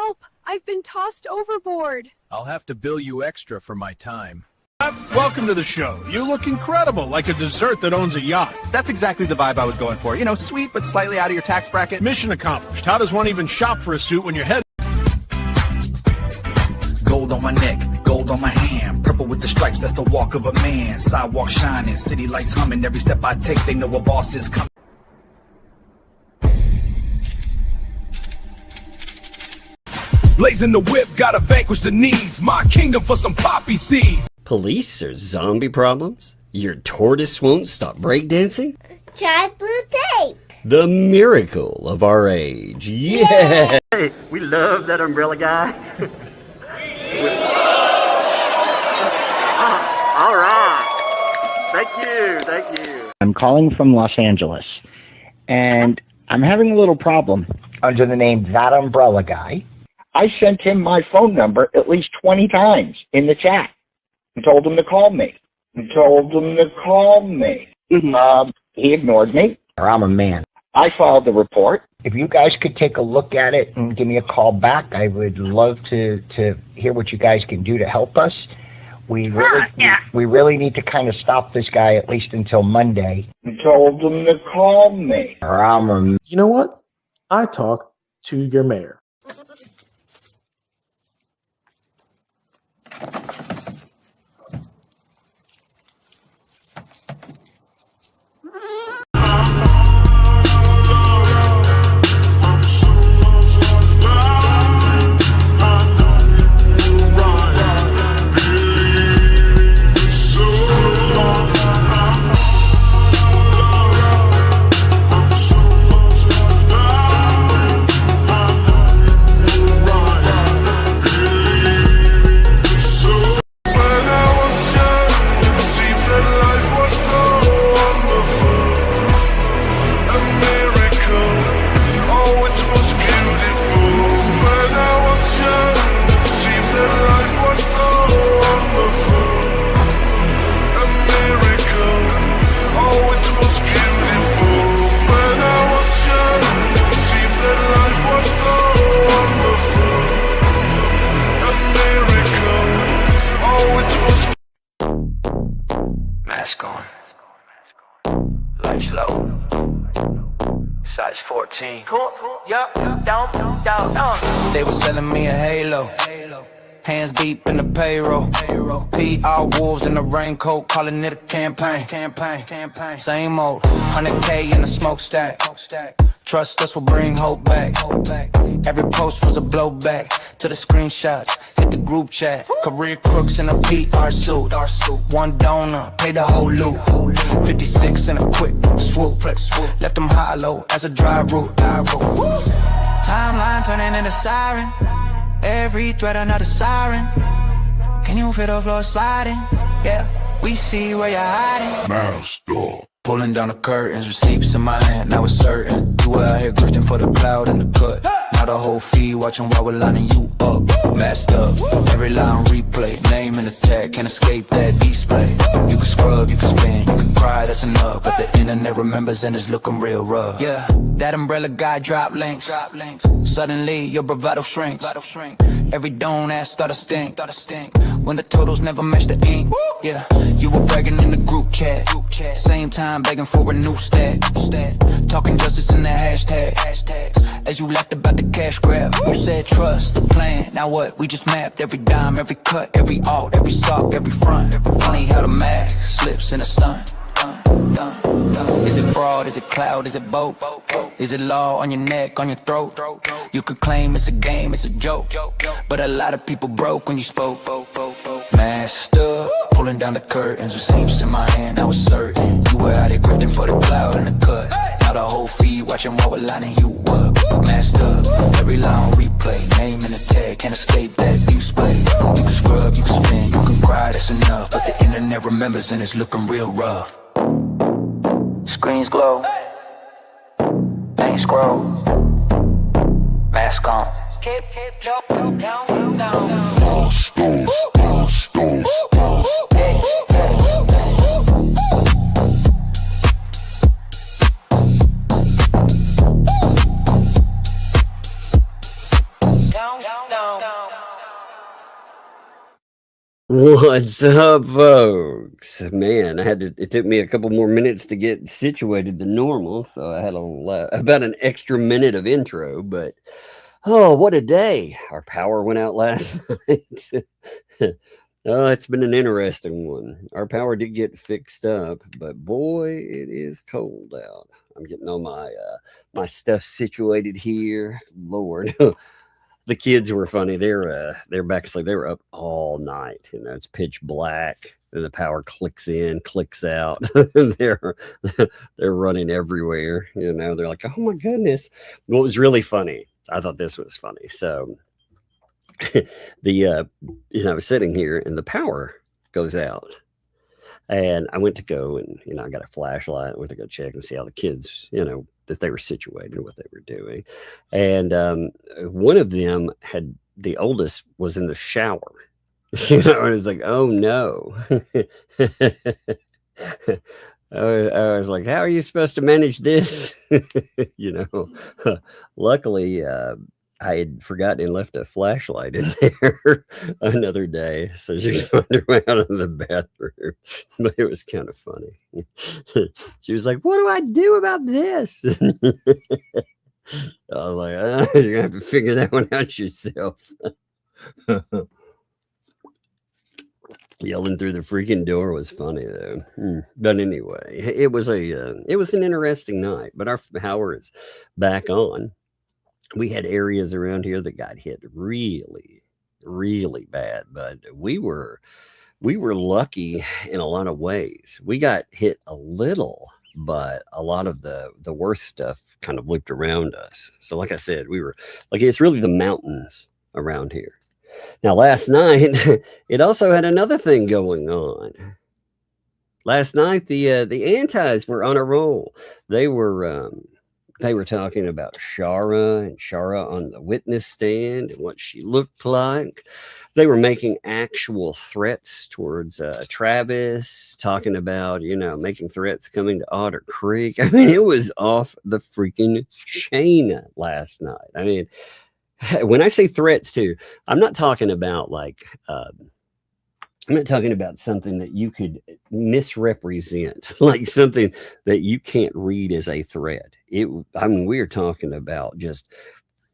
Help! I've been tossed overboard. I'll have to bill you extra for my time. Welcome to the show. You look incredible, like a dessert that owns a yacht. That's exactly the vibe I was going for. You know, sweet but slightly out of your tax bracket. Mission accomplished. How does one even shop for a suit when your head... Gold on my neck, gold on my hand, purple with the stripes, that's the walk of a man. Sidewalk shining, city lights humming, every step I take, they know a boss is coming. Blazing the whip, gotta vanquish the needs, my kingdom for some poppy seeds. Police or zombie problems? Your tortoise won't stop breakdancing? Try blue tape. The miracle of our age. Yeah! Hey, we love that umbrella guy. All right. Thank you. I'm calling from Los Angeles, and I'm having a little problem under the name ThATuMBRELLAgUy. I sent him my phone number at least 20 times in the chat and told him to call me. He ignored me. I'm a man. I filed the report. If you guys could take a look at it and give me a call back, I would love to hear what you guys can do to help us. We really need to kind of stop this guy at least until Monday. Told him to call me. You know what? I talked to your mayor. Mask on, lights low, size 14. They were selling me a Halo, hands deep in the payroll. PR wolves in the raincoat, calling it a campaign. Same old 100K in the smokestack. Trust us will bring hope back. Every post was a blowback to the screenshots. Hit the group chat. Career crooks in a PR suit. One donor, paid the whole loot. 56 in a quick swoop. Left them hollow as a dry route. Timeline turning into siren. Every threat another siren. Can you feel the floor sliding? Yeah, we see where you're hiding. Master. Pulling down the curtains, receipts in my hand, now it's certain. You were out here grifting for the cloud and the cut. Now the whole feed watching while we're lining you up. Masked up, every line replay. Name and the tag, can't escape that display. You can scrub, you can spin, you can cry, that's enough. But the internet remembers and it's looking real rough. Yeah, that umbrella guy drop links. Suddenly your bravado shrinks. Every don't ass start to stink. When the totals never match the ink. Yeah, you were bragging in the group chat. Same time begging for a new stat. Talking justice in the hashtags. As you laughed about the cash grab, you said trust the plan. Now what? We just mapped every dime, every cut, every alt, every sock, every front. Funny how the mask slips in a stunt. Is it fraud? Is it cloud? Is it both? Is it law on your neck, on your throat? You could claim it's a game, it's a joke, but a lot of people broke when you spoke. Masked up, pulling down the curtains, receipts in my hand, I was certain. You were out here grifting for the cloud and the cut. Now the whole feed watching while we're lining you up. Masked up, every line on replay. Name and the tag, can't escape that display. You can scrub, you can spin, you can cry, that's enough. But the internet remembers and it's looking real rough. Screens glow, ain't scroll, mask on. Down. What's up, folks? Man, it took me a couple more minutes to get situated than normal, so I had about an extra minute of intro, but oh, what a day. Our power went out last night. Oh, it's been an interesting one. Our power did get fixed up, but boy, it is cold out. I'm getting all my stuff situated here. Lord. The kids were funny. They're back asleep. They were up all night. You know, it's pitch black. And the power clicks in, clicks out. they're running everywhere. You know, they're like, oh my goodness. What was really funny? I thought this was funny. So I was sitting here and the power goes out. And I went to go and, I got a flashlight. I went to go check and see how the kids, that they were situated, what they were doing. And one of them the oldest was in the shower. And it was like, oh no. I was like, how are you supposed to manage this? Luckily, I had forgotten and left a flashlight in there another day. So she found her way out of the bathroom. But it was kind of funny. She was like, what do I do about this? I was like, you're going to have to figure that one out yourself. Yelling through the freaking door was funny though. But anyway, it was an interesting night. But our power is back on. We had areas around here that got hit really, really bad, but we were lucky in a lot of ways. We got hit a little, but a lot of the worst stuff kind of looped around us. So like I said, we were like, it's really the mountains around here. Now, last night, it also had another thing going on. Last night, the antis were on a roll. They were talking about Shara on the witness stand and what she looked like. They were making actual threats towards Travis, talking about, making threats coming to Otter Creek. I mean, it was off the freaking chain last night. I mean, when I say threats too, I'm not talking about I'm not talking about something that you could misrepresent, like something that you can't read as a threat. We're talking about just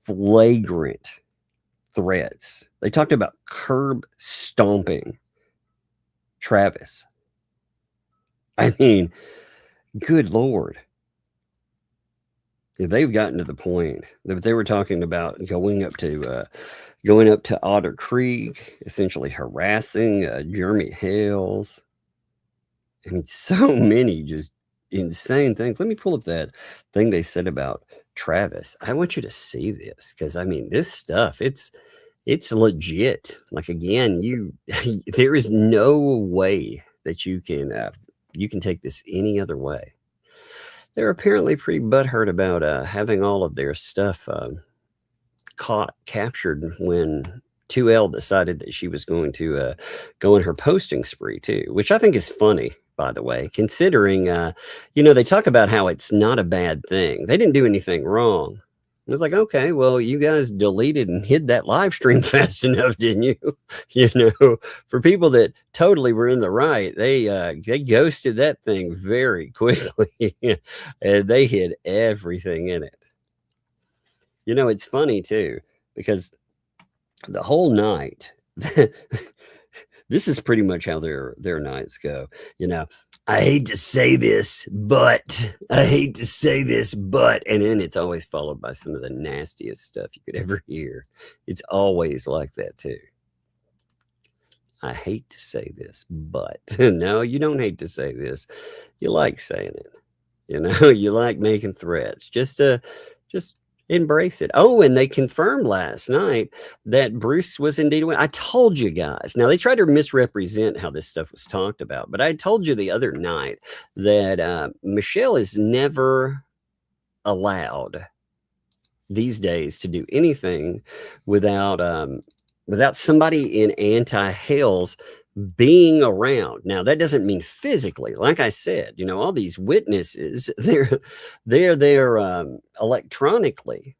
flagrant threats. They talked about curb stomping Travis. I mean, good Lord. They've gotten to the point that they were talking about going up to Otter Creek, essentially harassing Jeremy Hales. I mean, so many just insane things. Let me pull up that thing they said about Travis. I want you to see this because, I mean, this stuff, it's legit. Like, again, there is no way that you can take this any other way. They're apparently pretty butthurt about having all of their stuff captured when 2L decided that she was going to go on her posting spree too, which I think is funny, by the way, considering, they talk about how it's not a bad thing. They didn't do anything wrong. It was like, okay, well, you guys deleted and hid that live stream fast enough, didn't you? For people that totally were in the right, they ghosted that thing very quickly and they hid everything in it. It's funny too, because the whole night, this is pretty much how their nights go. I hate to say this, but, and then it's always followed by some of the nastiest stuff you could ever hear. It's always like that too. I hate to say this, but no, you don't hate to say this. You like saying it. You like making threats. Just embrace it. Oh, and they confirmed last night that Bruce was indeed a winner. I told you guys. Now, they tried to misrepresent how this stuff was talked about, but I told you the other night that Michelle is never allowed these days to do anything without somebody in anti-Hales being around. Now, that doesn't mean physically. Like I said, all these witnesses, they're there electronically,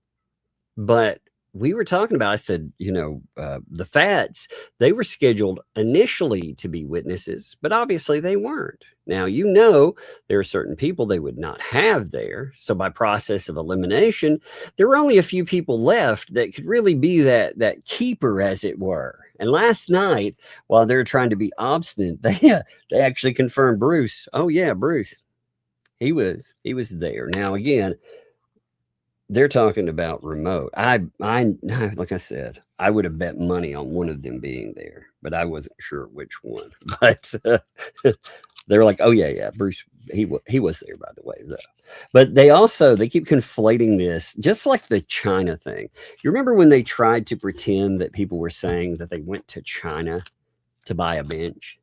but we were talking about, I said, the Fats, they were scheduled initially to be witnesses, but obviously they weren't. Now, there are certain people they would not have there. So by process of elimination, there were only a few people left that could really be that keeper, as it were. And last night, while they were trying to be obstinate, they actually confirmed Bruce. Oh yeah, Bruce. He was there. Now again, they're talking about remote. I like I said, I would have bet money on one of them being there, but I wasn't sure which one. But they're like, oh yeah, Bruce, he was there, by the way, though. But they keep conflating this, just like the China thing. You remember when they tried to pretend that people were saying that they went to China to buy a bench?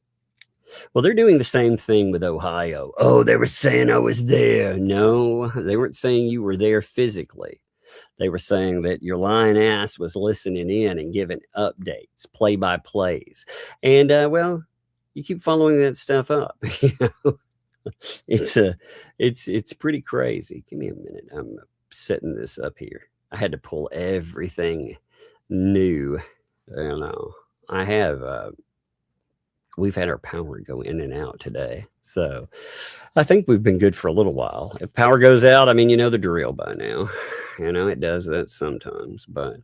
Well, they're doing the same thing with Ohio. Oh, they were saying I was there. No, they weren't saying you were there physically. They were saying that your lying ass was listening in and giving updates, play-by-plays. And, well, you keep following that stuff up. It's pretty crazy. Give me a minute. I'm setting this up here. I had to pull everything new. I don't know. I have... we've had our power go in and out today. So I think we've been good for a little while. If power goes out, I mean, you know the drill by now. It does that sometimes, but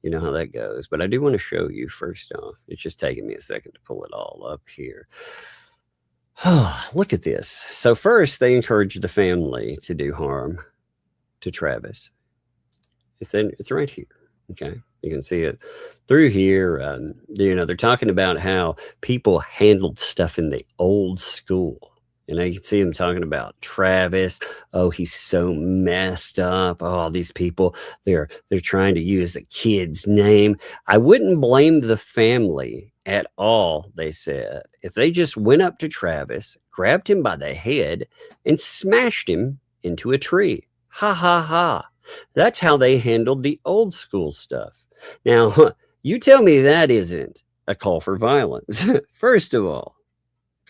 you know how that goes. But I do want to show you first off. It's just taking me a second to pull it all up here. Look at this. So first, they encouraged the family to do harm to Travis. It's right here. Okay. You can see it through here. They're talking about how people handled stuff in the old school. You can see them talking about Travis. Oh, he's so messed up. Oh, these people, they're trying to use a kid's name. I wouldn't blame the family at all, they said, if they just went up to Travis, grabbed him by the head, and smashed him into a tree. Ha, ha, ha. That's how they handled the old school stuff. Now, you tell me that isn't a call for violence, first of all.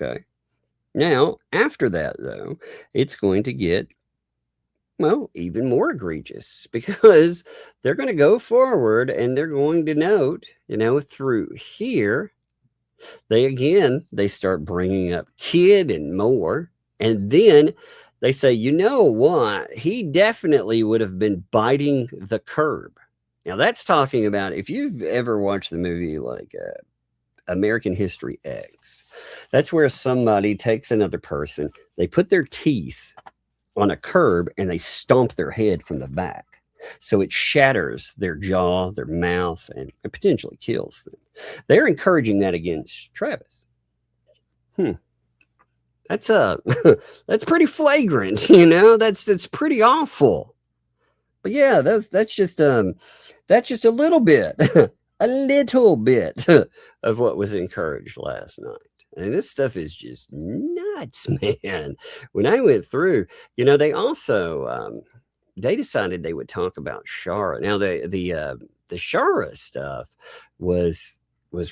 Okay. Now, after that, though, it's going to get, well, even more egregious because they're going to go forward and they're going to note, through here, they start bringing up kid and more. And then they say, you know what? He definitely would have been biting the curb. Now, that's talking about, if you've ever watched the movie like American History X, that's where somebody takes another person, they put their teeth on a curb, and they stomp their head from the back. So it shatters their jaw, their mouth, and it potentially kills them. They're encouraging that against Travis. That's that's pretty flagrant, that's pretty awful. But yeah, that's just a little bit, a little bit of what was encouraged last night. And this stuff is just nuts, man. When I went through, they also they decided they would talk about Shara. Now the Shara stuff was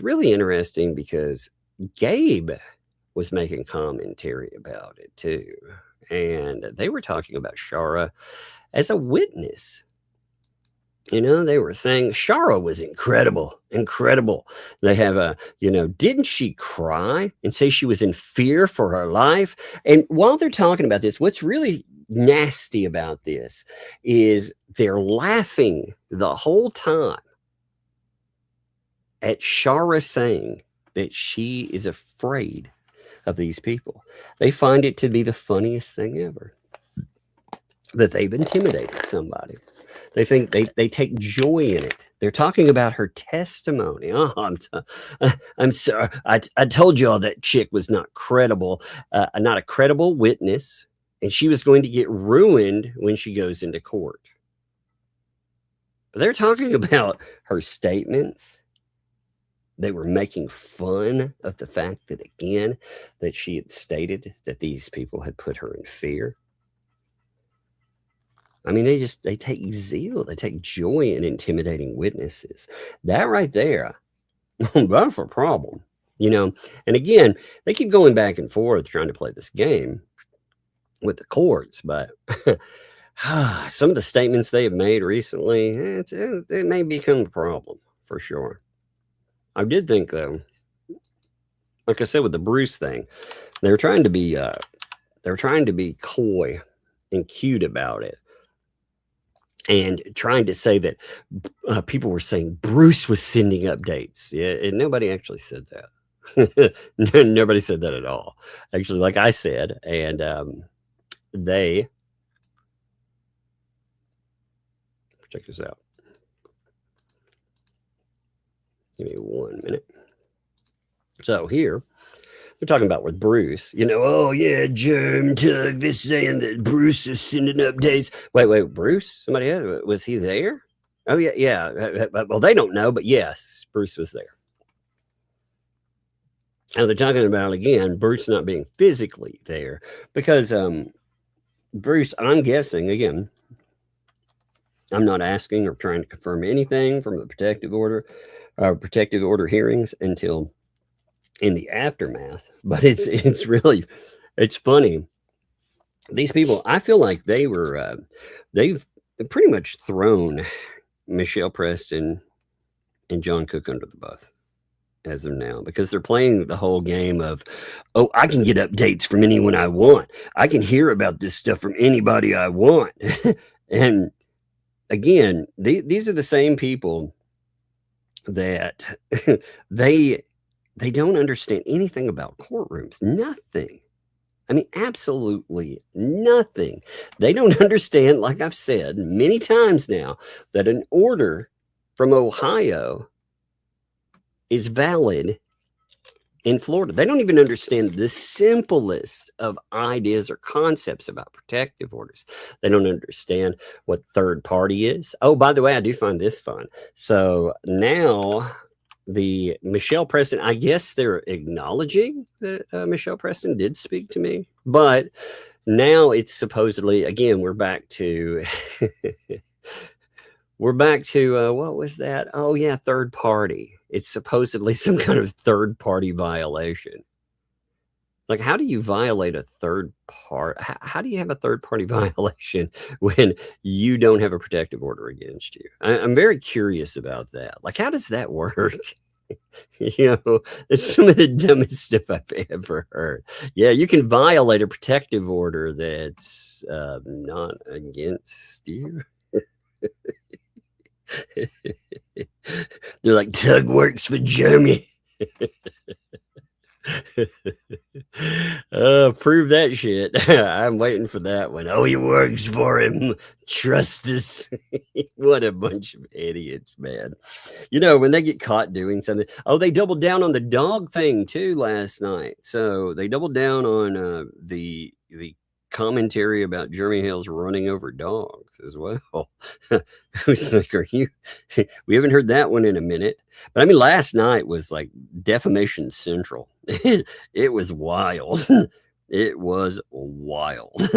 really interesting because Gabe was making commentary about it too. And they were talking about Shara as a witness. They were saying Shara was incredible. They have didn't she cry and say she was in fear for her life? And while they're talking about this, what's really nasty about this is they're laughing the whole time at Shara saying that she is afraid of these people. They find it to be the funniest thing ever that they've intimidated somebody. They think they take joy in it. They're talking about her testimony. Oh, I'm sorry. I told y'all that chick was not credible, not a credible witness, and she was going to get ruined when she goes into court. But they're talking about her statements. They were making fun of the fact that, again, that she had stated that these people had put her in fear. I mean, they take zeal, they take joy in intimidating witnesses. That right there, that's a problem, And again, they keep going back and forth trying to play this game with the courts, but some of the statements they have made recently, it may become a problem for sure. I did think, though, like I said with the Bruce thing, they're trying to be coy and cute about it, and trying to say that people were saying Bruce was sending updates. Yeah, and nobody actually said that. Nobody said that at all. Actually, like I said, and they check this out. Give me 1 minute. So here, they're talking about with Bruce, oh yeah, Germ Tug, they're saying that Bruce is sending updates. Wait, Bruce? Somebody else? Was he there? Oh yeah. Well, they don't know, but yes, Bruce was there. Now they're talking about, again, Bruce not being physically there because Bruce, I'm guessing, again, I'm not asking or trying to confirm anything from the protective order hearings until in the aftermath, but it's really, it's funny. These people, I feel like they've pretty much thrown Michelle Preston and John Cook under the bus as of now, because they're playing the whole game of, oh, I can get updates from anyone I want. I can hear about this stuff from anybody I want. And again, these are the same people that they don't understand anything about courtrooms. Nothing. I mean, absolutely nothing. They don't understand, like I've said many times now, that an order from Ohio is valid in Florida. They don't even understand the simplest of ideas or concepts about protective orders. They don't understand what third party is. Oh, by the way, I do find this fun. So now the Michelle Preston, I guess they're acknowledging that Michelle Preston did speak to me, but now it's supposedly, again, we're back to what was that? Oh yeah, third party. It's supposedly some kind of third party violation. Like, how do you violate a third part? How do you have a third party violation when you don't have a protective order against you? I'm very curious about that. Like, how does that work? It's some of the dumbest stuff I've ever heard. Yeah, you can violate a protective order that's not against you. They're like, Tug works for Jeremy. Prove that shit. I'm waiting for that one. Oh, he works for him. Trust us. What a bunch of idiots, man. When they get caught doing something. Oh, they doubled down on the dog thing too last night. So they doubled down on the commentary about Jeremy Hale's running over dogs as well. I was like, we haven't heard that one in a minute. But I mean, last night was like defamation central. It was wild. It was wild.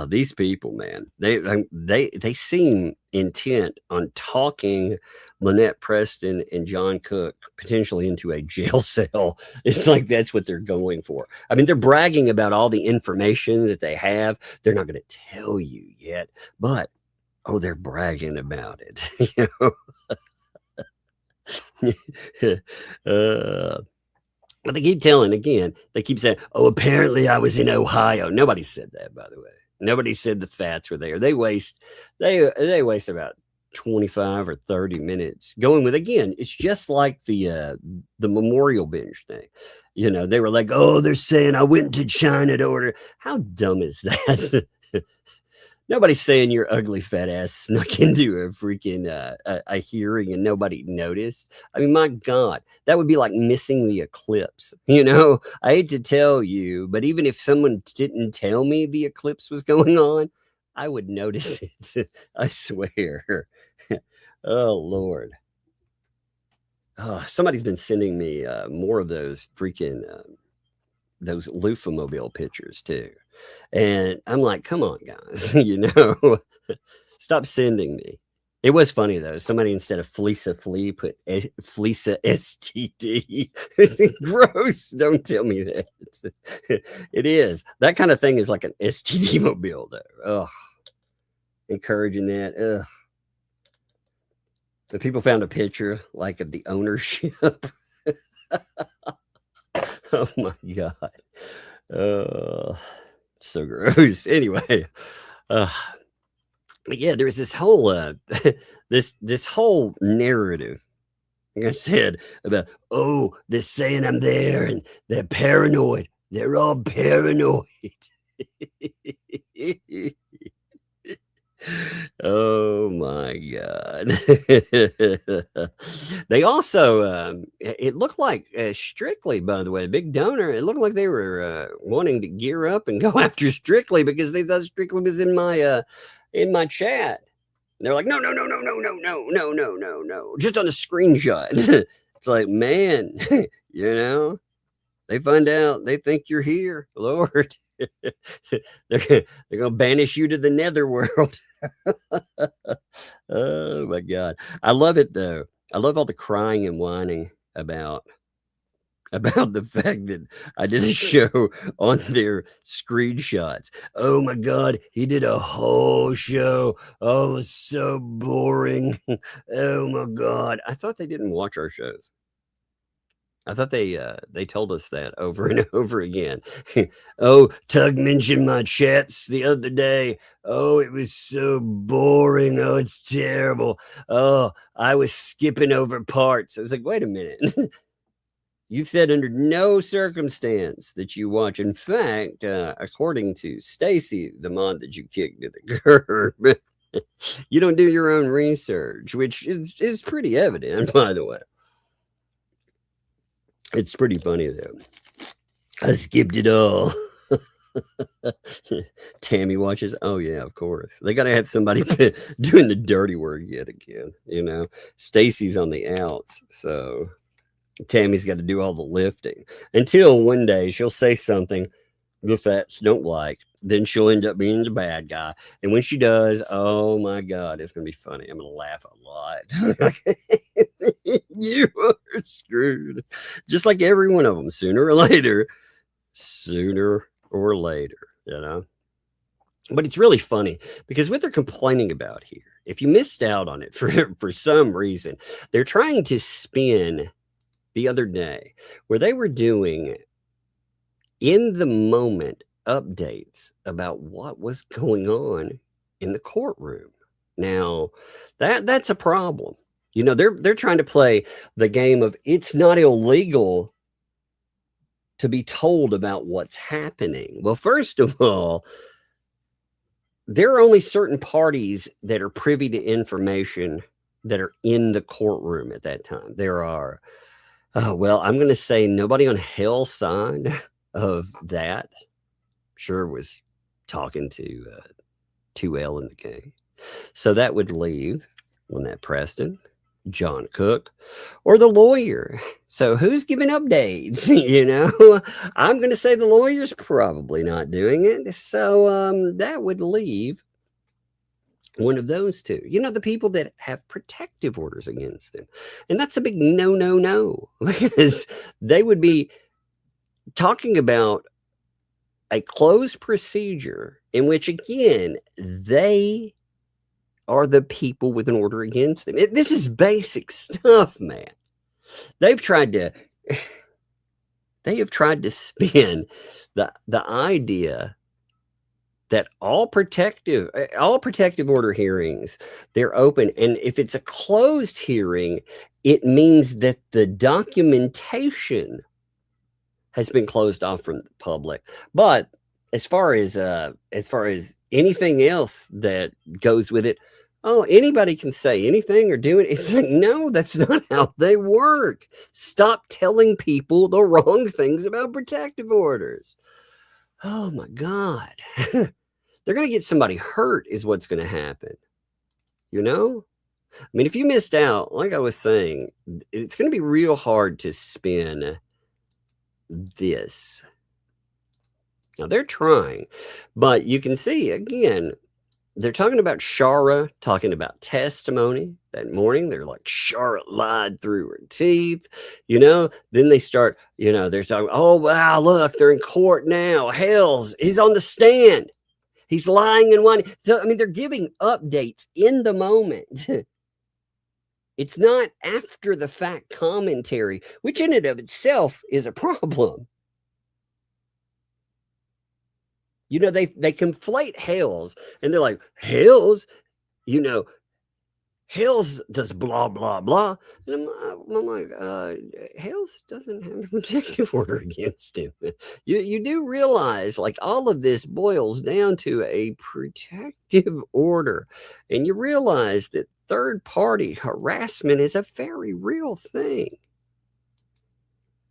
These people, man, they seem intent on talking Lynette Preston and John Cook potentially into a jail cell. It's like that's what they're going for. I mean, they're bragging about all the information that they have. They're not going to tell you yet, but they're bragging about it. But they keep telling again. They keep saying, "Oh, apparently I was in Ohio." Nobody said that, by the way. Nobody said the Fats were there. They waste about 25 or 30 minutes going with, again, it's just like the memorial bench thing. They were like, "Oh, they're saying I went to China to order." How dumb is that? Nobody's saying your ugly fat ass snuck into a freaking a hearing and nobody noticed. I mean, my God, that would be like missing the eclipse. I hate to tell you, but even if someone didn't tell me the eclipse was going on, I would notice it. I swear. Oh, Lord. Oh, somebody's been sending me more of those freaking those Loofamobile pictures too. And I'm like, come on, guys, stop sending me. It was funny, though. Somebody, instead of Fleesa Flea, put Fleesa STD. It's gross. Don't tell me that. It is. That kind of thing is like an STD mobile, though. Oh, encouraging that. Ugh. The people found a picture like of the ownership. Oh my God. So gross. Anyway, but yeah, there's this whole this whole narrative, like I said, about they're saying I'm there and they're paranoid. They're all paranoid. Oh my God. They also it looked like Strictly, by the way, big donor, it looked like they were wanting to gear up and go after Strictly because they thought Strictly was in my chat. And they're like, no, just on a screenshot. It's like, man, they find out, they think you're here, Lord. They're gonna banish you to the netherworld. Oh my God, I love it though. I love all the crying and whining about the fact that I did a show on their screenshots. Oh my God, he did a whole show. Oh, it was so boring. Oh my God, I thought they didn't watch our shows. I thought they told us that over and over again. Oh, Tug mentioned my chats the other day. Oh, it was so boring. Oh, it's terrible. Oh, I was skipping over parts. I was like, wait a minute. You've said under no circumstance that you watch. In fact, according to Stacy, the mod that you kicked to the curb, you don't do your own research, which is pretty evident, by the way. It's pretty funny, though. I skipped it all. Tammy watches. Oh, yeah, of course. They got to have somebody doing the dirty work yet again. Stacy's on the outs. So Tammy's got to do all the lifting until one day she'll say something the fats don't like. Then she'll end up being the bad guy. And when she does, oh my God, it's going to be funny. I'm going to laugh a lot. You are screwed. Just like every one of them, sooner or later. But it's really funny because what they're complaining about here, if you missed out on it for some reason, they're trying to spin the other day where they were doing in the moment updates about what was going on in the courtroom. Now, that's a problem. They're trying to play the game of it's not illegal to be told about what's happening. Well, first of all, there are only certain parties that are privy to information that are in the courtroom at that time. There are, I'm going to say nobody on Hale's side of that sure was talking to 2L and the King. So that would leave Lynette Preston, John Cook, or the Lawyer. So who's giving updates? I'm going to say the Lawyer's probably not doing it. So that would leave one of those two. The people that have protective orders against them. And that's a big no, because they would be talking about a closed procedure in which, again, they are the people with an order against them. This is basic stuff, man. They have tried to spin the idea that all protective order hearings, they're open, and if it's a closed hearing, it means that the documentation has been closed off from the public. But as far as anything else that goes with it, anybody can say anything or do it. It's like, no, that's not how they work. Stop telling people the wrong things about protective orders. Oh my God. They're going to get somebody hurt is what's going to happen. I mean, if you missed out, like I was saying, it's going to be real hard to spin this. Now they're trying, but you can see again, they're talking about Shara, talking about testimony that morning. They're like, Shara lied through her teeth, then they start, they're talking, oh wow, look, they're in court now. He's on the stand. He's lying and whining. So, I mean, they're giving updates in the moment. It's not after the fact commentary, which in and of itself is a problem. You know, they conflate Hales, and they're like, Hales, you know, Hales does blah, blah, blah. And I'm like, Hales doesn't have a protective order against him. You do realize, like, all of this boils down to a protective order. And you realize that third-party harassment is a very real thing.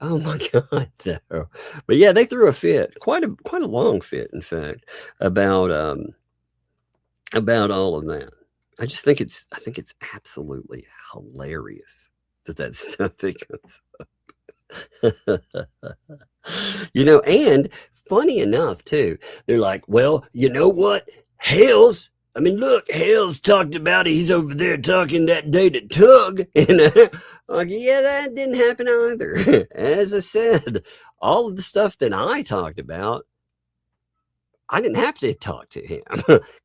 Oh my God, though. But yeah, they threw a fit, quite a long fit, in fact, about all of that. I think it's absolutely hilarious that stuff that comes up. You know, and funny enough too, they're like, well, you know what? Hales, I mean, look, Hales talked about it. He's over there talking that day to Tug. And like, yeah, that didn't happen either. As I said, all of the stuff that I talked about, I didn't have to talk to him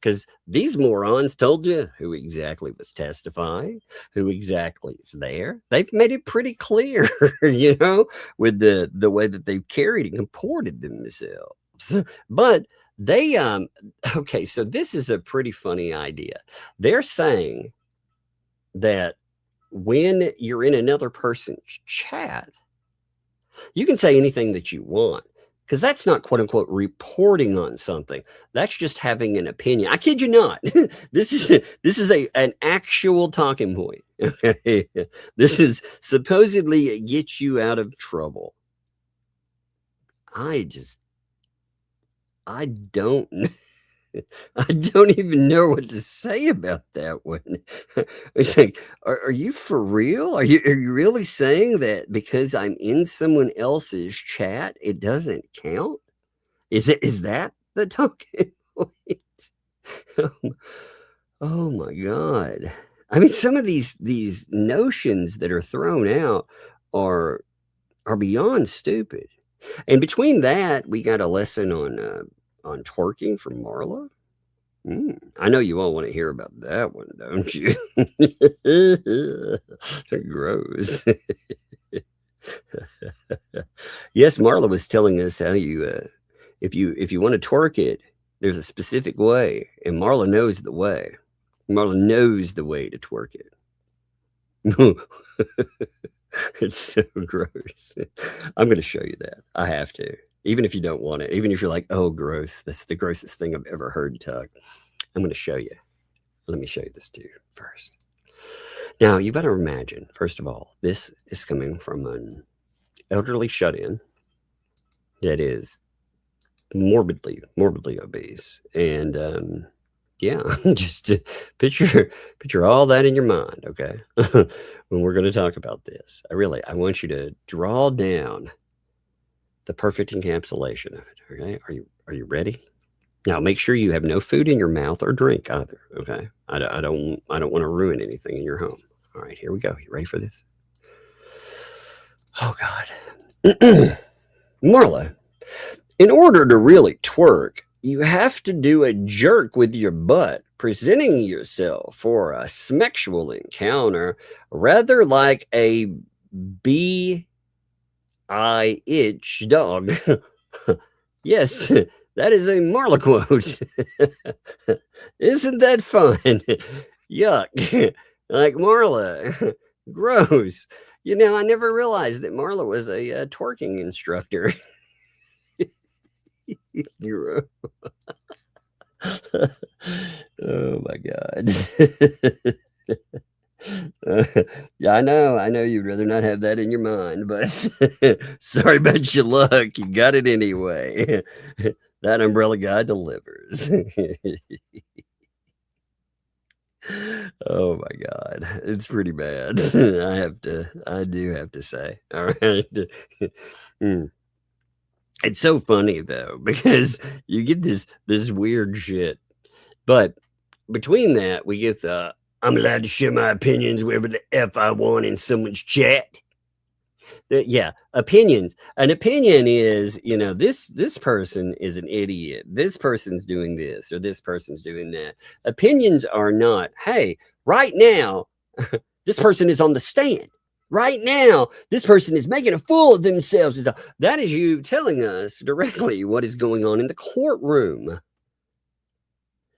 because these morons told you who exactly was testifying, who exactly is there. They've made it pretty clear, you know, with the way that they've carried and comported themselves. But they, okay, so this is a pretty funny idea. They're saying that when you're in another person's chat, you can say anything that you want. Because that's not, quote unquote, reporting on something. That's just having an opinion. I kid you not. This is an actual talking point. Okay? This is supposedly get you out of trouble. I don't even know what to say about that one. It's like, are you for real? Are you really saying that because I'm in someone else's chat, it doesn't count? Is that the talking point? Oh my God. I mean, some of these notions that are thrown out are beyond stupid. And between that, we got a lesson on twerking from Marla. I know you all want to hear about that one, don't you? Gross. Yes, Marla was telling us how you, if you want to twerk it, there's a specific way, and Marla knows the way. Marla knows the way to twerk it. It's so gross. I'm going to show you that. I have to. Even if you don't want it, even if you're like, oh, gross, that's the grossest thing I've ever heard, Tug. I'm going to show you. Let me show you this too first. Now, you better imagine, first of all, this is coming from an elderly shut-in that is morbidly obese. And yeah, just picture all that in your mind, okay? When we're going to talk about this. I want you to draw down the perfect encapsulation of it. Okay, are you ready? Now make sure you have no food in your mouth or drink either. Okay, I don't want to ruin anything in your home. All right, here we go. You ready for this? Oh God, Marla, in order to really twerk, you have to do a jerk with your butt, presenting yourself for a sexual encounter, rather like a I itch dog. Yes, that is a Marla quote. Isn't that fun? Yuck. Like Marla. Gross. You know, I never realized that Marla was a twerking instructor. Oh my God. Yeah, I know you'd rather not have that in your mind, but sorry about your luck. You got it anyway. That umbrella guy delivers. Oh my God. It's pretty bad. I do have to say. All right. It's so funny though, because you get this weird shit. But between that, we get the I'm allowed to share my opinions wherever the F I want in someone's chat. Yeah, opinions. An opinion is, you know, this person is an idiot. This person's doing this or this person's doing that. Opinions are not, hey, right now, this person is on the stand. Right now, this person is making a fool of themselves. That is you telling us directly what is going on in the courtroom.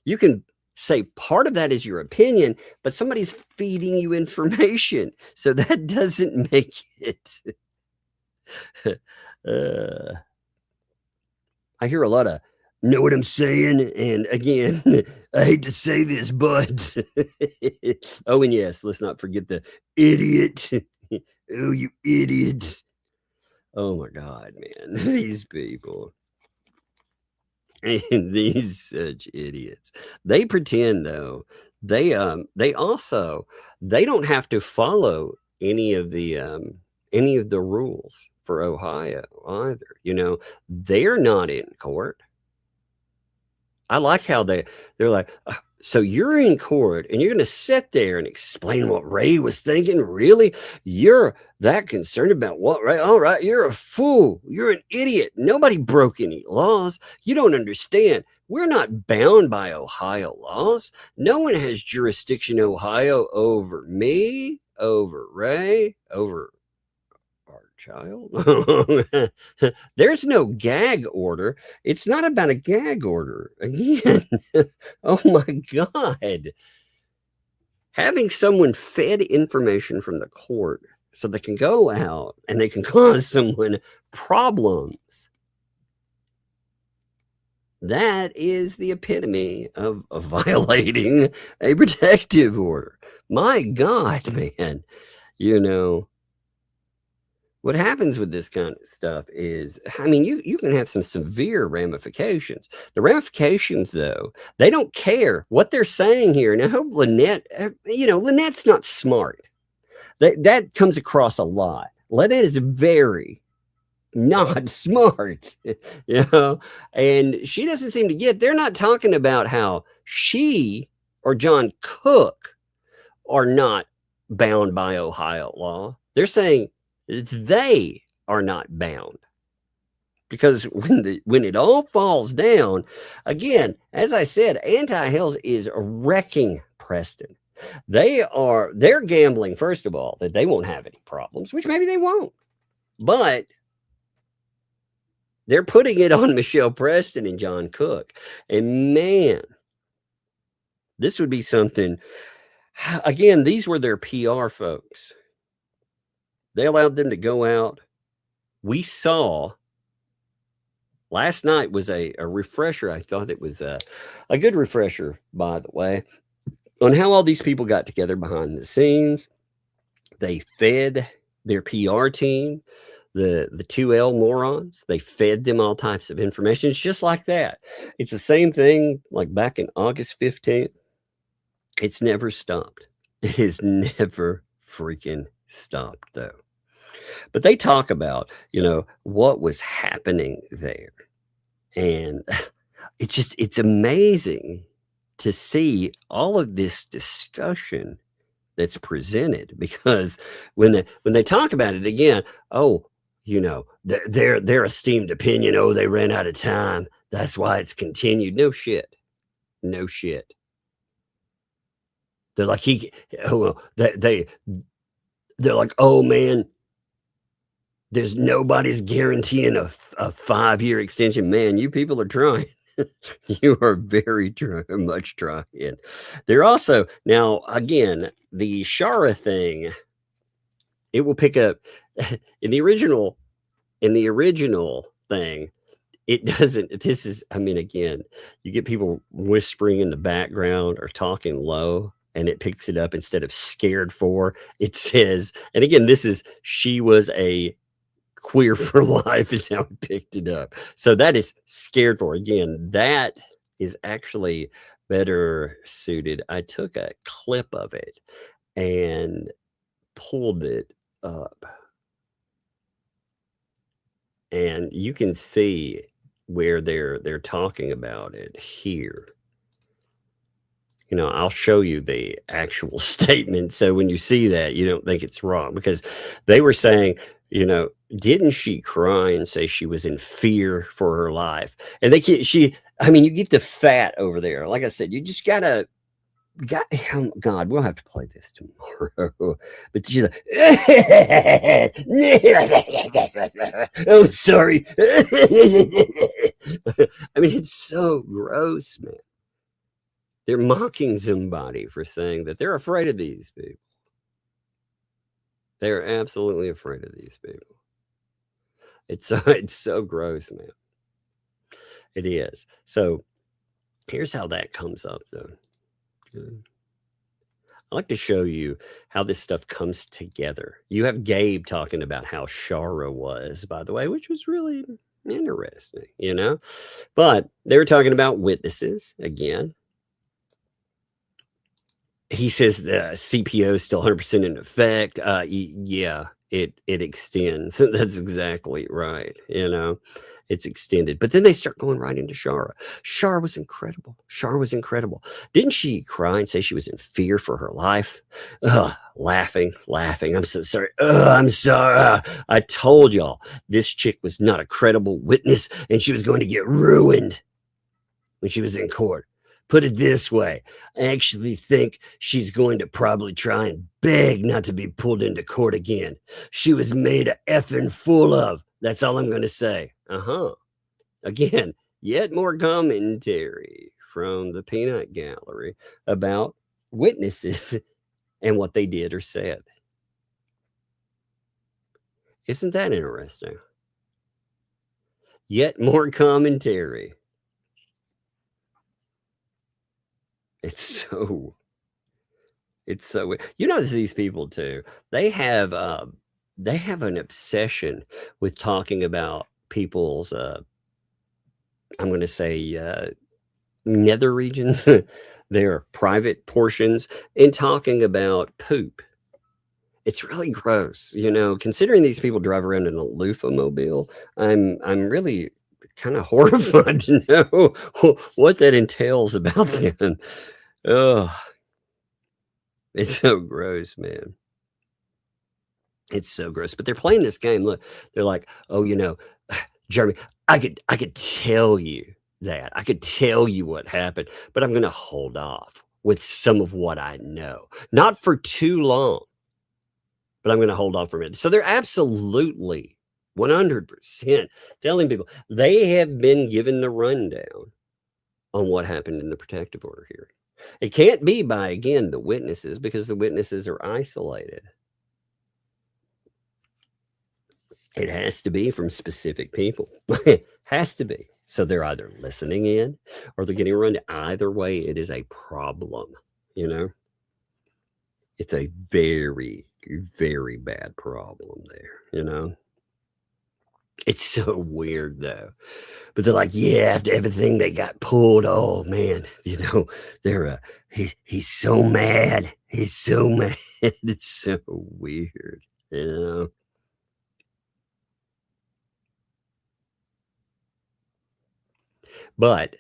You can say part of that is your opinion, but somebody's feeding you information. So that doesn't make it. I hear a lot of, know what I'm saying? And again, I hate to say this, but oh, and yes, let's not forget the idiot. Oh, you idiot. Oh my God, man. These people. And these such idiots. They pretend though. They also they don't have to follow any of the rules for Ohio either. You know, they're not in court. I like how they're like, so you're in court and you're going to sit there and explain what Ray was thinking? Really? You're that concerned about what Ray? All right, you're a fool. You're an idiot. Nobody broke any laws. You don't understand. We're not bound by Ohio laws. No one has jurisdiction in Ohio over me, over Ray, over our child. There's no gag order. It's not about a gag order. Again, oh my God. Having someone fed information from the court so they can go out and they can cause someone problems. That is the epitome of violating a protective order. My God, man. You know, what happens with this kind of stuff is, I mean, you can have some severe ramifications. The ramifications, though, they don't care what they're saying here. And I hope Lynette, you know, Lynette's not smart. That comes across a lot. Lynette is very not smart, you know, and she doesn't seem to get, they're not talking about how she or John Cook are not bound by Ohio law. They're saying they are not bound, because when it all falls down, again, as I said, anti-Hales is wrecking Preston. They're gambling, first of all, that they won't have any problems, which maybe they won't, but they're putting it on Michelle Preston and John Cook. And man, this would be something. Again, these were their PR folks. They allowed them to go out. We saw last night was a refresher. I thought it was a good refresher, by the way, on how all these people got together behind the scenes. They fed their PR team, the 2L morons. They fed them all types of information. It's just like that. It's the same thing like back in August 15th. It's never stopped. It has never freaking stopped, though. But they talk about, you know, what was happening there. And it's amazing to see all of this discussion that's presented, because when they talk about it again, oh, you know, their esteemed opinion, oh, they ran out of time. That's why it's continued. No shit. No shit. They're like, they're like, oh man, there's nobody's guaranteeing a 5-year extension. Man, you people are trying. You are very much trying. They're also, now again, the Shara thing, it will pick up in the original thing. It doesn't, this is, I mean, again, you get people whispering in the background or talking low, and it picks it up instead of scared for. It says, and again, this is, she was a queer for life is how it picked it up. So that is scared for. Again, that is actually better suited. I took a clip of it and pulled it up. And you can see where they're talking about it here. You know, I'll show you the actual statement. So when you see that, you don't think it's wrong, because they were saying, you know, didn't she cry and say she was in fear for her life? And I mean, you get the fat over there. Like I said, you just oh God, we'll have to play this tomorrow. But she's like, oh, sorry. I mean, it's so gross, man. They're mocking somebody for saying that they're afraid of these people. They're absolutely afraid of these people. It's so gross, man. It is. So here's how that comes up, though. I like to show you how this stuff comes together. You have Gabe talking about how Shara was, by the way, which was really interesting, you know. But they were talking about witnesses again. He says the CPO is still 100% in effect. Yeah, it extends. That's exactly right. You know, it's extended. But then they start going right into Shara. Shara was incredible. Shara was incredible. Didn't she cry and say she was in fear for her life? Laughing. I'm so sorry. I'm sorry. I told y'all this chick was not a credible witness and she was going to get ruined when she was in court. Put it this way, I actually think she's going to probably try and beg not to be pulled into court again. She was made a effing fool of. That's all I'm going to say. Again, yet more commentary from the Peanut Gallery about witnesses and what they did or said. Isn't that interesting? Yet more commentary. It's so weird. You know, these people too, they have an obsession with talking about people's I'm going to say nether regions, their private portions, and talking about poop. It's really gross, you know, considering these people drive around in a loofah mobile. I'm really kind of horrified to know what that entails about them. Oh, it's so gross, man. It's so gross. But they're playing this game. Look, they're like, oh, you know, Jeremy, I could tell you that. I could tell you what happened, but I'm going to hold off with some of what I know. Not for too long, but I'm going to hold off for a minute. So they're absolutely 100% telling people they have been given the rundown on what happened in the protective order hearing. It can't be by, again, the witnesses, because the witnesses are isolated. It has to be from specific people. It has to be. So they're either listening in or they're getting run. Either way, it is a problem, you know? It's a very, very bad problem there, you know? It's so weird, though. But they're like, yeah, after everything they got pulled, oh, man, you know, they're, he's so mad. He's so mad. It's so weird, you know? But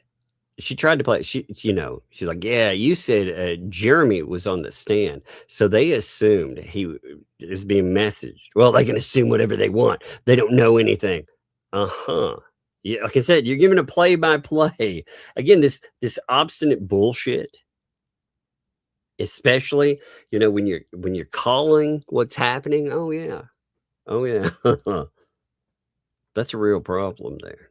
she tried to play, you know, she's like, yeah, you said Jeremy was on the stand. So they assumed he is being messaged. Well, they can assume whatever they want. They don't know anything. Yeah, like I said, you're giving a play-by-play. Again, this obstinate bullshit, especially, you know, when you're calling what's happening. Oh yeah. That's a real problem there.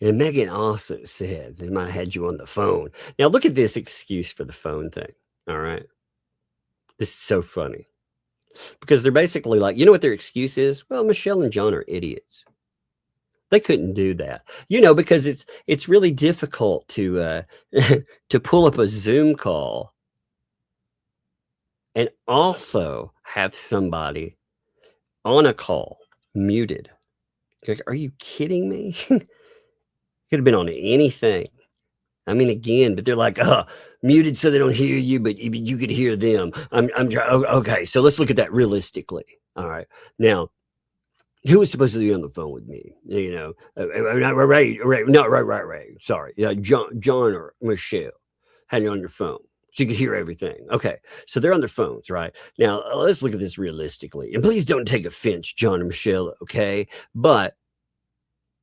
And Megan also said they might have had you on the phone. Now look at this excuse for the phone thing. All right. This is so funny. Because they're basically like, you know what their excuse is? Well, Michelle and John are idiots. They couldn't do that. You know, because it's really difficult to to pull up a Zoom call and also have somebody on a call muted. Like, are you kidding me? Could have been on anything. I mean, again, but they're like, muted so they don't hear you, but you could hear them. Okay, so let's look at that realistically. All right. Now, Who was supposed to be on the phone with me? You know, right. Sorry. John or Michelle had you on your phone. So you could hear everything. Okay. So they're on their phones, right? Now, let's look at this realistically. And please don't take offense, John or Michelle, okay? But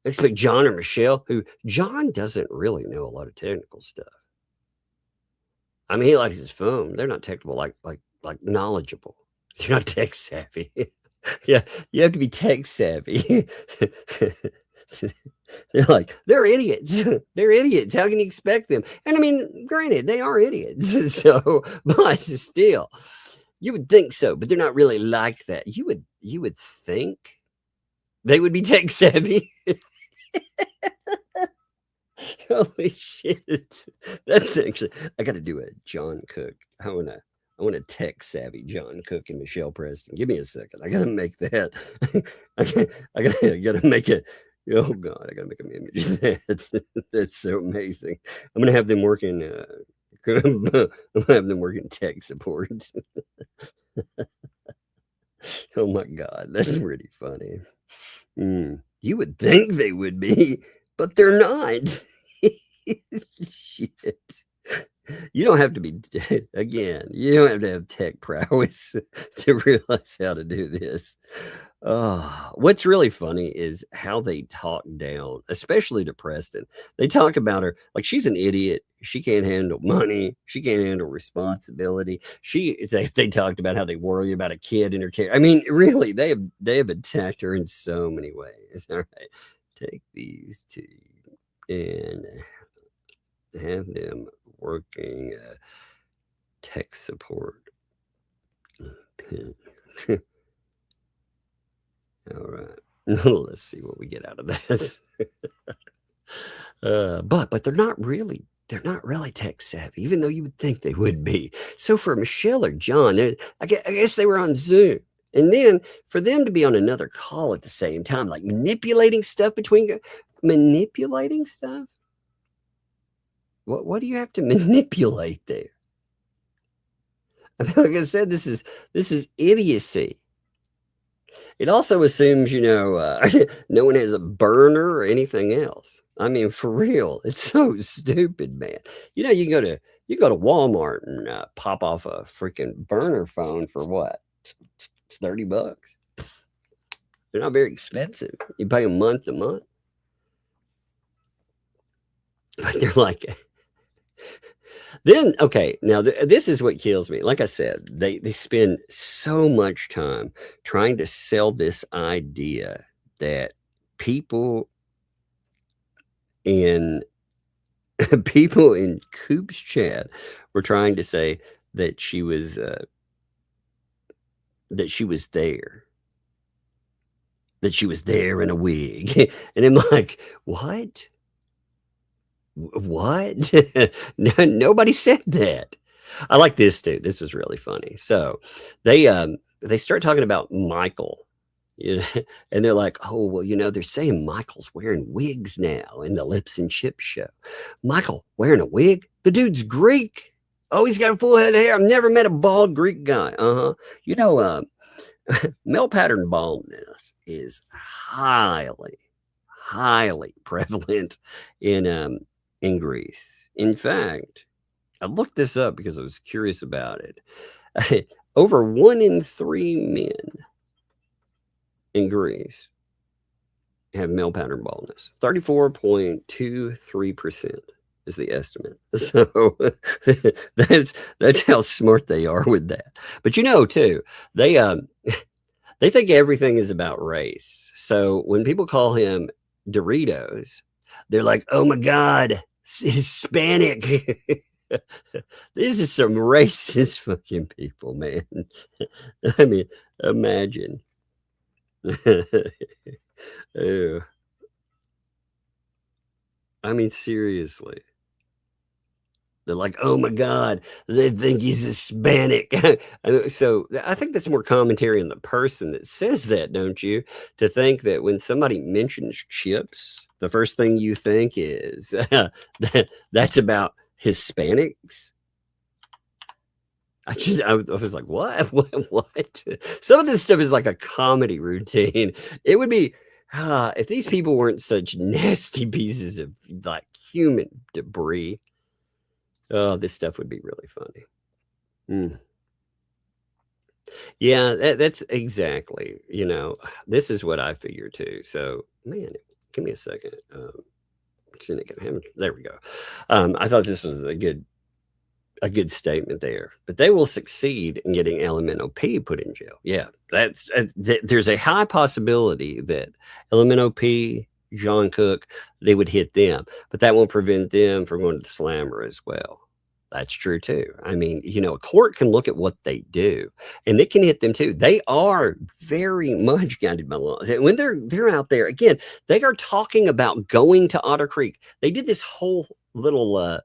I expect John or Michelle, who John doesn't really know a lot of technical stuff. I mean, he likes his phone. They're not technical, like knowledgeable. You're not tech savvy. Yeah, you have to be tech savvy. They're idiots. They're idiots. How can you expect them? And I mean, granted, they are idiots. So, but still, you would think so, but they're not really like that. You would think they would be tech savvy. Holy shit. That's actually, I got to do a John Cook. I want a tech savvy John Cook and Michelle Preston. Give me a second. I got to make that. I got to make it. Oh God, I got to make an image of that. That's so amazing. I'm going to have them working. I'm going to have them working tech support. Oh my God, that's pretty funny. You would think they would be, but they're not. Shit. You don't have to be, again, you don't have to have tech prowess to realize how to do this. What's really funny is how they talk down, especially to Preston. They talk about her like she's an idiot. She can't handle money. She can't handle responsibility. They talked about how they worry about a kid in her care. I mean, really, they have attacked her in so many ways. All right, take these two and have them working tech support. All right. Let's see what we get out of this. But they're not really tech savvy, even though you would think they would be. So for Michelle or John, I guess they were on Zoom. And then for them to be on another call at the same time, like manipulating stuff. What do you have to manipulate there? I mean, like I said, this is idiocy. It also assumes, no one has a burner or anything else. I mean, for real, it's so stupid, man. You go to Walmart and pop off a freaking burner phone for what? $30. They're not very expensive. You pay them month to month. But they're like, then, okay, now this is what kills me. Like I said, they spend so much time trying to sell this idea that people in Coop's chat were trying to say that she was there, that she was there in a wig. And I'm like, what? What? No, nobody said that. I like this too. This was really funny. So they start talking about Michael, and they're like, oh, well, they're saying Michael's wearing wigs now in the Lips and Chips show. Michael wearing a wig? The dude's Greek. Oh, he's got a full head of hair. I've never met a bald Greek guy. Male pattern baldness is highly prevalent in Greece. In fact, I looked this up because I was curious about it. Over 1 in 3 men in Greece have male pattern baldness. 34.23% is the estimate. So that's how smart they are with that. But too, they think everything is about race. So when people call him Doritos, they're like, oh my God, Hispanic. This is some racist fucking people, man. I mean, imagine. Ew. I mean, seriously. They're like, oh my God, they think he's Hispanic. So I think that's more commentary on the person that says that, don't you? To think that when somebody mentions chips, the first thing you think is that's about Hispanics. I was like, what? What? Some of this stuff is like a comedy routine. It would be, if these people weren't such nasty pieces of like human debris, oh, this stuff would be really funny. Yeah, that's exactly, this is what I figure too. So, man, give me a second. There we go. I thought this was a good statement there, but they will succeed in getting LMNOP put in jail. Yeah, there's a high possibility that LMNOP, John Cook, they would hit them, but that won't prevent them from going to the slammer as well. That's true too. I mean, a court can look at what they do and it can hit them too. They are very much guided by laws. And when they're out there, again, they are talking about going to Otter Creek. They did this whole little,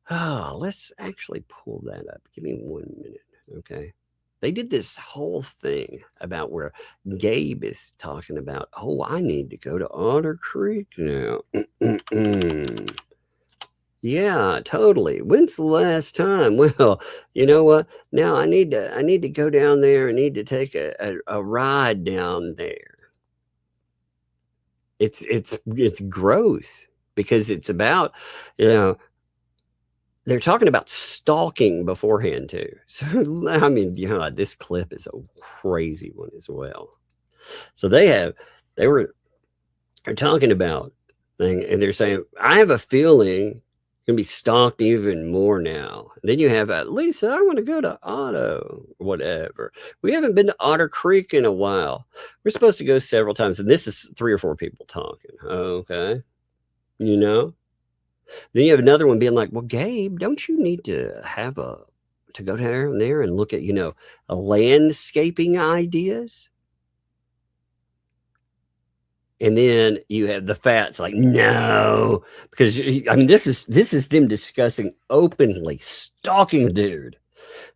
let's actually pull that up. Give me 1 minute. Okay. They did this whole thing about where Gabe is talking about, oh, I need to go to Otter Creek now. Yeah, totally. When's the last time? Well, you know what? Now I need to go down there. I need to take a ride down there. It's gross because it's about, they're talking about stalking beforehand too. So, I mean, this clip is a crazy one as well. So they're talking about thing and they're saying, I have a feeling going to be stalked even more now. And then you have Lisa, I want to go to Otto, whatever. We haven't been to Otter Creek in a while. We're supposed to go several times. And this is 3 or 4 people talking. Okay. Then you have another one being like, well, Gabe, don't you need to go down there and look at, a landscaping ideas? And then you have the fats like, no, because I mean, this is them discussing openly stalking a dude.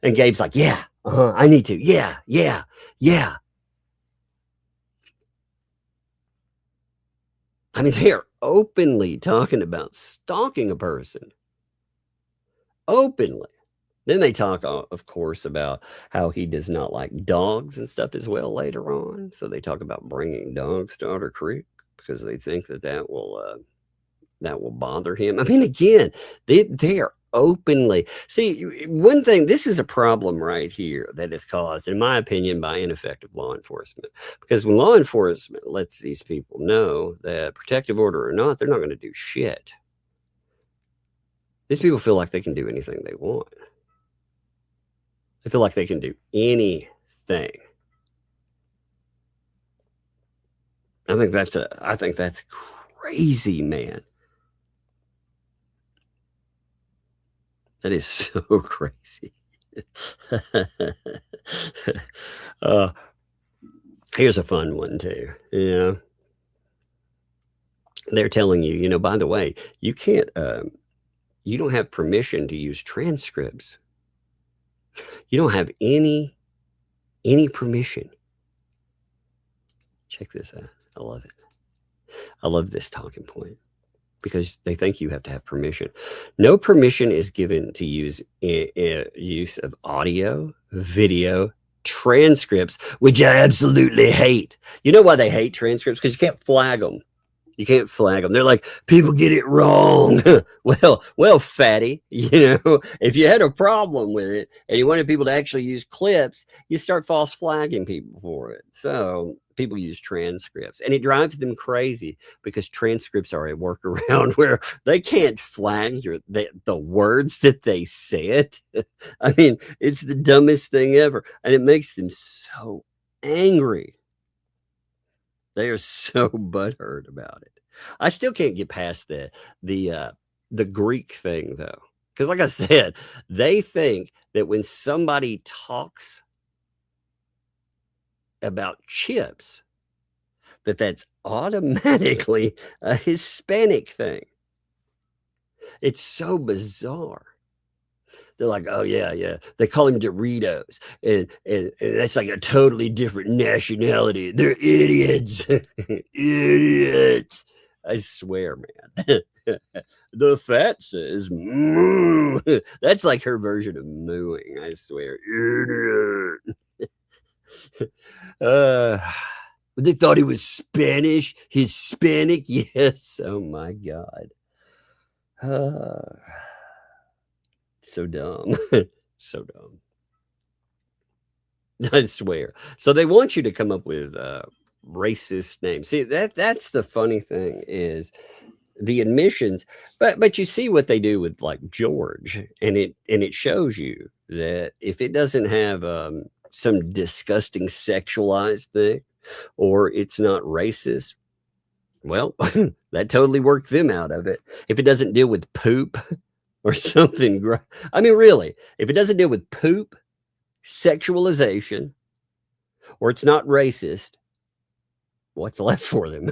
And Gabe's like, yeah, I need to. Yeah. I mean, they are openly talking about stalking a person. Openly. Then they talk, of course, about how he does not like dogs and stuff as well later on. So they talk about bringing dogs to Otter Creek because they think that will bother him. I mean, again, they are openly. See, one thing, this is a problem right here that is caused, in my opinion, by ineffective law enforcement. Because when law enforcement lets these people know that protective order or not, they're not going to do shit. These people feel like they can do anything they want. They feel like they can do anything. I think that's crazy, man. That is so crazy. Here's a fun one too. They're telling you, by the way, you can't, you don't have permission to use transcripts. You don't have any permission. Check this out. I love it. I love this talking point because they think you have to have permission. No permission is given to use use of audio, video, transcripts, which I absolutely hate. You know why they hate transcripts? Because you can't flag them. You can't flag them. They're like, people get it wrong. well, fatty, if you had a problem with it and you wanted people to actually use clips, you start false flagging people for it. So people use transcripts and it drives them crazy because transcripts are a workaround where they can't flag the words that they said. I mean, it's the dumbest thing ever. And it makes them so angry. They are so butthurt about it. I still can't get past the Greek thing though, because like I said, they think that when somebody talks about chips, that's automatically a Hispanic thing. It's so bizarre. They're like, oh, yeah. They call him Doritos. And that's like a totally different nationality. They're idiots. Idiots. I swear, man. The fat says moo. That's like her version of mooing, I swear. They thought he was Spanish, Hispanic. Yes. Oh my God. So dumb. So dumb. I swear. So they want you to come up with racist names. See, that's the funny thing is the admissions, but you see what they do with like George, and it shows you that if it doesn't have some disgusting sexualized thing, or it's not racist, well, that totally worked them out of it. If it doesn't deal with poop or something, I mean, really, if it doesn't deal with poop, sexualization, or it's not racist, what's left for them?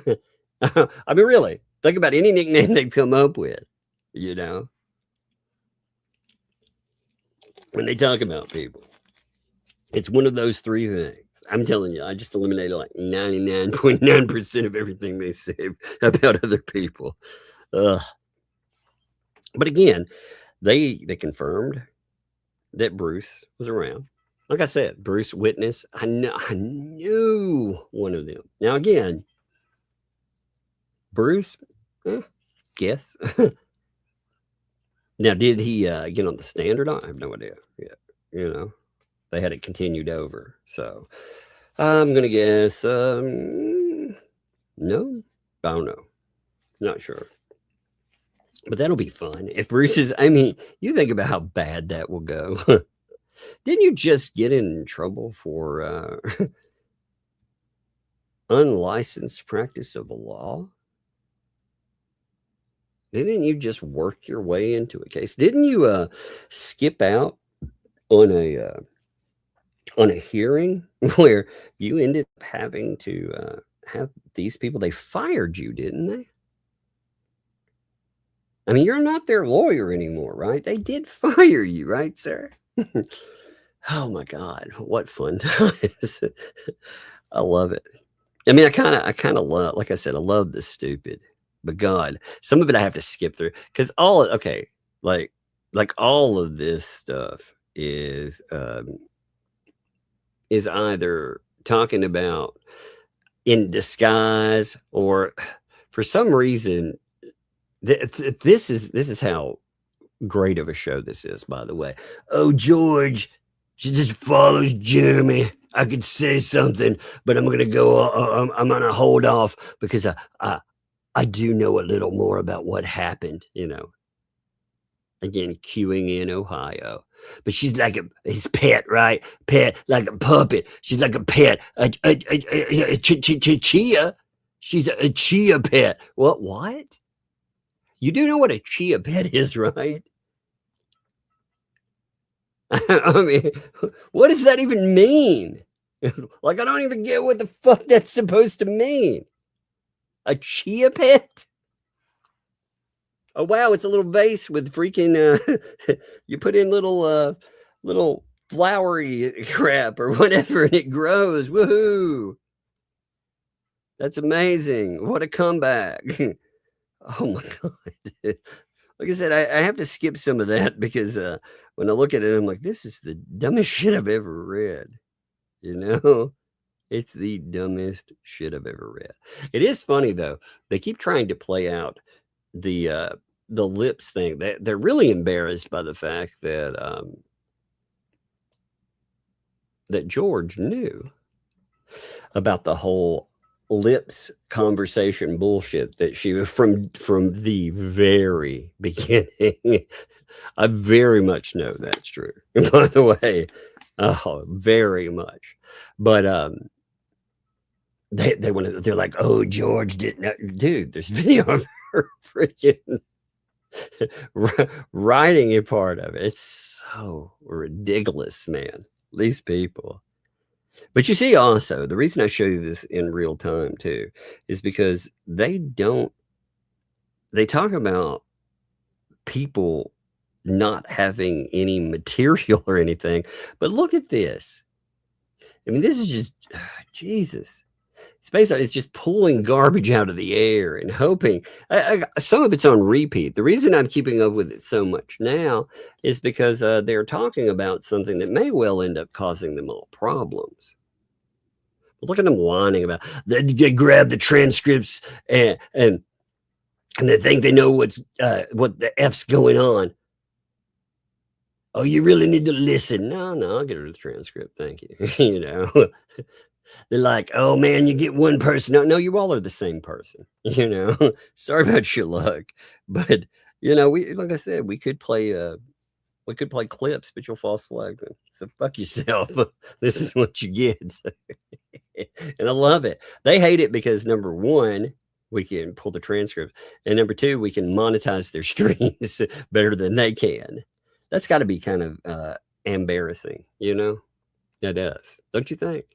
I mean, really, think about any nickname they come up with, you know, when they talk about people. It's one of those three things. I'm telling you, I just eliminated like 99.9% of everything they say about other people. But again, they confirmed that Bruce was around. Like I said, Bruce witnessed. I knew one of them. Now again, Bruce, guess. Now, did he get on the stand or not? I have no idea. Yeah, you know, they had it continued over. So I'm gonna guess no. I don't know. Not sure. But that'll be fun. If Bruce is, I mean, you think about how bad that will go. Didn't you just get in trouble for unlicensed practice of law? Didn't you just work your way into a case? Didn't you skip out on a hearing where you ended up having to have these people, they fired you, didn't they? I mean, you're not their lawyer anymore, right? They did fire you, right, sir? Oh my God, what fun times. I love it. I mean, I kind of love, like I said, I love the stupid, but God, some of it I have to skip through because like all of this stuff is either talking about in disguise or for some reason, this is how great of a show this is, by the way. Oh, George, she just follows Jeremy. I could say something, but I'm gonna go. I'm gonna hold off because I do know a little more about what happened. You know, again, queuing in Ohio, but she's like his pet, right? Pet, like a puppet. She's like a pet. A chia. She's a chia pet. What? You do know what a chia pet is, right? I mean, what does that even mean? Like, I don't even get what the fuck that's supposed to mean. A chia pet? Oh, wow, it's a little vase with freaking, you put in little flowery crap or whatever, and it grows. Woohoo! That's amazing. What a comeback. Oh, my God. Like I said, I have to skip some of that because when I look at it, I'm like, this is the dumbest shit I've ever read. You know, it's the dumbest shit I've ever read. It is funny though. They keep trying to play out the lips thing. They're really embarrassed by the fact that that George knew about the whole lips conversation bullshit that she was from the very beginning. I very much know that's true. By the way, very much. But they want to. They're like, oh, George didn't know. Dude, there's video of her freaking writing a part of it. It's so ridiculous, man. These people. But you see, also, the reason I show you this in real time, too, is because they talk about people not having any material or anything. But look at this. I mean, this is just, Jesus. Space is just pulling garbage out of the air and hoping. Some of it's on repeat. The reason I'm keeping up with it so much now is because they're talking about something that may well end up causing them all problems. Look at them whining about they grab the transcripts and they think they know what the F's going on. Oh, you really need to listen. No, I'll get rid of the transcript. Thank you. You know. They're like, oh man, you get one person. No, you all are the same person. You know, sorry about your luck, but you know, like I said, we could play clips, but you'll fall asleep. So fuck yourself. This is what you get, and I love it. They hate it because number one, we can pull the transcript, and number two, we can monetize their streams better than they can. That's got to be kind of embarrassing, you know. It does, don't you think?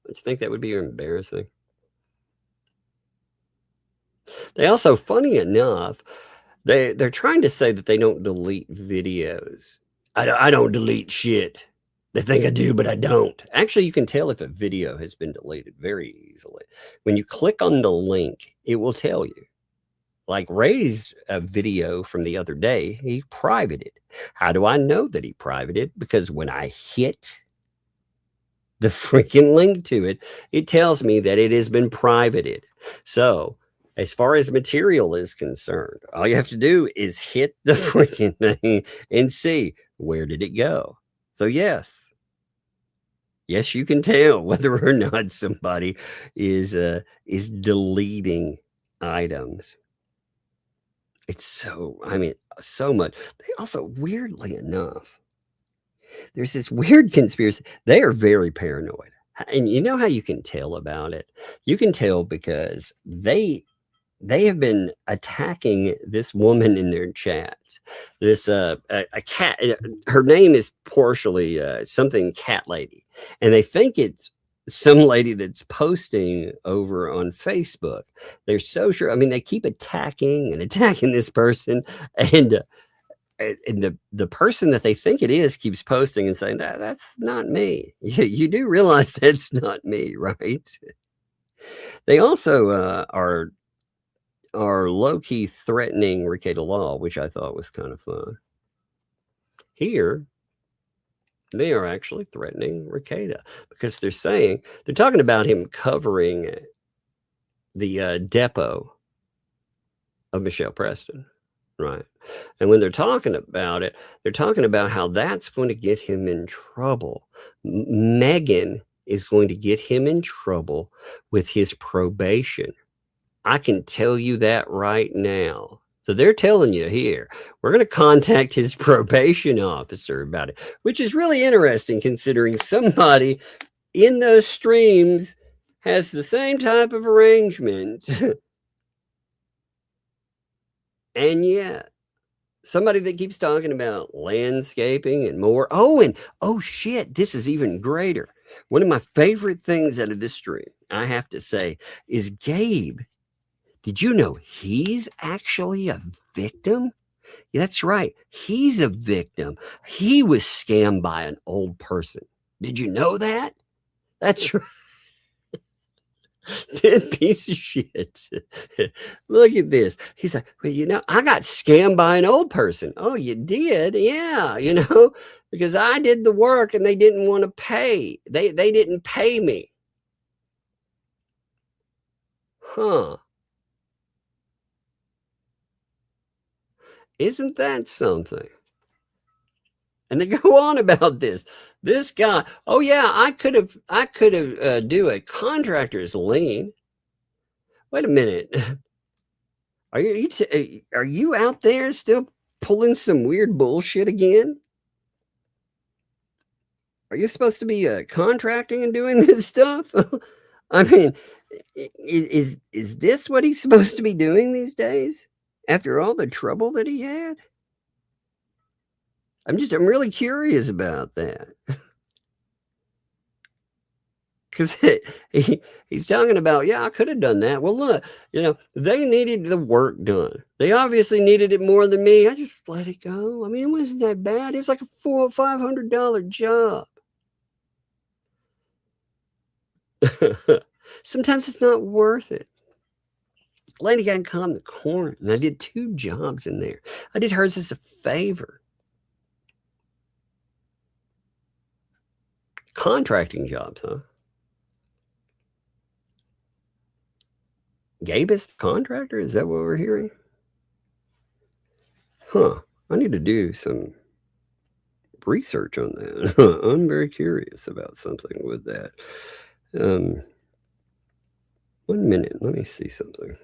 Don't you think that would be embarrassing? They also, funny enough, they're trying to say that they don't delete videos. I don't delete shit. They think I do, but I don't. Actually, you can tell if a video has been deleted very easily. When you click on the link, it will tell you. Like Ray's video from the other day, he privated. How do I know that he privated? Because when I hit the freaking link to it, it tells me that it has been privated. So as far as material is concerned, all you have to do is hit the freaking thing and see where did it go. So yes, you can tell whether or not somebody is deleting items. It's so much. They also, weirdly enough, there's this weird conspiracy. They are very paranoid. And you know how you can tell about it? You can tell because they have been attacking this woman in their chats. This a cat, her name is partially something cat lady. And they think it's some lady that's posting over on Facebook. They're so sure. I mean, they keep attacking this person, and the person that they think it is keeps posting and saying that's not me. You do realize that's not me, right? They also are low-key threatening Recketa Law, which I thought was kind of fun. Here, they are actually threatening Recketa because they're talking about him covering the depot of Michelle Preston. Right. And when they're talking about it, they're talking about how that's going to get him in trouble. Megan is going to get him in trouble with his probation. I can tell you that right now. So they're telling you here, we're going to contact his probation officer about it, which is really interesting considering somebody in those streams has the same type of arrangement. And yet, somebody that keeps talking about landscaping and more. Oh shit, this is even greater. One of my favorite things out of this stream, I have to say, is Gabe. Did you know he's actually a victim? Yeah, that's right. He's a victim. He was scammed by an old person. Did you know that? That's right. That piece of shit. Look at this. He's like, well, you know, I got scammed by an old person. Oh, you did? Yeah, you know, because I did the work and they didn't want to pay. They didn't pay me. Huh. Isn't that something? And they go on about this. This guy, oh yeah, I could have do a contractor's lien. Wait a minute. Are you out there still pulling some weird bullshit again? Are you supposed to be contracting and doing this stuff? I mean, is this what he's supposed to be doing these days after all the trouble that he had? I'm really curious about that. Because he's talking about, yeah, I could have done that. Well, look, you know, they needed the work done. They obviously needed it more than me. I just let it go. I mean, it wasn't that bad. It was like a $400 or $500 job. Sometimes it's not worth it. Lady got caught in the corner, and I did 2 jobs in there. I did hers as a favor. Contracting jobs, huh? Gabe is the contractor? Is that what we're hearing? Huh. I need to do some research on that. I'm very curious about something with that. 1 minute. Let me see something.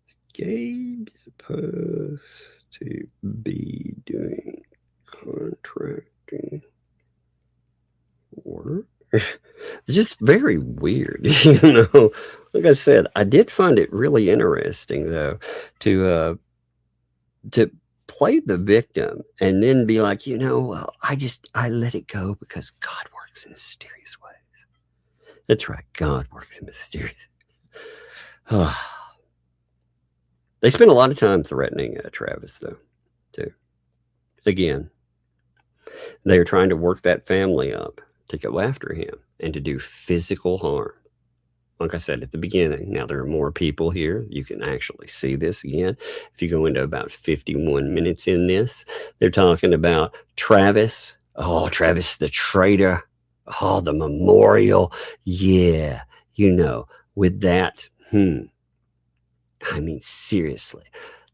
Is Gabe supposed to be doing contracting work? It's just very weird, you know. Like I said, I did find it really interesting though to play the victim and then be like, you know, well, I let it go because God works in mysterious ways. That's right, God works in mysterious. They spent a lot of time threatening Travis though, too. Again, they are trying to work that family up to go after him and to do physical harm. Like I said at the beginning, now there are more people here. You can actually see this again. If you go into about 51 minutes in this, they're talking about Travis. Oh, Travis the traitor. Oh, the memorial. Yeah, you know, with that, I mean, seriously,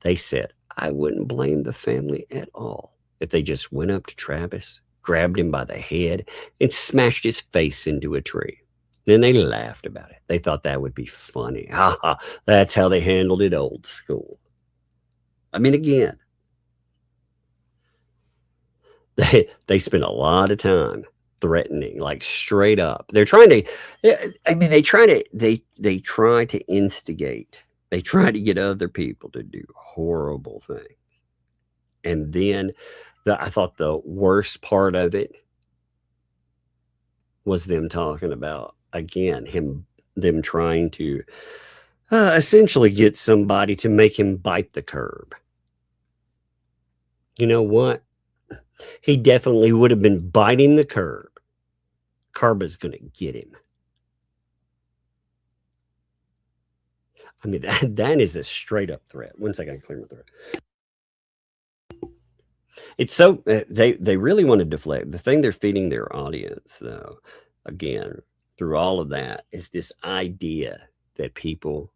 they said, I wouldn't blame the family at all if they just went up to Travis, grabbed him by the head, and smashed his face into a tree. Then they laughed about it. They thought that would be funny. That's how they handled it old school. I mean, again, they spent a lot of time threatening, like straight up. They're trying to, I mean, they try to instigate. They try to get other people to do horrible things. And then I thought the worst part of it was them talking about, again, them trying to essentially get somebody to make him bite the curb. You know what? He definitely would have been biting the curb. Karma's going to get him. I mean, that is a straight up threat. 1 second, I clear my throat. It's so, they really want to deflect. The thing they're feeding their audience, though, again, through all of that, is this idea that people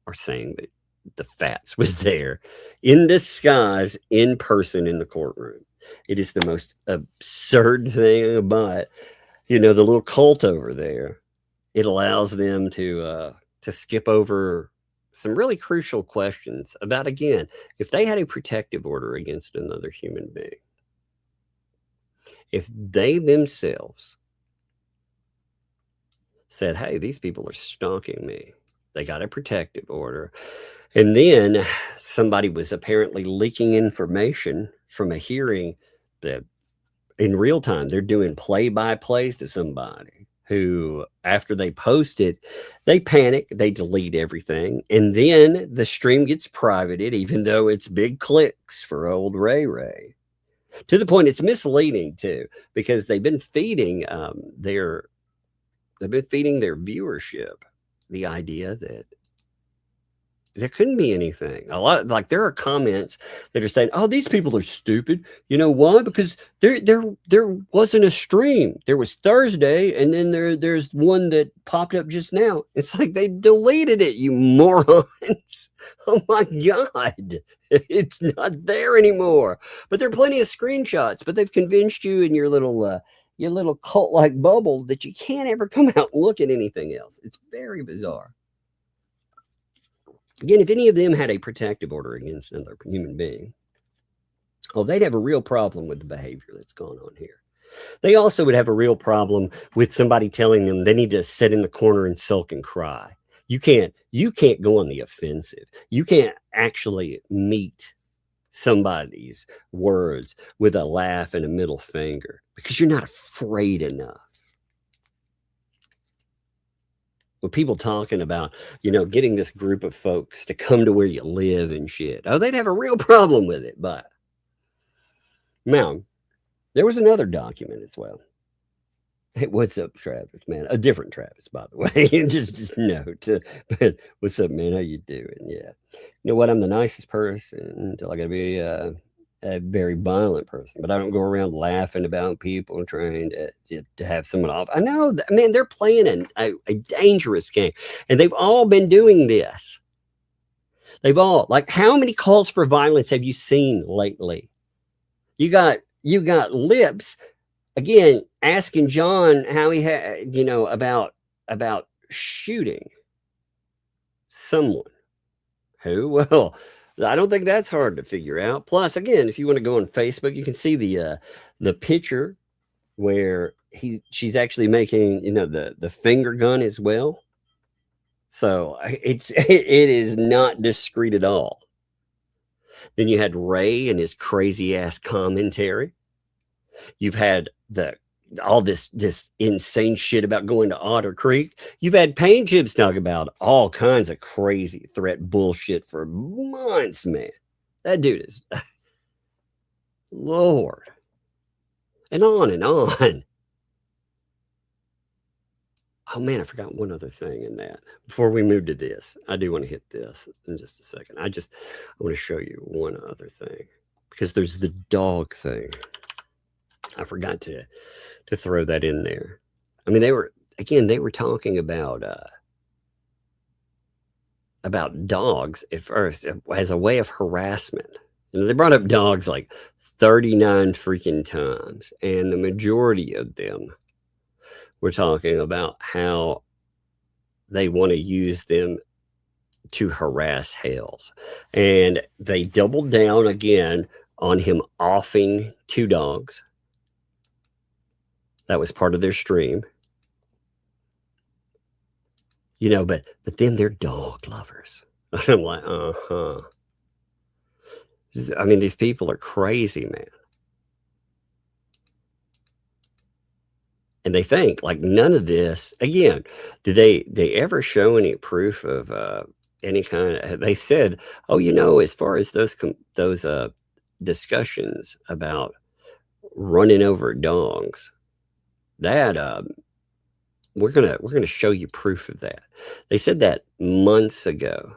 are saying that the Fats was there in disguise, in person, in the courtroom. It is the most absurd thing, but, you know, the little cult over there, it allows them to skip over some really crucial questions about, again, if they had a protective order against another human being, if they themselves said, hey, these people are stalking me, they got a protective order, and then somebody was apparently leaking information from a hearing that in real time, they're doing play-by-plays to somebody who, after they post it, they panic, they delete everything, and then the stream gets privated, even though it's big clicks for old Ray. To the point it's misleading too, because they've been feeding their viewership the idea that there couldn't be anything. A lot, like, there are comments that are saying, "Oh, these people are stupid." You know why? Because there wasn't a stream. There was Thursday, and then there's one that popped up just now. It's like they deleted it, you morons. Oh my God, it's not there anymore. But there are plenty of screenshots. But they've convinced you in your little cult-like bubble that you can't ever come out and look at anything else. It's very bizarre. Again, if any of them had a protective order against another human being, they'd have a real problem with the behavior that's going on here. They also would have a real problem with somebody telling them they need to sit in the corner and sulk and cry. You can't go on the offensive. You can't actually meet somebody's words with a laugh and a middle finger because you're not afraid enough. With people talking about, getting this group of folks to come to where you live and shit. They'd have a real problem with it. But now, there was another document as well. Hey, what's up, Travis, man? A different Travis, by the way. just note. But what's up, man? How you doing? Yeah. You know what? I'm the nicest person until I gotta be a very violent person. But I don't go around laughing about people and trying to have someone off. I know, man. They're playing a dangerous game, and they've all been doing this. They've all, like, how many calls for violence have you seen lately? You got Lips. Again, asking John how he had, about shooting someone. Who? Well, I don't think that's hard to figure out. Plus, again, if you want to go on Facebook, you can see the picture where she's actually making, the finger gun as well. So it is not discreet at all. Then you had Ray and his crazy ass commentary. You've had all this insane shit about going to Otter Creek. You've had Pain Chips talk about all kinds of crazy threat bullshit for months, man. That dude is Lord. And on and on. Oh man, I forgot one other thing in that. Before we move to this, I do want to hit this in just a second. I want to show you one other thing, because there's the dog thing. I forgot to throw that in there. I mean, they were talking about dogs at first as a way of harassment. They brought up dogs like 39 freaking times, and the majority of them were talking about how they want to use them to harass Hales. And they doubled down again on him offing 2 dogs. That was part of their stream. But then they're dog lovers. I'm like, uh-huh. I mean, these people are crazy, man. And they think like none of this, again, do they ever show any proof of any kind of, they said, oh, as far as those discussions about running over dogs, that we're gonna show you proof of that. They said that months ago.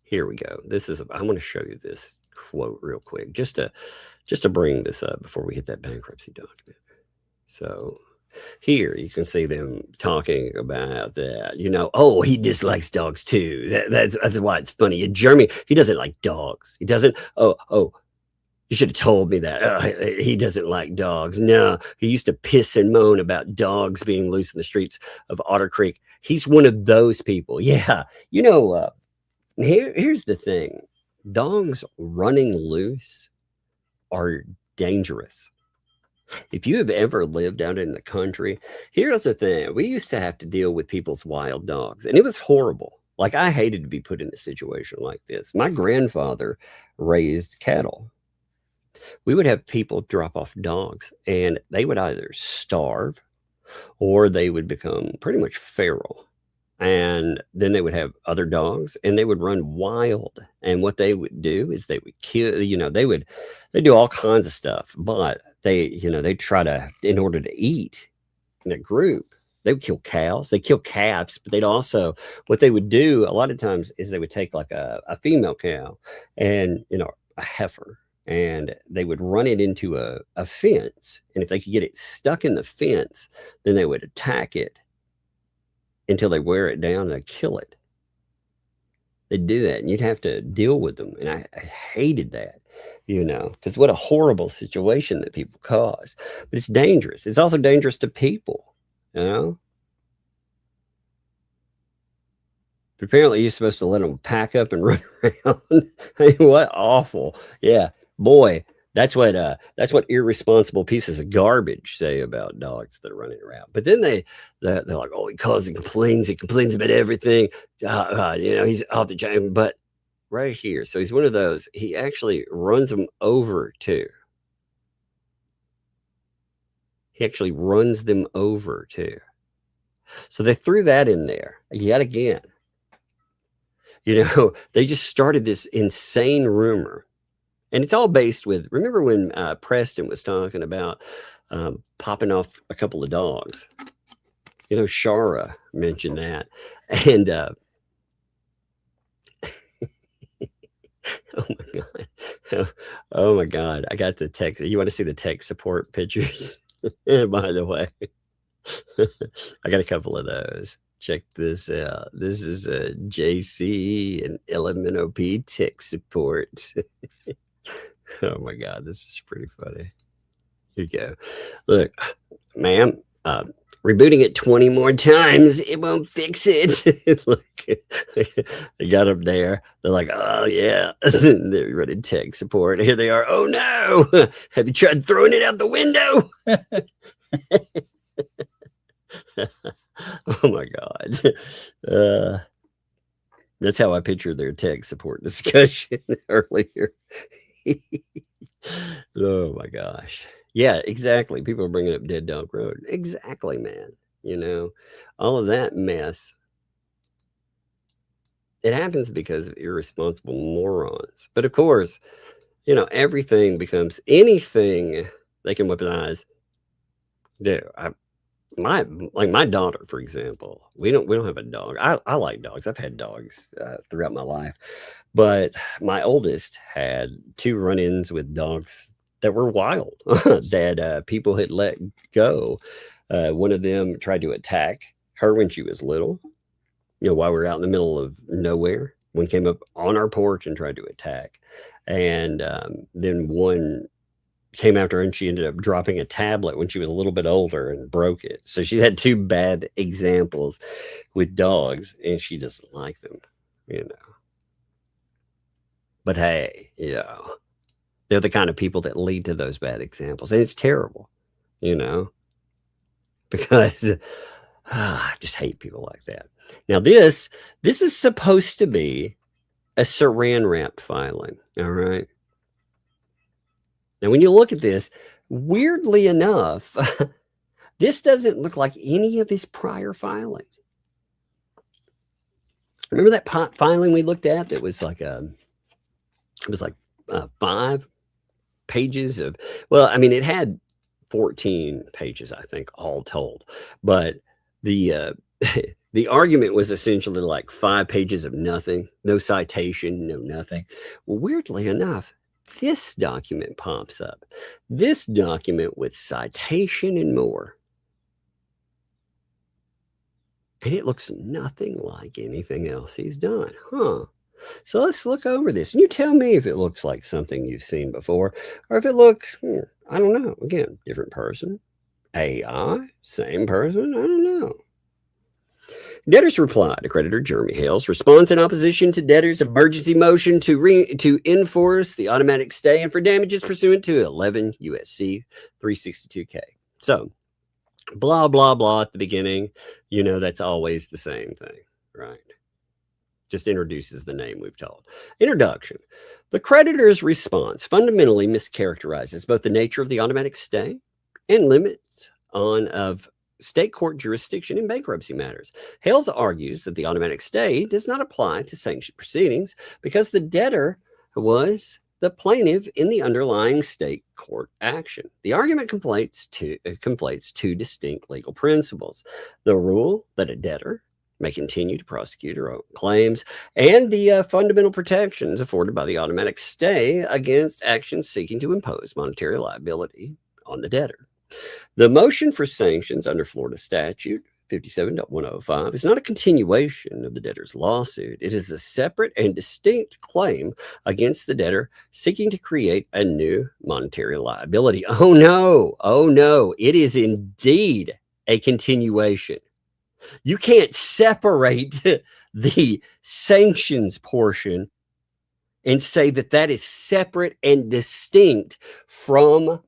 Here we go. I'm going to show you this quote real quick, just to bring this up before we hit that bankruptcy document. So here you can see them talking about that. Oh, he dislikes dogs too. That's why it's funny. In Germany, he doesn't like dogs. He doesn't. Oh. You should have told me that. He doesn't like dogs. No, he used to piss and moan about dogs being loose in the streets of Otter Creek. He's one of those people. Yeah. Here's the thing. Dogs running loose are dangerous. If you have ever lived out in the country, here's the thing. We used to have to deal with people's wild dogs, and it was horrible. Like, I hated to be put in a situation like this. My grandfather raised cattle. We would have people drop off dogs, and they would either starve or they would become pretty much feral. And then they would have other dogs, and they would run wild. And what they would do is they would kill, they do all kinds of stuff, but they try to, in order to eat in a group, they would kill cows, they kill calves, but they'd also, what they would do a lot of times is they would take like a female cow and, a heifer, and they would run it into a fence. And if they could get it stuck in the fence, then they would attack it until they wear it down and they kill it. They'd do that, and you'd have to deal with them. And I hated that, because what a horrible situation that people cause. But it's dangerous. It's also dangerous to people, But apparently you're supposed to let them pack up and run around. I mean, what awful. Yeah. Boy, that's what irresponsible pieces of garbage say about dogs that are running around. But then they're like, oh, he calls and complains. He complains about everything. He's off the chain. But right here, so he's one of those. He actually runs them over too. So they threw that in there yet again. They just started this insane rumor. And it's all based with, remember when Preston was talking about popping off a couple of dogs? You know, Shara mentioned that. And oh my God. Oh my God. I got the text. You want to see the tech support pictures? By the way, I got a couple of those. Check this out. This is a JC and LMNOP tech support. Oh my God, this is pretty funny. Here you go. Look, ma'am, rebooting it 20 more times, it won't fix it. Look, they got them there. They're like, oh yeah, they're running tech support. Here they are. Oh no, have you tried throwing it out the window? Oh my God. That's how I picture their tech support discussion earlier. Oh my gosh. Yeah, exactly. People are bringing up Dead Dog Road. Exactly, man. You know, all of that mess. It happens because of irresponsible morons. But of course, you know, everything becomes anything they can weaponize. My daughter, for example, we don't have a dog. I like dogs. I've had dogs throughout my life, but my oldest had 2 run-ins with dogs that were wild that people had let go. One of them tried to attack her when she was little, you know, while we were out in the middle of nowhere. One came up on our porch and tried to attack, and then one came after her and she ended up dropping a tablet when she was a little bit older and broke it. So she had 2 bad examples with dogs and she doesn't like them, you know. But hey, you know, they're the kind of people that lead to those bad examples. And it's terrible, you know, because I just hate people like that. Now this is supposed to be a saran wrap filing, all right? Now, when you look at this, weirdly enough, this doesn't look like any of his prior filing. Remember that filing we looked at that was like it was like 5 pages of, well, I mean, it had 14 pages, I think, all told. But the the argument was essentially like 5 pages of nothing, no citation, no nothing. Well, weirdly enough, this document pops up. This document with citation and more. And it looks nothing like anything else he's done. Huh. So let's look over this. And you tell me if it looks like something you've seen before, or if it looks, I don't know. Again, different person. AI, same person. I don't know. Debtor's reply to creditor Jeremy Hale's response in opposition to debtor's emergency motion to enforce the automatic stay and for damages pursuant to 11 USC 362K. So, blah, blah, blah at the beginning. You know, that's always the same thing, right? Just introduces the name we've told. Introduction. The creditor's response fundamentally mischaracterizes both the nature of the automatic stay and limits of state court jurisdiction in bankruptcy matters. Hales argues that the automatic stay does not apply to sanctioned proceedings because the debtor was the plaintiff in the underlying state court action. The argument conflates 2 distinct legal principles: the rule that a debtor may continue to prosecute her own claims, and the fundamental protections afforded by the automatic stay against actions seeking to impose monetary liability on the debtor. The motion for sanctions under Florida statute 57.105 is not a continuation of the debtor's lawsuit. It is a separate and distinct claim against the debtor seeking to create a new monetary liability. Oh no, it is indeed a continuation. You can't separate the sanctions portion and say that that is separate and distinct from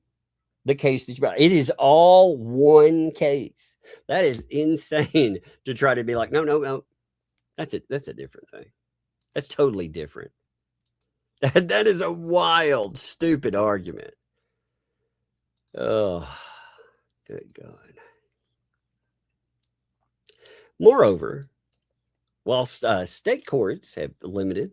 the case that you brought. It is all one case. That is insane to try to be like, no. That's a different thing. That's totally different. That is a wild, stupid argument. Oh, good God. Moreover, while state courts have limited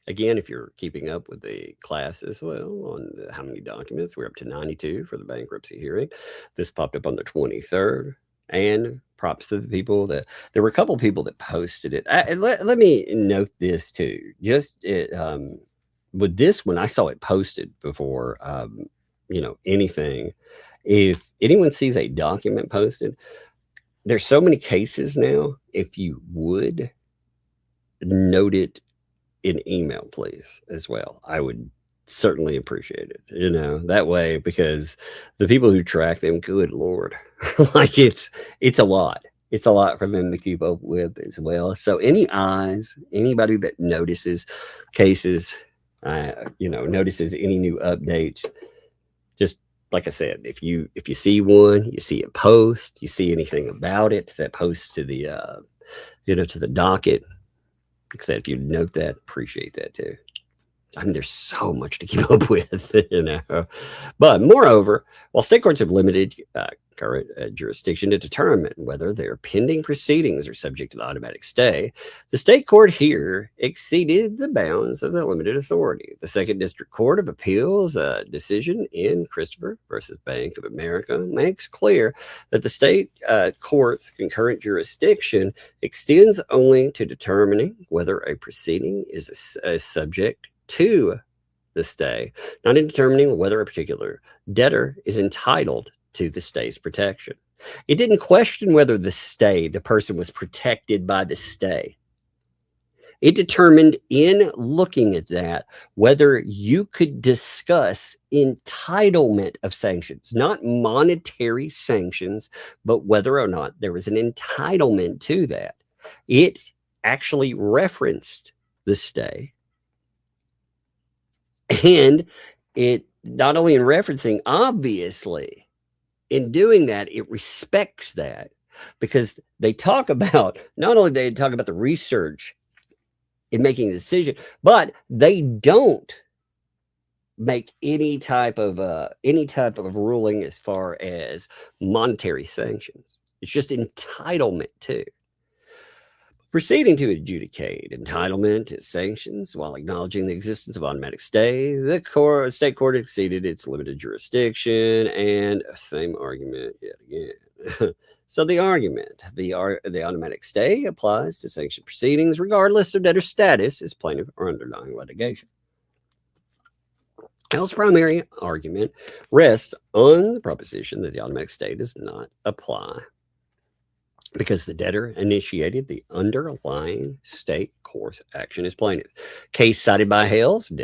Again, if you're keeping up with the class as well on how many documents, we're up to 92 for the bankruptcy hearing. This popped up on the 23rd. And props to the people that there were a couple people that posted it. Let me note this too. Just with this one, I saw it posted before, anything. If anyone sees a document posted, there's so many cases now. If you would note it in email, please, as well, I would certainly appreciate it, that way, because the people who track them, good Lord, like it's a lot. It's a lot for them to keep up with as well. So anybody that notices cases, notices any new updates, just like I said, if you see one, you see a post, you see anything about it that posts to the, to the docket, like I said, if you note that, appreciate that too. I mean, there's so much to keep up with, But moreover, while state courts have limited current jurisdiction to determine whether their pending proceedings are subject to the automatic stay, the state court here exceeded the bounds of the limited authority. The Second District Court of Appeals decision in Christopher versus Bank of America makes clear that the state court's concurrent jurisdiction extends only to determining whether a proceeding is a subject to the stay, not in determining whether a particular debtor is entitled to the stay's protection. It didn't question whether the person was protected by the stay. It determined in looking at that whether you could discuss entitlement of sanctions, not monetary sanctions, but whether or not there was an entitlement to that. It actually referenced the stay. And it not only in referencing, obviously, in doing that, it respects that, because they talk about, not only they talk about the research in making a decision, but they don't make any type of ruling as far as monetary sanctions. It's just entitlement to. Proceeding to adjudicate entitlement to sanctions while acknowledging the existence of automatic stay, the state court exceeded its limited jurisdiction, and same argument yet again. So the argument, the automatic stay applies to sanction proceedings regardless of debtor status as plaintiff or underlying litigation. Hale's primary argument rests on the proposition that the automatic stay does not apply because the debtor initiated the underlying state court action as plaintiff. Case cited by Hale stands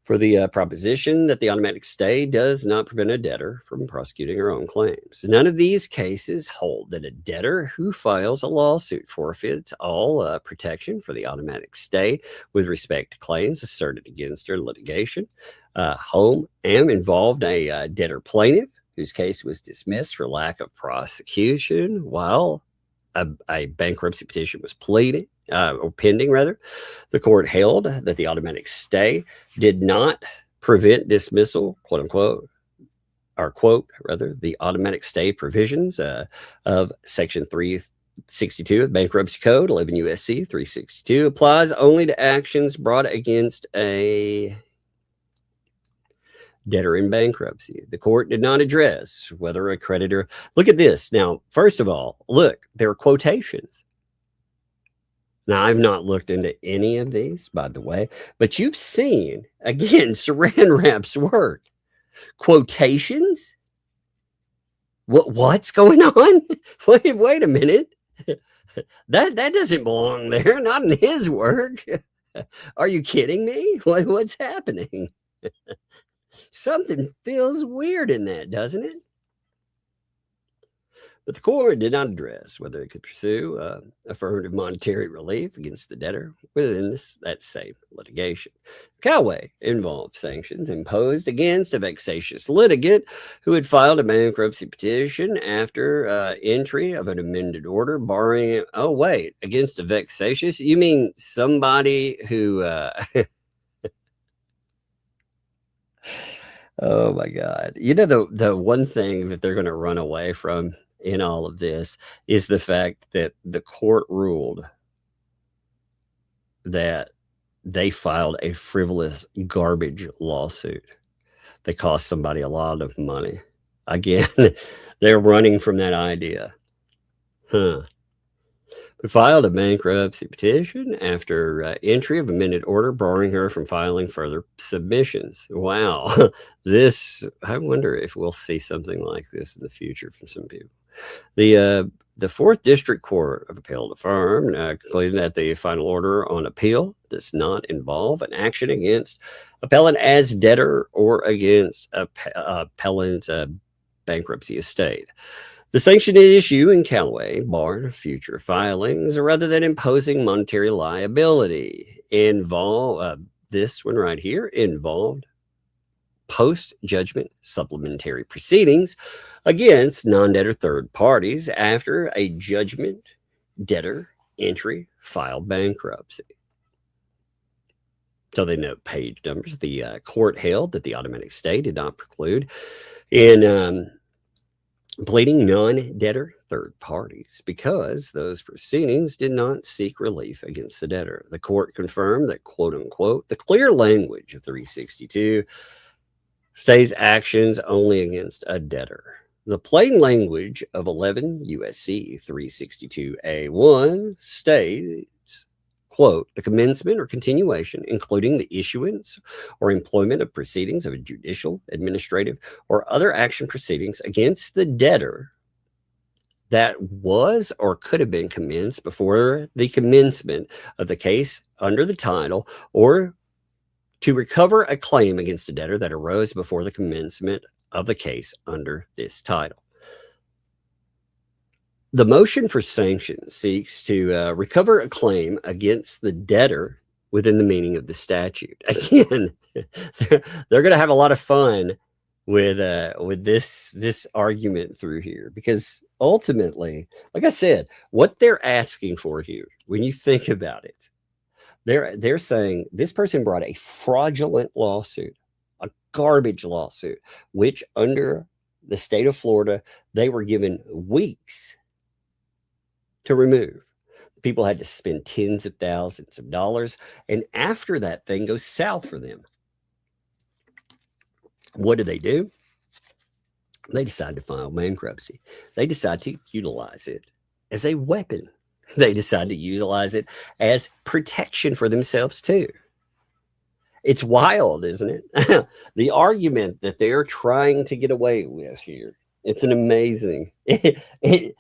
for the proposition that the automatic stay does not prevent a debtor from prosecuting her own claims. None of these cases hold that a debtor who files a lawsuit forfeits all protection for the automatic stay with respect to claims asserted against her in litigation. Home involved a debtor plaintiff whose case was dismissed for lack of prosecution while a bankruptcy petition was pending. The court held that the automatic stay did not prevent dismissal, quote unquote, or quote, rather, the automatic stay provisions of Section 362 of the Bankruptcy Code, 11 U.S.C. 362, applies only to actions brought against a debtor in bankruptcy. The court did not address whether a creditor. Look at this. Now, first of all, look, there are quotations. Now, I've not looked into any of these, by the way, but you've seen, again, Saran Wrap's work. Quotations? What's going on? Wait a minute. That doesn't belong there, not in his work. Are you kidding me? What's happening? Something feels weird in that, doesn't it? But the court did not address whether it could pursue affirmative monetary relief against the debtor within that same litigation. Callaway involved sanctions imposed against a vexatious litigant who had filed a bankruptcy petition after entry of an amended order barring, against a vexatious? You mean somebody who... Oh my God. The one thing that they're going to run away from in all of this is the fact that the court ruled that they filed a frivolous garbage lawsuit that cost somebody a lot of money. Again, they're running from that idea. We filed a bankruptcy petition after entry of amended order barring her from filing further submissions. Wow. I wonder if we'll see something like this in the future from some people. The 4th District Court of Appeal affirmed, concluding that the final order on appeal does not involve an action against appellant as debtor or against appellant's bankruptcy estate. The sanctioned issue in Callaway barred future filings rather than imposing monetary liability. This one right here involved post-judgment supplementary proceedings against non-debtor third parties after a judgment debtor entry filed bankruptcy. So they note page numbers. The court held that the automatic stay did not preclude in pleading non-debtor third parties because those proceedings did not seek relief against the debtor. The court confirmed that, quote unquote, the clear language of 362 stays actions only against a debtor. The plain language of 11 U.S.C. 362A1 states, quote, the commencement or continuation, including the issuance or employment of proceedings of a judicial, administrative, or other action proceedings against the debtor that was or could have been commenced before the commencement of the case under the title, or to recover a claim against the debtor that arose before the commencement of the case under this title. The motion for sanction seeks to recover a claim against the debtor within the meaning of the statute. Again, they're going to have a lot of fun with this argument through here, because ultimately, like I said, what they're asking for here, when you think about it, they're saying this person brought a fraudulent lawsuit, a garbage lawsuit, which under the state of Florida, they were given weeks to remove. People had to spend tens of thousands of dollars. And after that thing goes south for them, what do? They decide to file bankruptcy. They decide to utilize it as a weapon. They decide to utilize it as protection for themselves too. It's wild, isn't it? The argument that they're trying to get away with here. It's an amazing. It's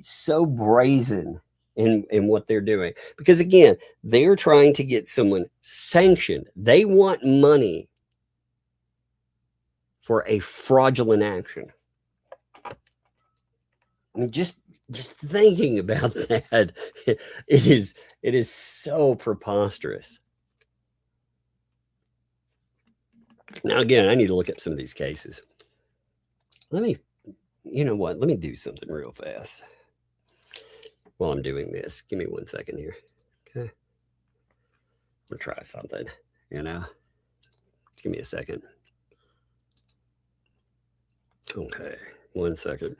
so brazen in what they're doing, because again, they're trying to get someone sanctioned. They want money for a fraudulent action. I mean, just thinking about that, it is so preposterous. Now, again, I need to look up some of these cases. You know what? Let me do something real fast while I'm doing this. Give me 1 second here. Okay. I'm going to try something, Give me a second. Okay. 1 second.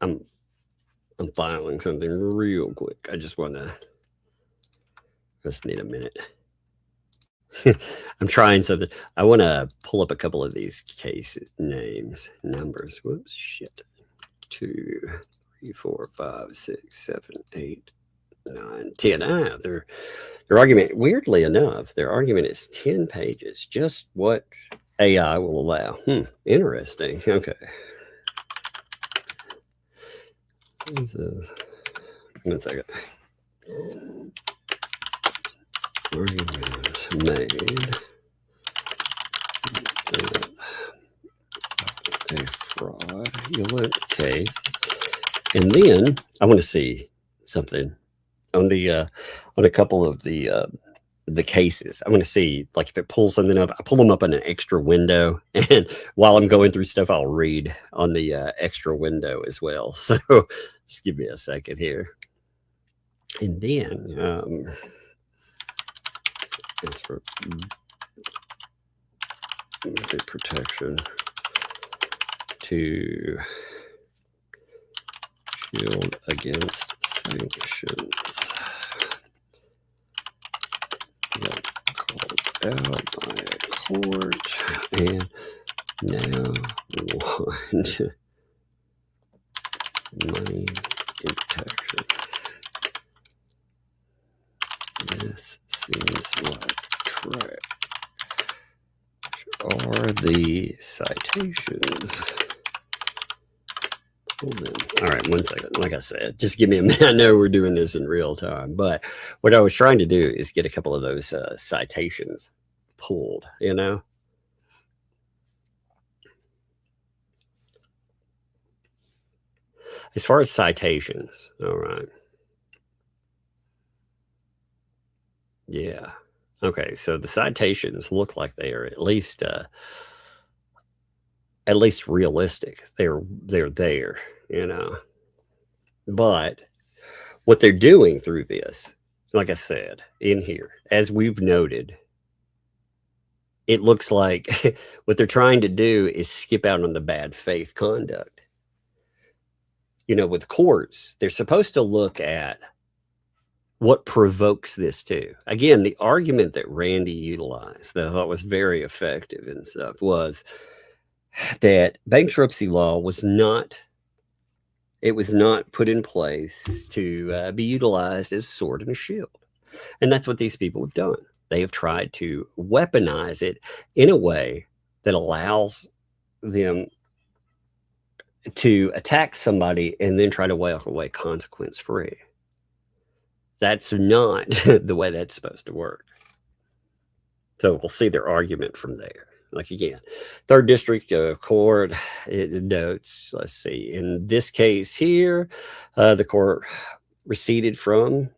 I'm filing something real quick. I just need a minute. I'm trying something. I want to pull up a couple of these cases, numbers. Whoops, shit. 2, 3, 4, 5, 6, 7, 8, 9, 10. Their argument, weirdly enough, their argument is 10 pages. Just what AI will allow. Interesting. Okay. What is this? 1 second. Argument made a fraudulent case, and then I want to see something on a couple of the cases. I want to see, like, if it pulls something up. I pull them up in an extra window, and while I'm going through stuff, I'll read on the extra window as well. So just give me a second here, and then is for protection to shield against sanctions got called out by a court and now want money in protection. This seems like trash. Are the citations? Hold on. All right, 1 second. Like I said, just give me a minute. I know we're doing this in real time, but what I was trying to do is get a couple of those citations pulled, you know? As far as citations, all right. Yeah. Okay, so the citations look like they are at least realistic. They're there, you know. But what they're doing through this, like I said, in here, as we've noted, it looks like what they're trying to do is skip out on the bad faith conduct. You know, with courts, they're supposed to look at what provokes this too. Again, the argument that Randy utilized that I thought was very effective and stuff was that bankruptcy law was not put in place to be utilized as a sword and a shield. And that's what these people have done. They have tried to weaponize it in a way that allows them to attack somebody and then try to walk away consequence free. That's not the way that's supposed to work. So we'll see their argument from there. Like again, third district court, it notes, let's see, in this case here, the court receded from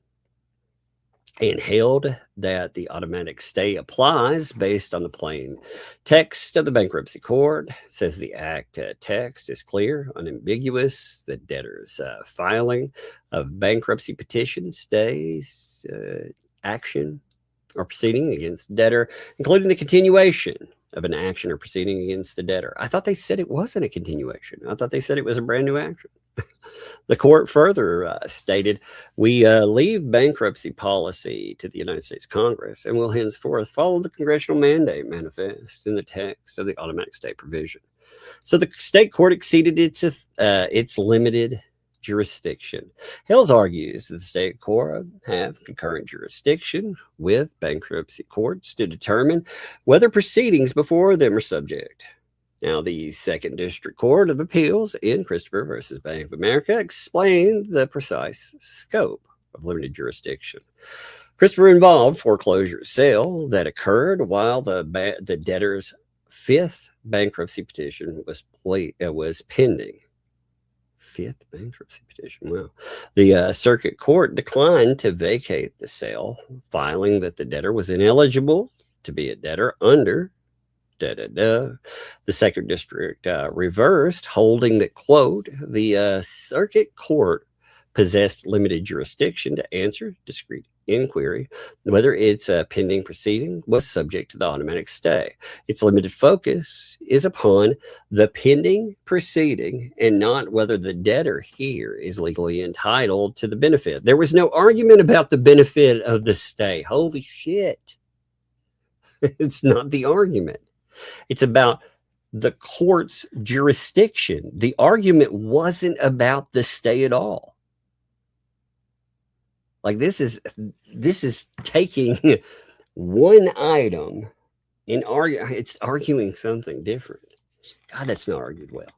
and held that the automatic stay applies based on the plain text of the bankruptcy court. It says the act text is clear, unambiguous. The debtor's filing of bankruptcy petition stays action or proceeding against debtor, including the continuation of an action or proceeding against the debtor. I thought they said it wasn't a continuation. I thought they said it was a brand new action. The court further stated, we leave bankruptcy policy to the United States Congress and will henceforth follow the congressional mandate manifest in the text of the automatic stay provision. So the state court exceeded its limited jurisdiction. Hales argues that the state court have concurrent jurisdiction with bankruptcy courts to determine whether proceedings before them are subject. Now, the Second District Court of Appeals in Christopher versus Bank of America explained the precise scope of limited jurisdiction. Christopher involved foreclosure sale that occurred while the debtor's fifth bankruptcy petition was pending. Fifth bankruptcy petition. Wow. The circuit court declined to vacate the sale, filing that the debtor was ineligible to be a debtor under the Second District reversed, holding that, quote, the circuit court possessed limited jurisdiction to answer discrete inquiry whether its pending proceeding was subject to the automatic stay. Its limited focus is upon the pending proceeding and not whether the debtor here is legally entitled to the benefit. There was no argument about the benefit of the stay. Holy shit. It's not the argument. It's about the court's jurisdiction. The argument wasn't about the stay at all. Like this is taking one item and it's arguing something different. God, that's not argued well.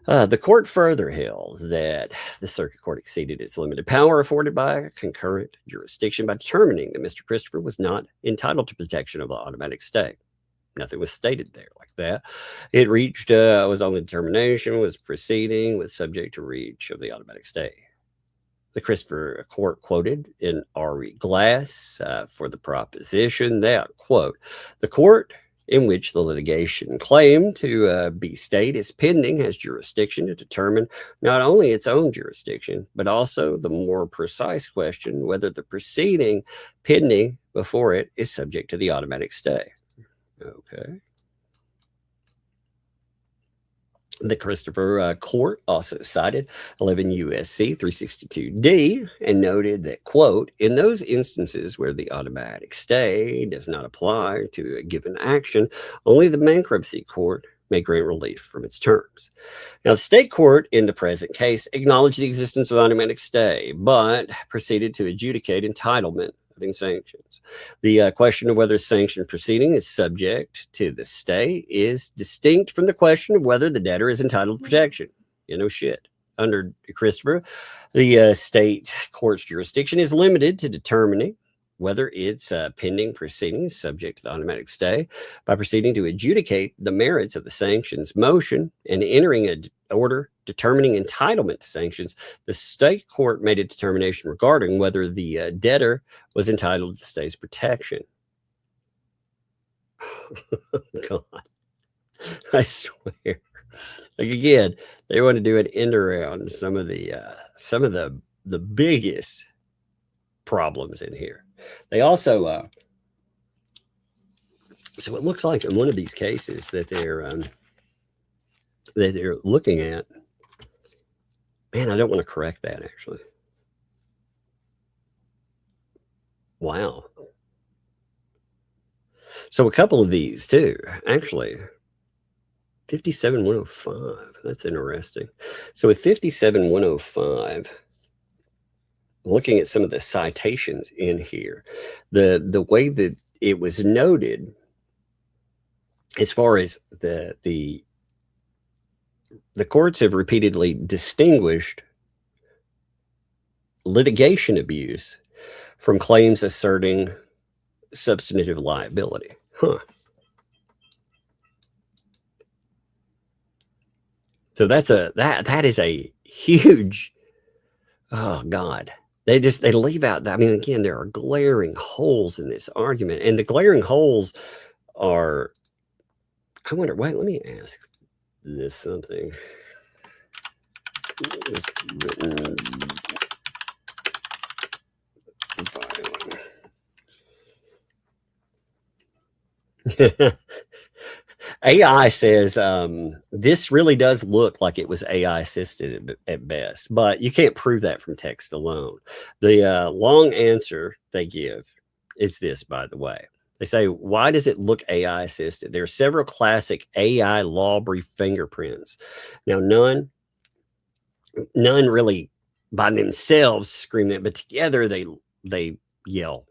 The court further held that the circuit court exceeded its limited power afforded by concurrent jurisdiction by determining that Mr. Christopher was not entitled to protection of the automatic stay. Nothing was stated there like that. It reached, was on the determination, was proceeding, was subject to reach of the automatic stay. The Christopher court quoted in R.E. Glass for the proposition that, quote, the court in which the litigation claimed to be stayed is pending has jurisdiction to determine not only its own jurisdiction, but also the more precise question whether the proceeding pending before it is subject to the automatic stay. Okay. The Christopher Court also cited 11 U.S.C. 362D and noted that, quote, in those instances where the automatic stay does not apply to a given action, only the bankruptcy court may grant relief from its terms. Now, the state court in the present case acknowledged the existence of automatic stay, but proceeded to adjudicate entitlement of sanctions. The question of whether sanction proceeding is subject to the stay is distinct from the question of whether the debtor is entitled to protection. You know, shit. Under Christopher, the state court's jurisdiction is limited to determining whether its pending proceedings subject to the automatic stay by proceeding to adjudicate the merits of the sanctions motion and entering an order determining entitlement to sanctions. The state court made a determination regarding whether the debtor was entitled to the state's protection. God, I swear. Like, again, they want to do an end around some of the biggest problems in here. They also, so it looks like in one of these cases that they're looking at, man, I don't want to correct that actually. Wow. So a couple of these too, actually. 57105, that's interesting. So with 57105, looking at some of the citations in here, the way that it was noted as far as the courts have repeatedly distinguished litigation abuse from claims asserting substantive liability. So that is a huge, oh God. They leave out, I mean, again, there are glaring holes in this argument, and the glaring holes are, I wonder, wait, let me ask this something. AI says this really does look like it was AI assisted at best, but you can't prove that from text alone. The long answer they give is this, by the way. They say, why does it look AI assisted? There are several classic AI law brief fingerprints. Now, none really by themselves scream it, but together they yell.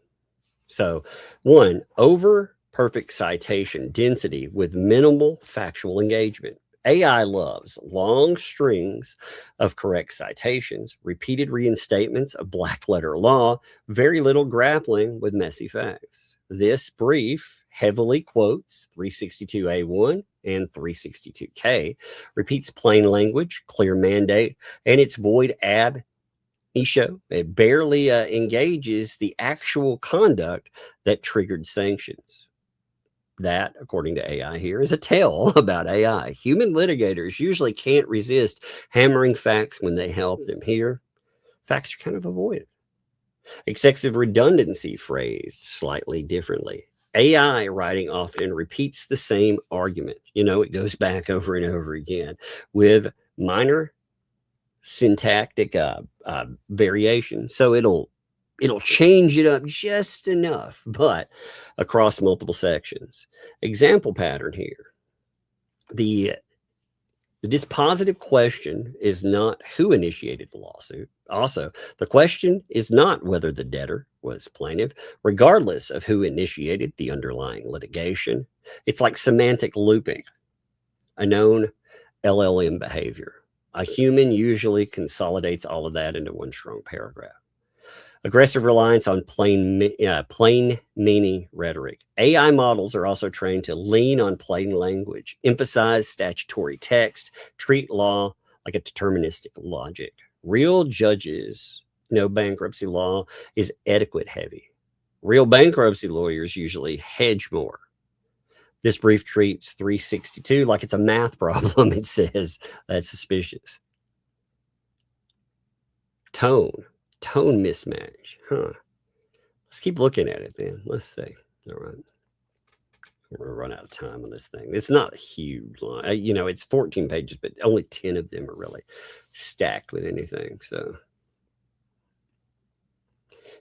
So, one, over perfect citation density with minimal factual engagement. AI loves long strings of correct citations, repeated reinstatements of black letter law, very little grappling with messy facts. This brief heavily quotes 362A1 and 362K, repeats plain language, clear mandate, and its void ab initio. It barely engages the actual conduct that triggered sanctions. That, according to AI here, is a tell about AI. Human litigators usually can't resist hammering facts when they help them. Here, facts are kind of avoided. Excessive redundancy phrased slightly differently. AI writing often repeats the same argument. You know, it goes back over and over again with minor syntactic variation. So it'll change it up just enough, but across multiple sections. Example pattern here. The dispositive question is not who initiated the lawsuit. Also, the question is not whether the debtor was plaintiff, regardless of who initiated the underlying litigation. It's like semantic looping, a known LLM behavior. A human usually consolidates all of that into one strong paragraph. Aggressive reliance on plain meaning rhetoric. AI models are also trained to lean on plain language, emphasize statutory text, treat law like a deterministic logic. Real judges know bankruptcy law is etiquette heavy. Real bankruptcy lawyers usually hedge more. This brief treats 362 like it's a math problem. It says that's suspicious. Tone mismatch. Let's keep looking at it then. Let's see. All right. we're going to run out of time on this thing. It's not a huge line. You know, it's 14 pages, but only 10 of them are really stacked with anything.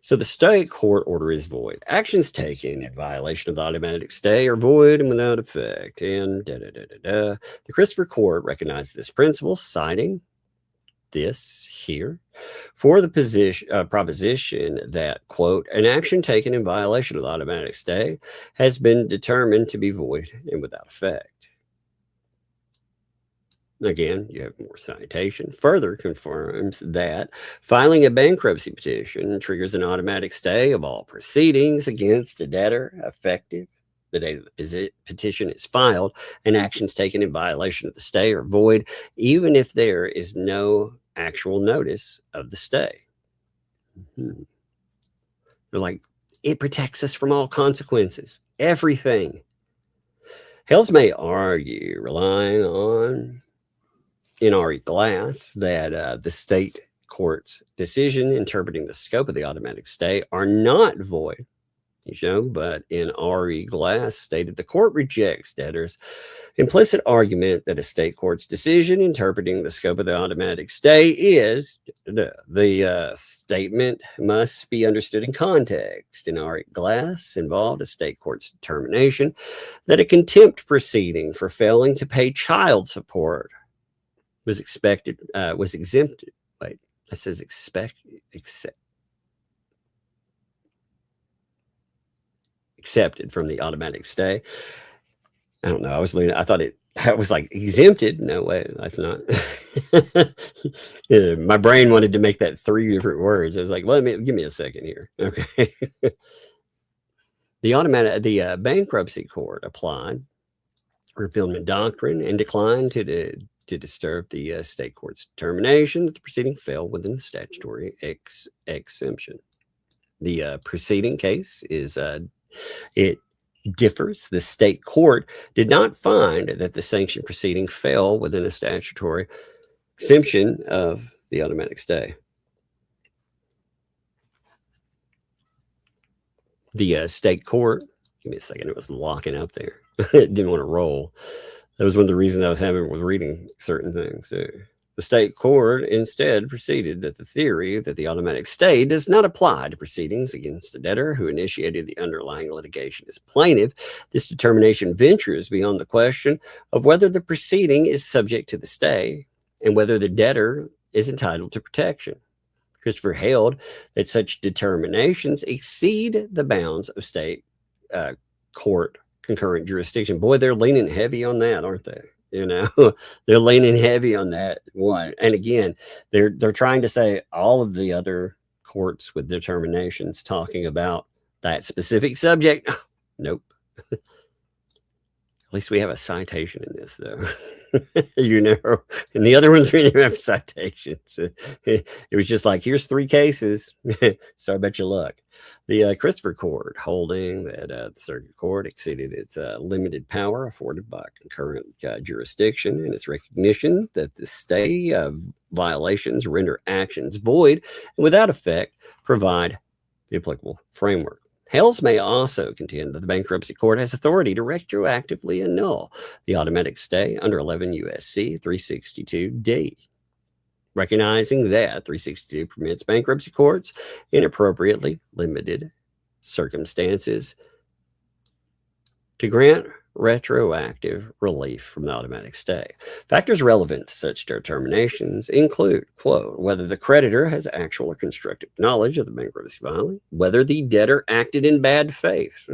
So the state court order is void. Actions taken in violation of the automatic stay are void and without effect. And The Christopher Court recognized this principle, citing this here for the proposition that, quote, an action taken in violation of the automatic stay has been determined to be void and without effect. Again, you have more citation. Further confirms that filing a bankruptcy petition triggers an automatic stay of all proceedings against the debtor effective the date of the petition is filed, and actions taken in violation of the stay are void, even if there is no actual notice of the stay. They're like, it protects us from all consequences, everything. Hales may argue, relying on NRE Glass, that the state court's decision interpreting the scope of the automatic stay are not void, but in RE Glass stated the court rejects debtor's implicit argument that a state court's decision interpreting the scope of the automatic stay is the statement must be understood in context. In RE Glass involved a state court's determination that a contempt proceeding for failing to pay child support was exempted. Wait, that says accepted from the automatic stay. I don't know. I thought I was like exempted. No way. That's not. Yeah, my brain wanted to make that 3 different words. I was like, well, give me a second here. Okay. The bankruptcy court applied revealment doctrine and declined to disturb the state court's determination that the proceeding fell within the statutory exemption. The preceding case is it differs. The state court did not find that the sanctioned proceeding fell within a statutory exemption of the automatic stay. The state court, give me a second, it was locking up there. It didn't want to roll. That was one of the reasons I was having with reading certain things. The state court instead proceeded that the theory that the automatic stay does not apply to proceedings against the debtor who initiated the underlying litigation as plaintiff. This determination ventures beyond the question of whether the proceeding is subject to the stay and whether the debtor is entitled to protection. Christopher held that such determinations exceed the bounds of state court concurrent jurisdiction. Boy, they're leaning heavy on that, aren't they? They're leaning heavy on that one. And again, they're trying to say all of the other courts with determinations talking about that specific subject. Nope. At least we have a citation in this, though. And the other ones we didn't have citations. It was just like, here's 3 cases. Sorry about your luck. The Christopher Court holding that the circuit court exceeded its limited power afforded by concurrent jurisdiction and its recognition that the stay of violations render actions void and without effect provide the applicable framework. Hales may also contend that the bankruptcy court has authority to retroactively annul the automatic stay under 11 U.S.C. 362D, recognizing that 362 permits bankruptcy courts in appropriately limited circumstances to grant retroactive relief from the automatic stay. Factors relevant to such determinations include, quote, whether the creditor has actual or constructive knowledge of the bankruptcy filing, whether the debtor acted in bad faith,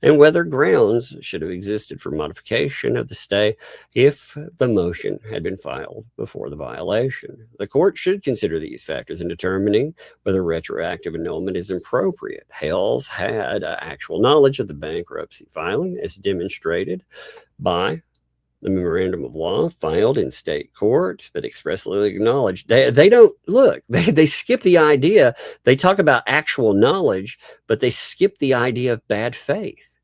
and whether grounds should have existed for modification of the stay if the motion had been filed before the violation. The court should consider these factors in determining whether retroactive annulment is appropriate. Hales had actual knowledge of the bankruptcy filing as demonstrated by the memorandum of law filed in state court that expressly acknowledged. They don't look, they skip the idea. They talk about actual knowledge, but they skip the idea of bad faith.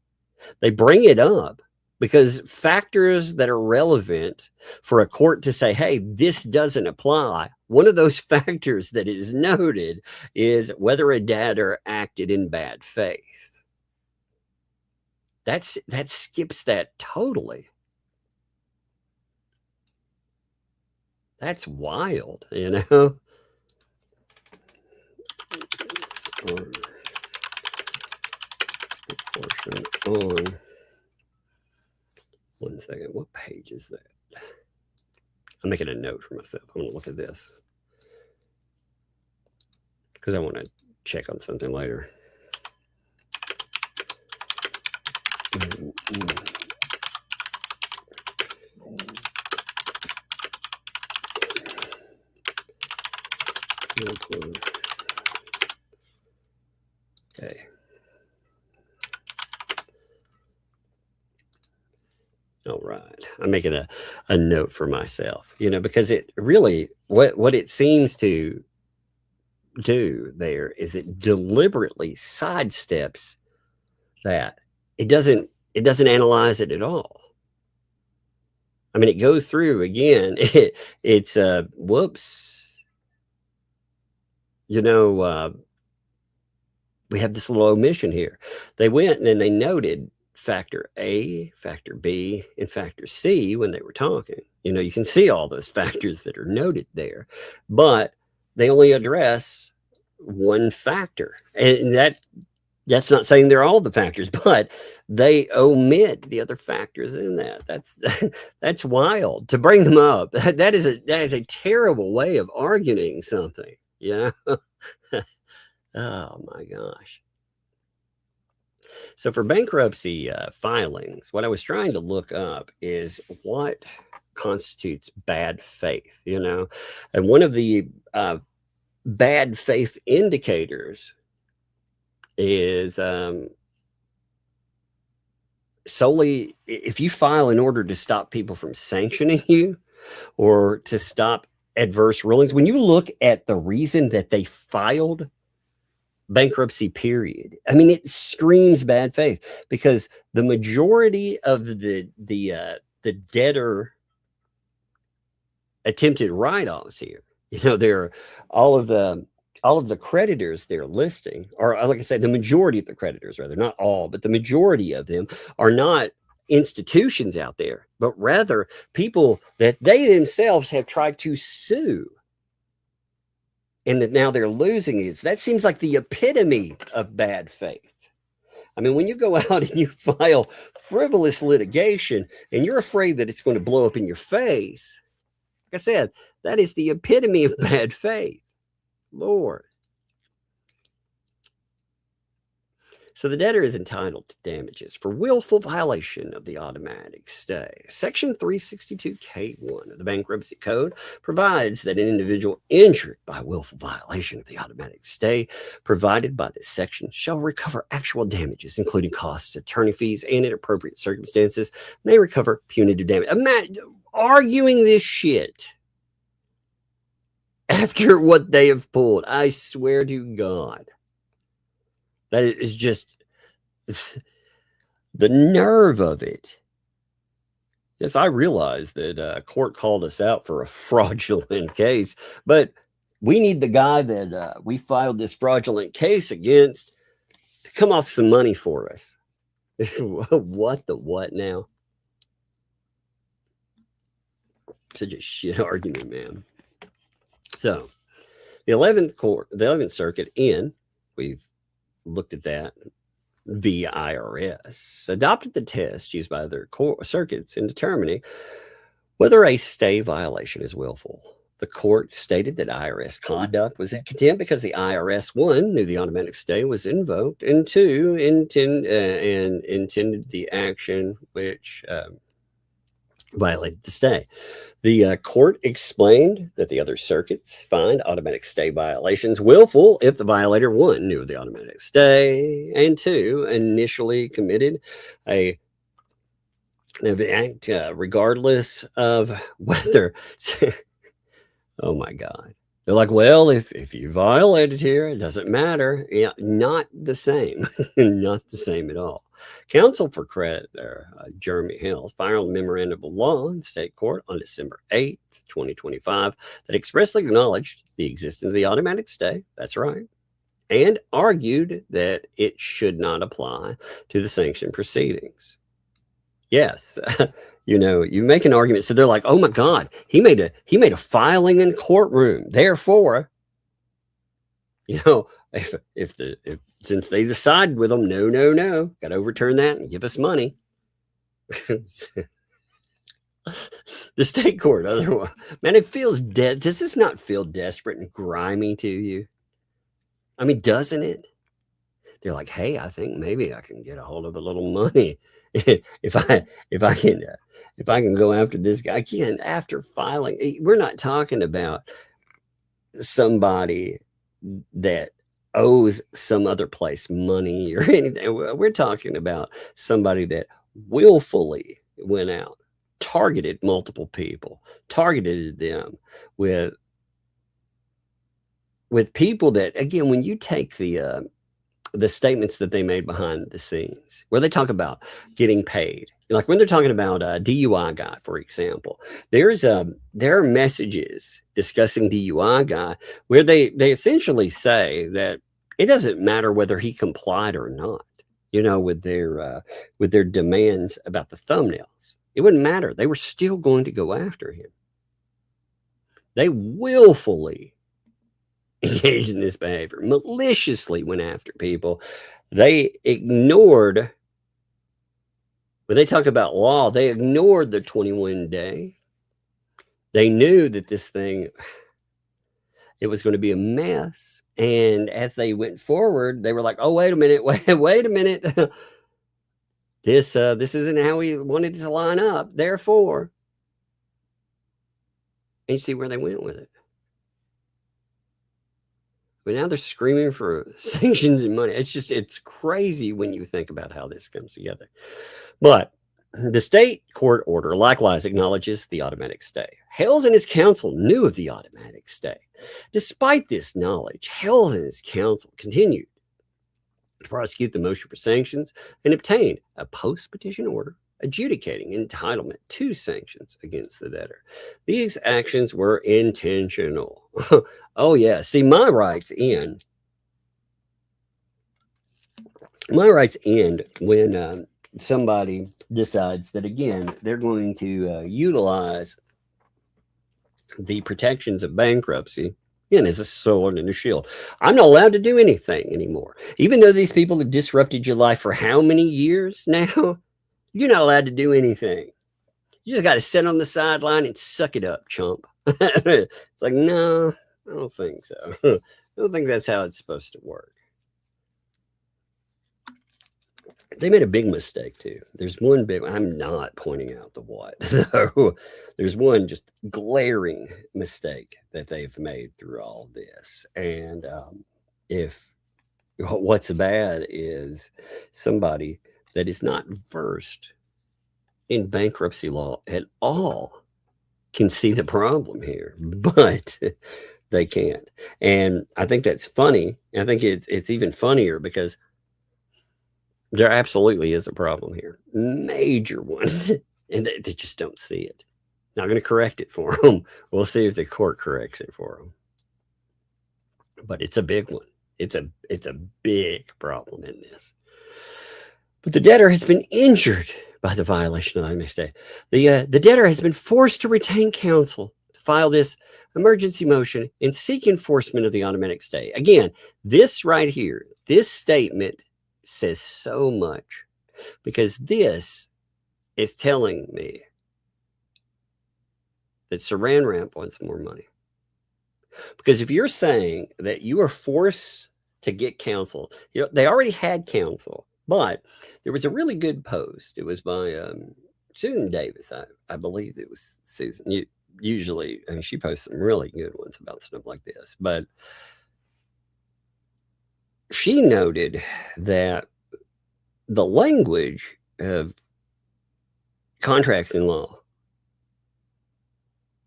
They bring it up because factors that are relevant for a court to say, hey, this doesn't apply. One of those factors that is noted is whether a debtor acted in bad faith. that skips that totally. That's wild, you know. On 1 second, what page is that? I'm making a note for myself. I want to look at this because I want to check on something later. Okay. All right. I'm making a note for myself, you know, because it really, what it seems to do there is it deliberately sidesteps that. It doesn't analyze it at all. I mean, it goes through again. It's whoops. You know, we have this little omission here. They went and then they noted factor A, factor B, and factor C when they were talking. You know, you can see all those factors that are noted there, but they only address one factor. And that's not saying they're all the factors, but they omit the other factors in that. That's wild to bring them up. That is a terrible way of arguing something, you know? Oh my gosh. So for bankruptcy filings, what I was trying to look up is what constitutes bad faith, you know? And one of the bad faith indicators is solely if you file in order to stop people from sanctioning you or to stop adverse rulings. When you look at the reason that they filed bankruptcy, period, I mean, it screams bad faith because the majority of the debtor attempted write-offs here, you know, they're all of the creditors they're listing, or like I said, the majority of the creditors, rather, not all, but the majority of them are not institutions out there, but rather people that they themselves have tried to sue and that now they're losing it. That seems like the epitome of bad faith. I mean, when you go out and you file frivolous litigation and you're afraid that it's going to blow up in your face, like I said, that is the epitome of bad faith. Lord. So the debtor is entitled to damages for willful violation of the automatic stay. Section 362K1 of the Bankruptcy Code provides that an individual injured by willful violation of the automatic stay provided by this section shall recover actual damages, including costs, attorney fees, and in appropriate circumstances may recover punitive damage. I'm not arguing this shit after what they have pulled. I swear to God. That is just the nerve of it. Yes, I realize that court called us out for a fraudulent case, but we need the guy that we filed this fraudulent case against to come off some money for us. What the what now? Such a shit argument, man. So the 11th Circuit we've looked at that via IRS, adopted the test used by other circuits in determining whether a stay violation is willful. The court stated that IRS conduct was in contempt because the IRS, one, knew the automatic stay was invoked, and two, intended the action which violated the stay. The court explained that the other circuits find automatic stay violations willful if the violator, one, knew of the automatic stay, and two, initially committed an act regardless of whether. Oh my God. They're like, well, if you violated here, it doesn't matter. Yeah, not the same. Not the same at all. Counsel for creditor Jeremy Hale filed a memorandum of law in the state court on December 8th, 2025, that expressly acknowledged the existence of the automatic stay. That's right. and argued that it should not apply to the sanction proceedings. Yes, you make an argument. So they're like, oh my God, he made a filing in courtroom. Therefore, if since they decided with them, no, got to overturn that and give us money. The state court, otherwise, man, it feels dead. Does this not feel desperate and grimy to you? I mean, doesn't it? They're like, hey, I think maybe I can get a hold of a little money if I can go after this guy. Again, after filing, we're not talking about somebody that owes some other place money or anything. We're talking about somebody that willfully went out, targeted multiple people, targeted them with people that, again, when you take the statements that they made behind the scenes, where they talk about getting paid, like when they're talking about a DUI guy, for example, there are messages discussing DUI guy where they essentially say that it doesn't matter whether he complied or not, with their demands about the thumbnails. It wouldn't matter. They were still going to go after him. They willfully engaged in this behavior, maliciously went after people. They ignored, when they talk about law, they ignored the 21 day. They knew that this thing, it was going to be a mess. And as they went forward, they were like, oh, wait a minute. This isn't how we wanted it to line up. Therefore, and you see where they went with it. But now they're screaming for sanctions and money. It's crazy when you think about how this comes together. But the state court order likewise acknowledges the automatic stay. Hales and his counsel knew of the automatic stay. Despite this knowledge, Hales and his counsel continued to prosecute the motion for sanctions and obtained a post-petition order adjudicating entitlement to sanctions against the debtor. These actions were intentional. Oh yeah, see, my rights end when somebody decides that, again, they're going to utilize the protections of bankruptcy, again, as a sword and a shield. I'm not allowed to do anything anymore. Even though these people have disrupted your life for how many years now, you're not allowed to do anything. You just got to sit on the sideline and suck it up, chump. It's like, no, I don't think so. I don't think that's how it's supposed to work. They made a big mistake, too. There's one big, I'm not pointing out the what, though. There's one just glaring mistake that they've made through all this. And if what's bad is somebody that is not versed in bankruptcy law at all can see the problem here, but they can't. And I think that's funny. I think it's even funnier because there absolutely is a problem here, major one, and they just don't see it. Not going to correct it for them. We'll see if the court corrects it for them. But it's a big one. It's a big problem in this. But the debtor has been injured by the violation of the mistake. The debtor has been forced to retain counsel to file this emergency motion and seek enforcement of the automatic stay. Again, this right here, this statement says so much, because this is telling me that Saran Wrap wants more money. Because if you're saying that you are forced to get counsel, they already had counsel. But there was a really good post. It was by Susan Davis. I believe it was Susan. Usually, I mean, she posts some really good ones about stuff like this. But she noted that the language of contracts in law,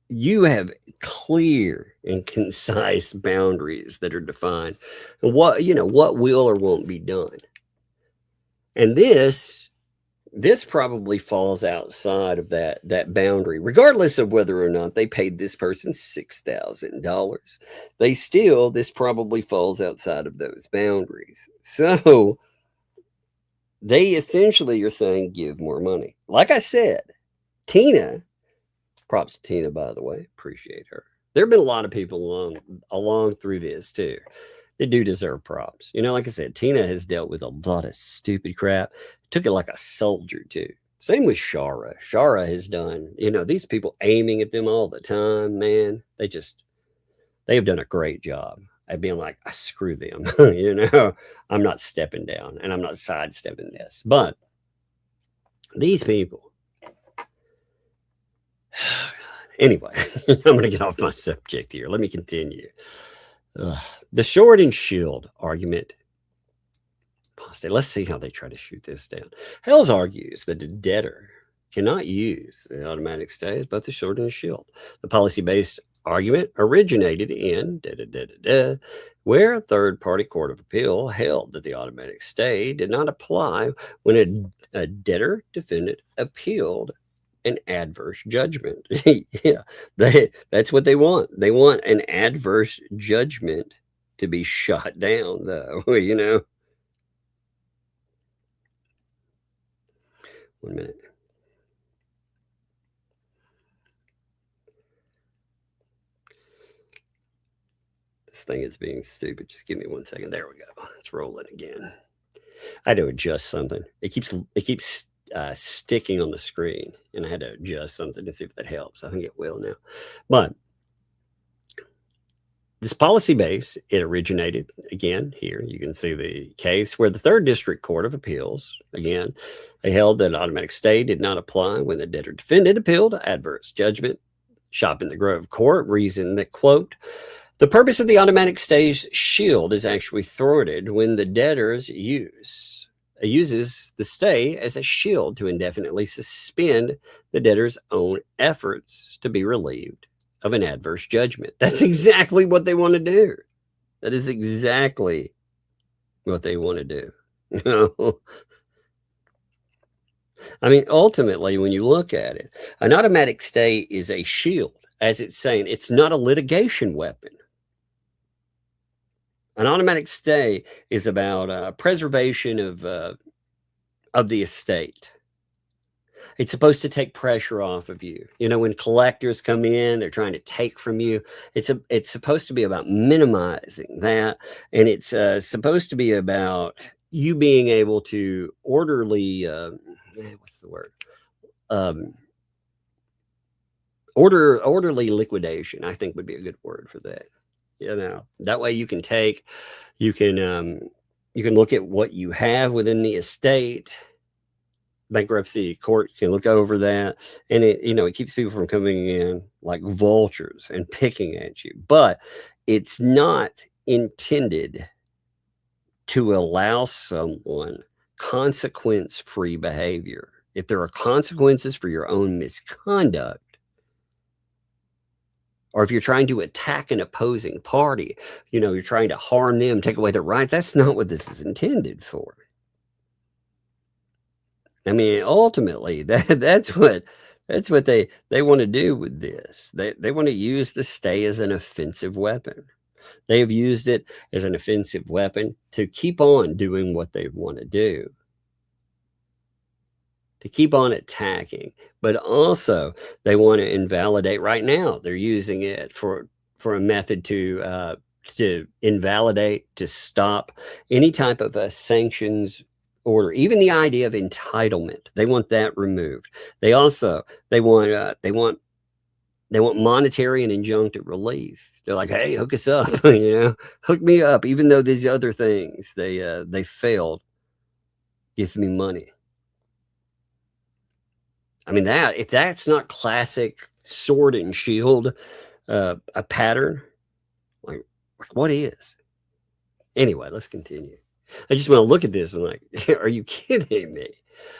you have clear and concise boundaries that are defined, and what will or won't be done. And this this probably falls outside of that boundary, regardless of whether or not they paid this person $6,000. This probably falls outside of those boundaries. So they essentially are saying, give more money. Like I said, Tina, props to Tina, by the way, appreciate her. There have been a lot of people along through this too. They do deserve props. You know, like I said, Tina has dealt with a lot of stupid crap. Took it like a soldier too. Same with Shara. Shara has done, you know, these people aiming at them all the time, man. They have done a great job at being like, I screw them. You know, I'm not stepping down and I'm not sidestepping this. But these people, anyway, I'm going to get off my subject here. Let me continue. The sword and shield argument. Let's see how they try to shoot this down. Hales argues that the debtor cannot use the automatic stay as both the sword and the shield. The policy-based argument originated in where a third-party court of appeal held that the automatic stay did not apply when a debtor defendant appealed an adverse judgment. Yeah, that's what they want. They want an adverse judgment to be shot down, though. You know. 1 minute. This thing is being stupid. Just give me 1 second. There we go. It's rolling again. I had to adjust something. It keeps sticking on the screen, and I had to adjust something to see if that helps. I think it will now. But this policy base, it originated again here. You can see the case where the Third District Court of Appeals, again, they held that automatic stay did not apply when the debtor defendant appealed adverse judgment. Shop in the Grove Court reasoned that, quote, the purpose of the automatic stay's shield is actually thwarted when the debtors uses the stay as a shield to indefinitely suspend the debtor's own efforts to be relieved of an adverse judgment. That's exactly what they want to do. That is exactly what they want to do. You know? I mean, ultimately, when you look at it, an automatic stay is a shield. As it's saying, it's not a litigation weapon. An automatic stay is about preservation of the estate. It's supposed to take pressure off of you. You know, when collectors come in, they're trying to take from you. It's supposed to be about minimizing that, and it's supposed to be about you being able to orderly. What's the word? Orderly liquidation, I think, would be a good word for that. You know, that way you can look at what you have within the estate. Bankruptcy courts can look over that, and it keeps people from coming in like vultures and picking at you. But it's not intended to allow someone consequence-free behavior. If there are consequences for your own misconduct, or if you're trying to attack an opposing party, you're trying to harm them, take away their right, that's not what this is intended for. I mean, ultimately, that's what they want to do with this. They want to use the stay as an offensive weapon. They have used it as an offensive weapon to keep on doing what they want to do, to keep on attacking. But also, they want to invalidate. Right now, they're using it for a method to invalidate, to stop any type of sanctions order, even the idea of entitlement. They want that removed. They want monetary and injunctive relief. They're like, hey, hook us up, hook me up. Even though these other things they failed, give me money. I mean, if that's not classic sword and shield, a pattern, like what is? Anyway, let's continue. I just want to look at this and like, are you kidding me?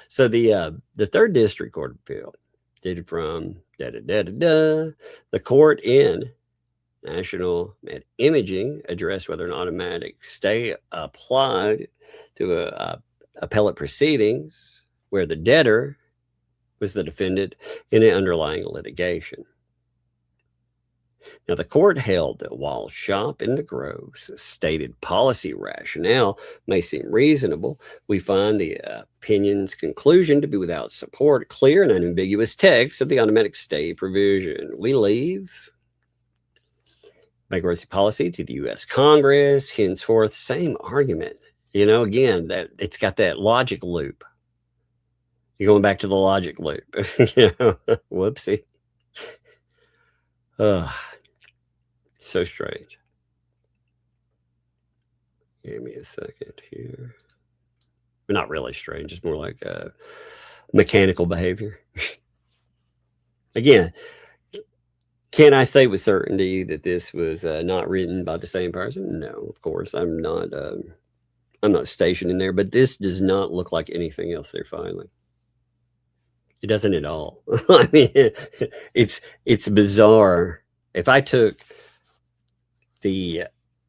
So the Third District Court of Appeal stated from the court in National Med Imaging addressed whether an automatic stay applied to appellate proceedings where the debtor was the defendant in the underlying litigation. Now, the court held that while Shop in the Grove's stated policy rationale may seem reasonable, we find the opinion's conclusion to be without support, clear and unambiguous text of the automatic stay provision. We leave bankruptcy policy to the U.S. Congress. Henceforth, same argument. You know, again, that it's got that logic loop. You're going back to the logic loop. You know, whoopsie. So strange. Give me a second here. Not really strange. It's more like mechanical behavior. Again, can I say with certainty that this was not written by the same person? No, of course. I'm not stationed in there, but this does not look like anything else they're filing. It doesn't at all. I mean, it's bizarre. If I took the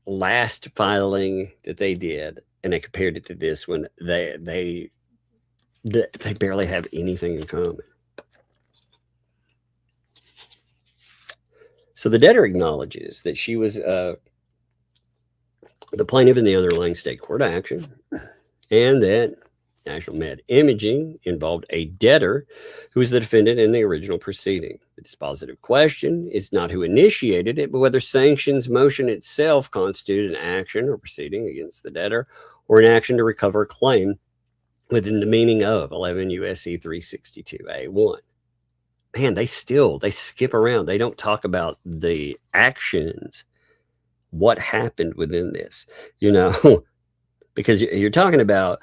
last filing that they did and I compared it to this one, they barely have anything in common. So the debtor acknowledges that she was the plaintiff in the underlying state court action, and that National Med Imaging involved a debtor who was the defendant in the original proceeding. The dispositive question is not who initiated it, but whether sanctions motion itself constituted an action or proceeding against the debtor or an action to recover a claim within the meaning of 11 U.S.C. 362A1. Man, they skip around. They don't talk about the actions, what happened within this, you know, because you're talking about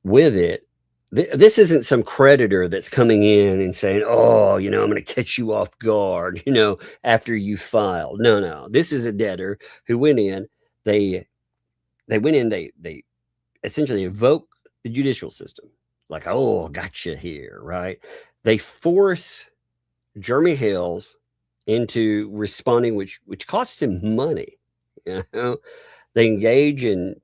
with it, this isn't some creditor that's coming in and saying, oh, you know, I'm going to catch you off guard, you know, after you filed. No. This is a debtor who went in. They essentially evoke the judicial system. Like, oh, gotcha here, right? They force Jeremy Hales into responding, which costs him money. You know, they engage in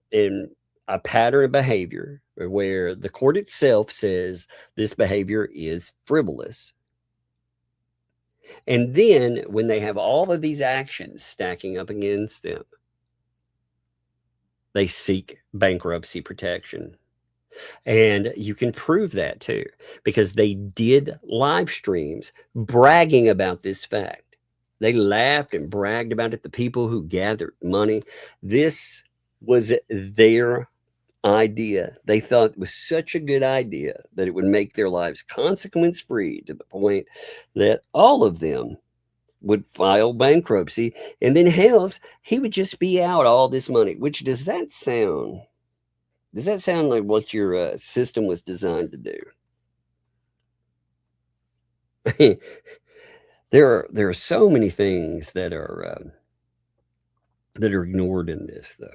a pattern of behavior where the court itself says this behavior is frivolous. And then when they have all of these actions stacking up against them, they seek bankruptcy protection. And you can prove that too, because they did live streams bragging about this fact. They laughed and bragged about it. The people who gathered money, this was their idea. They thought it was such a good idea that it would make their lives consequence free to the point that all of them would file bankruptcy, and then Hales, he would just be out all this money. Which does that sound like what your system was designed to do? There are so many things that are ignored in this, though.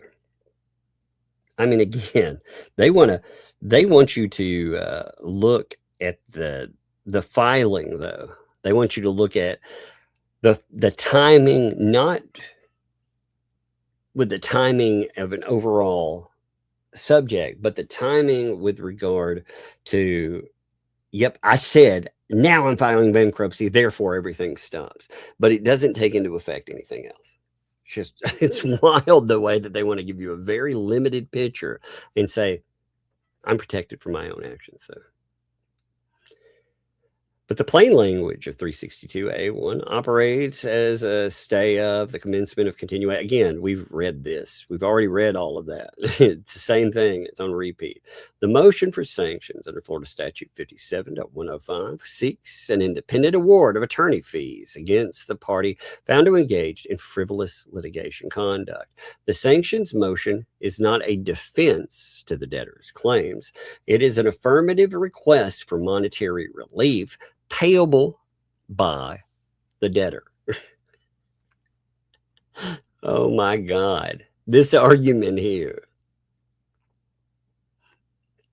I mean, again, they want you to look at the filing, though. They want you to look at the timing, not with the timing of an overall subject, but the timing with regard to, yep, I said, now I'm filing bankruptcy, therefore everything stops. But it doesn't take into effect anything else. It's wild the way that they want to give you a very limited picture and say, I'm protected from my own actions. So, but the plain language of 362A1 operates as a stay of the commencement of continuation. Again, we've read this. We've already read all of that. It's the same thing. It's on repeat. The motion for sanctions under Florida Statute 57.105 seeks an independent award of attorney fees against the party found to engage in frivolous litigation conduct. The sanctions motion is not a defense to the debtor's claims. It is an affirmative request for monetary relief payable by the debtor. Oh my God. This argument here,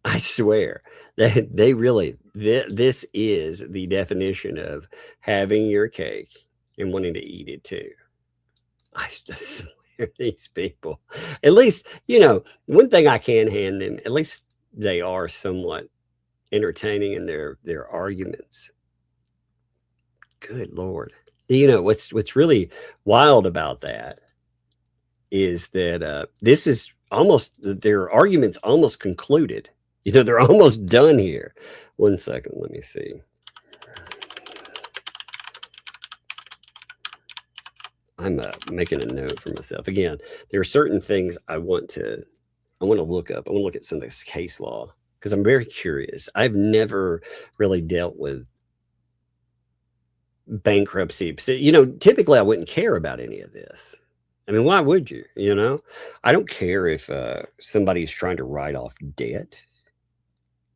I swear that this is the definition of having your cake and wanting to eat it too. I swear these people, at least, you know, one thing I can hand them, at least they are somewhat entertaining in their arguments. Good Lord. You know, what's really wild about that is that this is almost, their argument's almost concluded. You know, they're almost done here. One second, let me see. I'm making a note for myself. Again, there are certain things I want to look up. I want to look at some of this case law because I'm very curious. I've never really dealt with bankruptcy. You know, typically I wouldn't care about any of this. I mean, why would you? You know, I don't care if somebody's trying to write off debt.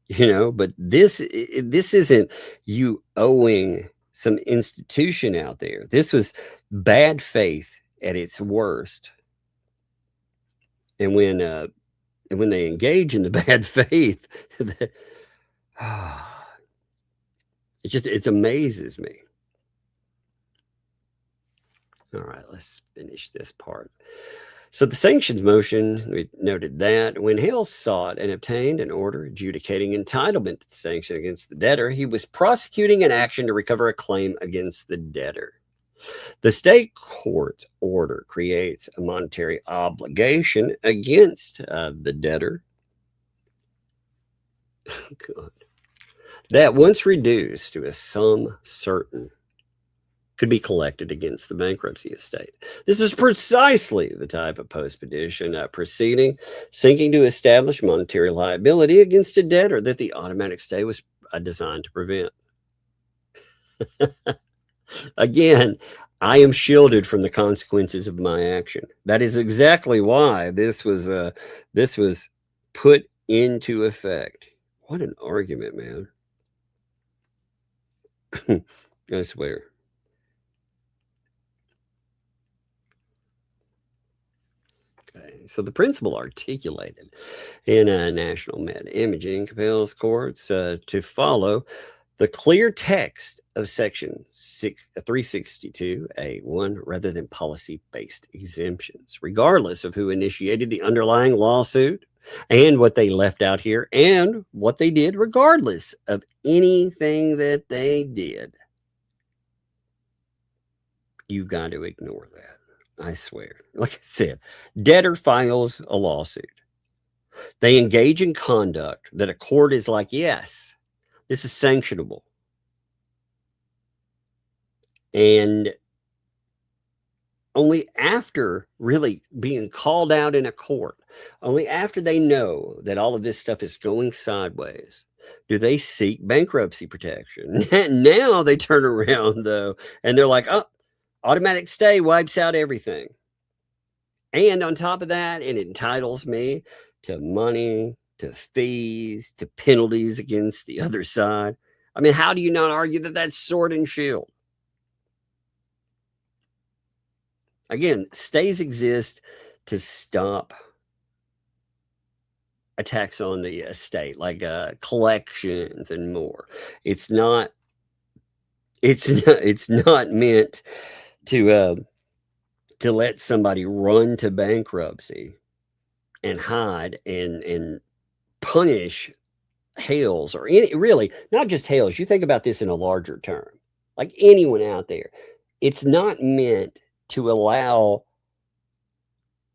You know, but this isn't you owing some institution out there. This was bad faith at its worst. And when they engage in the bad faith, it amazes me. All right, let's finish this part. So the sanctions motion, we noted that when Hale sought and obtained an order adjudicating entitlement to the sanction against the debtor, he was prosecuting an action to recover a claim against the debtor. The state court's order creates a monetary obligation against the debtor that once reduced to a sum certain could be collected against the bankruptcy estate. This is precisely the type of post-petition proceeding seeking to establish monetary liability against a debtor that the automatic stay was designed to prevent. Again, I am shielded from the consequences of my action. That is exactly why this was put into effect. What an argument, man. I swear. So the principle articulated in National Med Imaging compels courts to follow the clear text of Section 362A1 rather than policy-based exemptions, regardless of who initiated the underlying lawsuit and what they left out here and what they did, regardless of anything that they did. You've got to ignore that. I swear. Like I said, debtor files a lawsuit. They engage in conduct that a court is like, yes, this is sanctionable. And only after really being called out in a court, only after they know that all of this stuff is going sideways, do they seek bankruptcy protection. Now they turn around, though, and they're like, oh, automatic stay wipes out everything. And on top of that, it entitles me to money, to fees, to penalties against the other side. I mean, how do you not argue that that's sword and shield? Again, stays exist to stop attacks on the estate, like collections and more. It's not meant to let somebody run to bankruptcy and hide and punish Hales or any, really not just Hales. You think about this in a larger term, like anyone out there. It's not meant to allow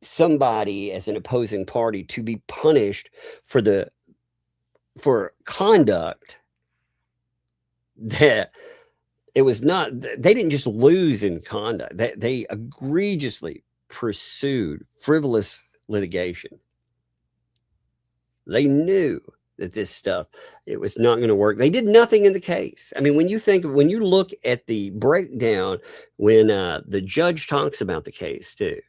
somebody as an opposing party to be punished for conduct that it was not, they didn't just lose in conduct. They egregiously pursued frivolous litigation. They knew that this stuff, it was not going to work. They did nothing in the case. I mean, when you look at the breakdown, when the judge talks about the case too,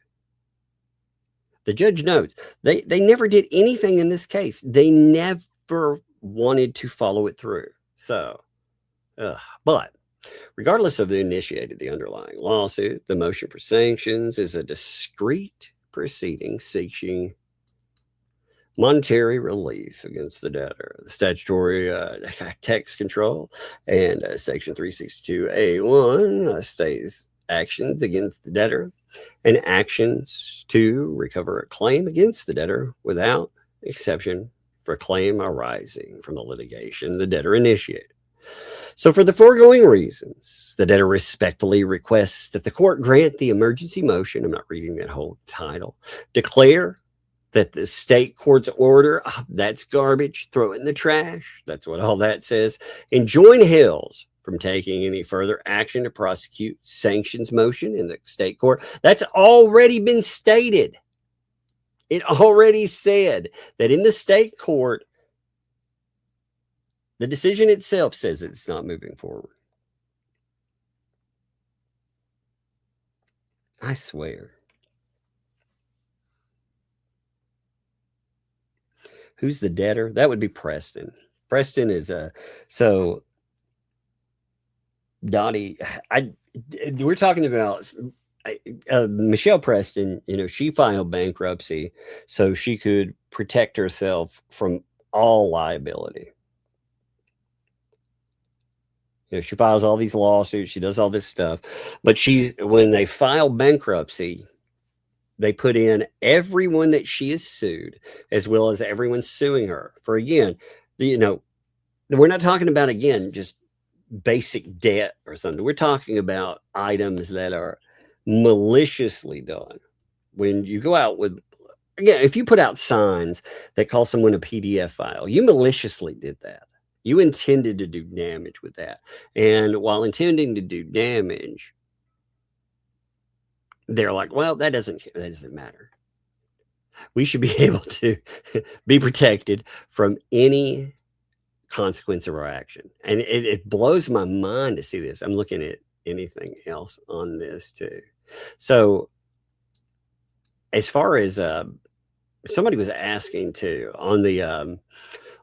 the judge notes they never did anything in this case. They never wanted to follow it through. So, but regardless of who initiated the underlying lawsuit, the motion for sanctions is a discrete proceeding seeking monetary relief against the debtor. The statutory tax control and Section 362A1 states actions against the debtor and actions to recover a claim against the debtor without exception for a claim arising from the litigation the debtor initiated. So for the foregoing reasons, the debtor respectfully requests that the court grant the emergency motion. I'm not reading that whole title. Declare that the state court's order, that's garbage, throw it in the trash. That's what all that says. And join Hales from taking any further action to prosecute sanctions motion in the state court. That's already been stated. It already said that in the state court, the decision itself says it's not moving forward. I swear. Who's the debtor? That would be Preston. Preston is so Dottie. We're talking about Michelle Preston. You know, she filed bankruptcy so she could protect herself from all liability. You know, she files all these lawsuits. She does all this stuff, but when they file bankruptcy, they put in everyone that she has sued, as well as everyone suing her for, again, you know, we're not talking about, again, just basic debt or something. We're talking about items that are maliciously done. When you go out with, again, if you put out signs that call someone a PDF file, you maliciously did that. You intended to do damage with that. And while intending to do damage, they're like, well, that doesn't matter. We should be able to be protected from any consequence of our action. And it blows my mind to see this. I'm looking at anything else on this too. So as far as somebody was asking too on the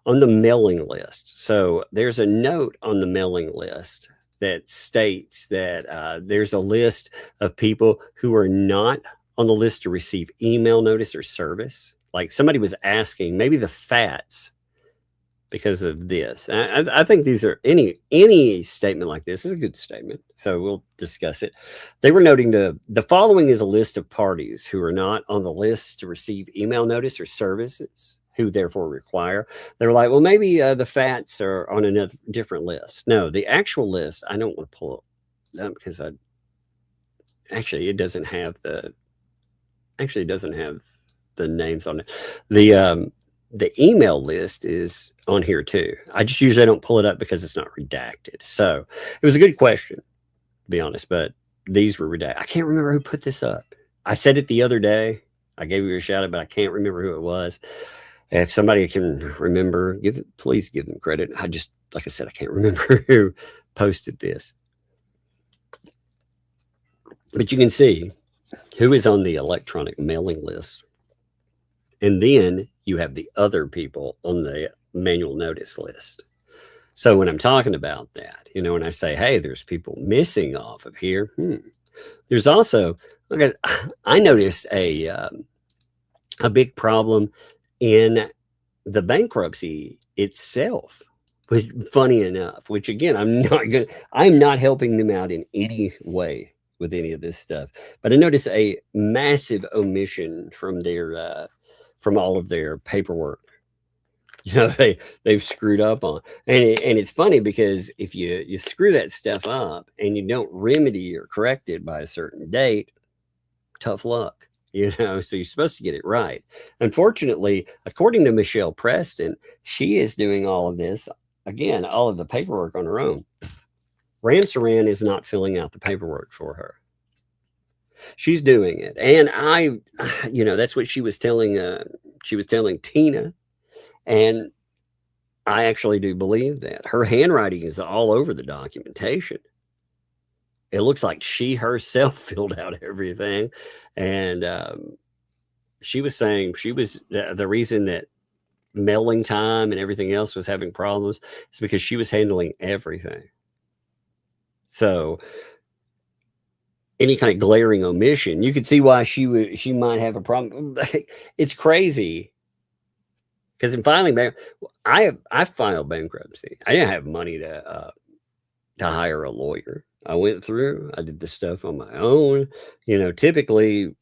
mailing list. So there's a note on the mailing list that states that there's a list of people who are not on the list to receive email notice or service. Like somebody was asking, maybe the FATs, because of this. I think these are any statement like this is a good statement. So we'll discuss it. They were noting the following is a list of parties who are not on the list to receive email notice or services, who therefore require. They're like, well, maybe the FATs are on another different list. No, the actual list, I don't want to pull it up because it doesn't have the names on it. The email list is on here too. I just usually don't pull it up because it's not redacted. So it was a good question, to be honest, but these were redacted. I can't remember who put this up. I said it the other day. I gave you a shout out, but I can't remember who it was. If somebody can remember, please give them credit. Like I said, I can't remember who posted this. But you can see who is on the electronic mailing list. And then you have the other people on the manual notice list. So when I'm talking about that, you know, when I say, hey, there's people missing off of here, there's also, okay, I noticed a big problem in the bankruptcy itself. But funny enough, which again, I'm not helping them out in any way with any of this stuff. But I noticed a massive omission from their from all of their paperwork. You know, they've screwed up on. And it's funny because if you screw that stuff up and you don't remedy or correct it by a certain date, tough luck. You know, so you're supposed to get it right. Unfortunately, according to Michelle Preston, she is doing all of this, again, all of the paperwork on her own. Ramsaran is not filling out the paperwork for her. She's doing it. And that's what she was telling Tina. And I actually do believe that. Her handwriting is all over the documentation. It looks like she herself filled out everything. And she was saying the reason that mailing time and everything else was having problems is because she was handling everything. So any kind of glaring omission, you could see why she might have a problem. It's crazy. Because in filing, I filed bankruptcy. I didn't have money to hire a lawyer. I went through, I did the stuff on my own. You know, typically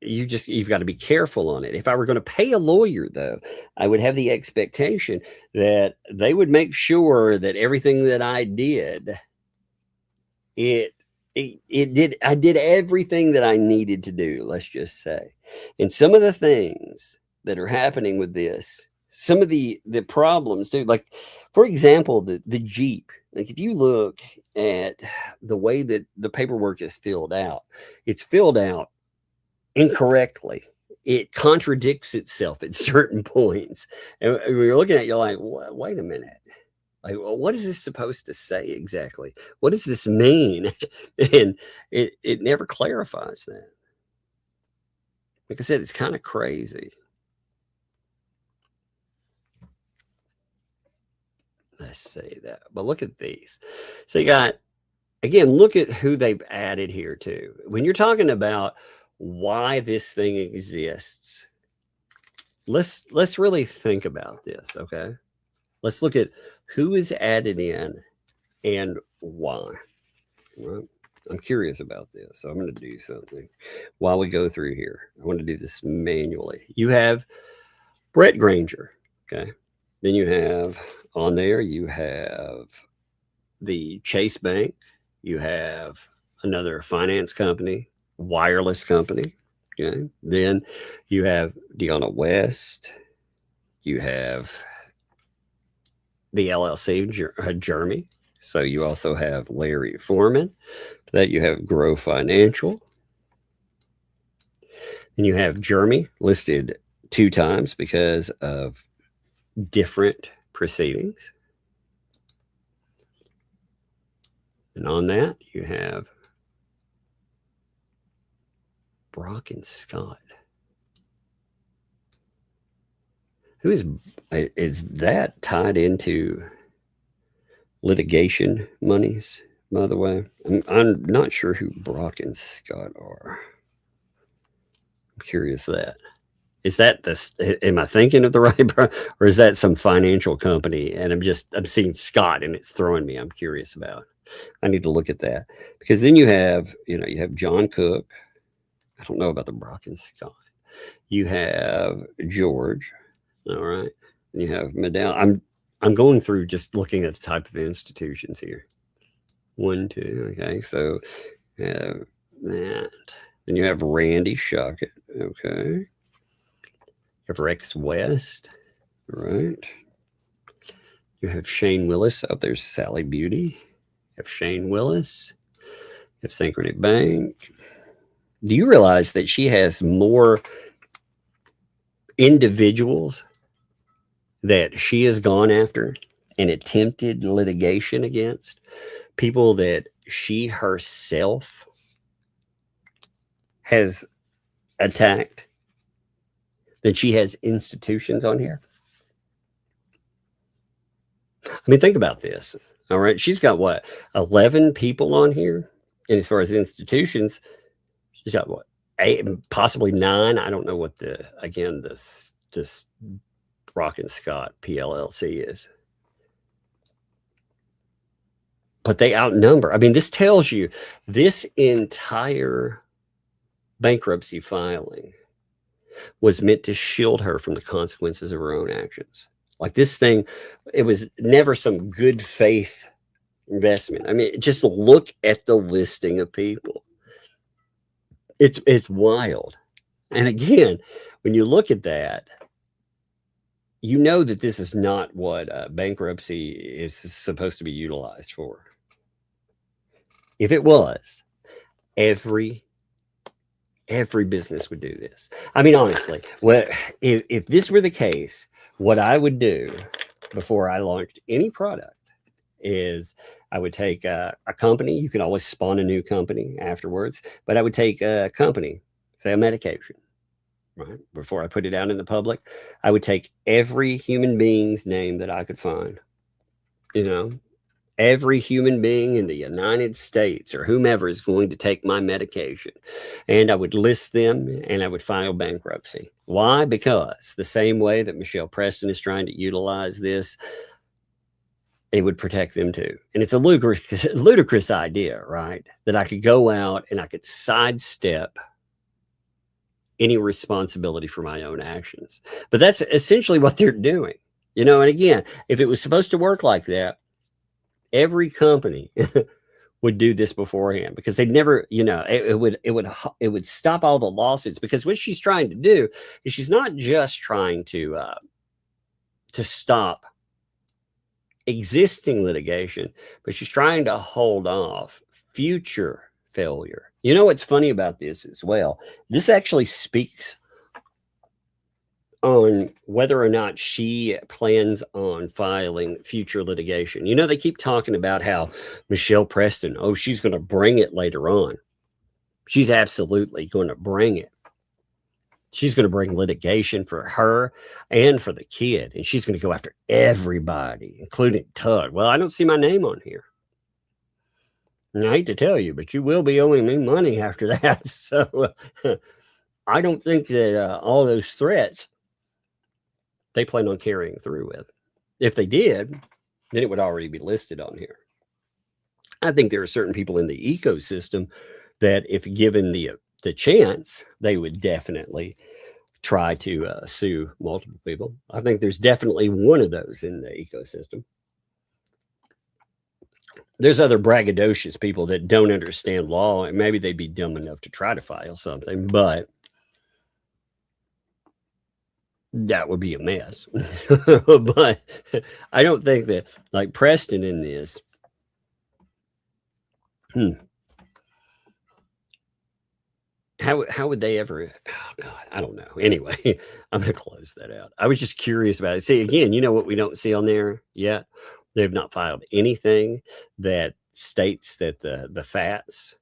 you've got to be careful on it. If I were going to pay a lawyer, though, I would have the expectation that they would make sure that everything that I did, I did everything that I needed to do, let's just say. And some of the things that are happening with this, some of the problems too, like for example, the Jeep, like if you look at the way that the paperwork is filled out, it's filled out incorrectly. It contradicts itself at certain points. And when you're looking at it, you're like, wait a minute. Like, well, what is this supposed to say exactly? What does this mean? And it never clarifies that. Like I said, it's kind of crazy. Let's say that. But look at these. So you got, again, look at who they've added here too. When you're talking about why this thing exists, let's really think about this, okay? Let's look at who is added in and why. Right? I'm curious about this, so I'm going to do something while we go through here. I want to do this manually. You have Brett Granger, okay? Then you have on there, you have the Chase Bank. You have another finance company, wireless company. Okay. Then you have Deanna West. You have the LLC, Jeremy. So you also have Larry Foreman. That you have Grow Financial. And you have Jeremy listed 2 times because of different proceedings. And on that, you have Brock and Scott. Who is that tied into litigation monies, by the way? I'm not sure who Brock and Scott are. I'm curious that. Is that this? Am I thinking of the right, or is that some financial company? And I'm seeing Scott and it's throwing me. I'm curious about. I need to look at that, because then you have John Cook. I don't know about the Brock and Scott. You have George. All right. And you have Medell. I'm going through just looking at the type of institutions here. 1, 2. Okay. So that. Then you have Randy Shuckett. Okay. You have Rex West. Right. You have Shane Willis. Oh, there's Sally Beauty. You have Shane Willis. You have Synchrony Bank. Do you realize that she has more individuals that she has gone after and attempted litigation against? People that she herself has attacked, than she has institutions on here? I mean, think about this. All right. She's got what, 11 people on here? And as far as institutions, she's got what, 8, possibly 9. I don't know what this Brock and Scott PLLC is. But they outnumber. I mean, this tells you this entire bankruptcy filing was meant to shield her from the consequences of her own actions. Like this thing, it was never some good faith investment. I mean, just look at the listing of people. It's wild. And again, when you look at that, you know that this is not what bankruptcy is supposed to be utilized for. If it was, every business would do this. I mean, honestly, if this were the case, what I would do before I launched any product is I would take a company. You can always spawn a new company afterwards, but I would take a company, say a medication, right? Before I put it out in the public, I would take every human being's name that I could find, every human being in the United States or whomever is going to take my medication, and I would list them and I would file bankruptcy. Why? Because the same way that Michelle Preston is trying to utilize this, it would protect them too. And it's a ludicrous idea, right? That I could go out and I could sidestep any responsibility for my own actions. But that's essentially what they're doing. You know, and again, if it was supposed to work like that, every company would do this beforehand, because they'd never, you know, it would stop all the lawsuits. Because what she's trying to do is she's not just trying to stop existing litigation, but she's trying to hold off future failure. You know what's funny about this as well? This actually speaks on whether or not she plans on filing future litigation. You know, they keep talking about how Michelle Preston, oh, she's going to bring it later on. She's absolutely going to bring it. She's going to bring litigation for her and for the kid. And she's going to go after everybody, including Tug. Well, I don't see my name on here. And I hate to tell you, but you will be owing me money after that. So I don't think that all those threats they plan on carrying through with. If they did, then it would already be listed on here. I think there are certain people in the ecosystem that, if given the chance, they would definitely try to sue multiple people. I think there's definitely one of those in the ecosystem. There's other braggadocious people that don't understand law, and maybe they'd be dumb enough to try to file something, but that would be a mess. But I don't think that, like Preston in this, how would they ever, oh God, I don't know. Anyway, I'm going to close that out. I was just curious about it. See, again, you know what we don't see on there yet? They've not filed anything that states that the fats,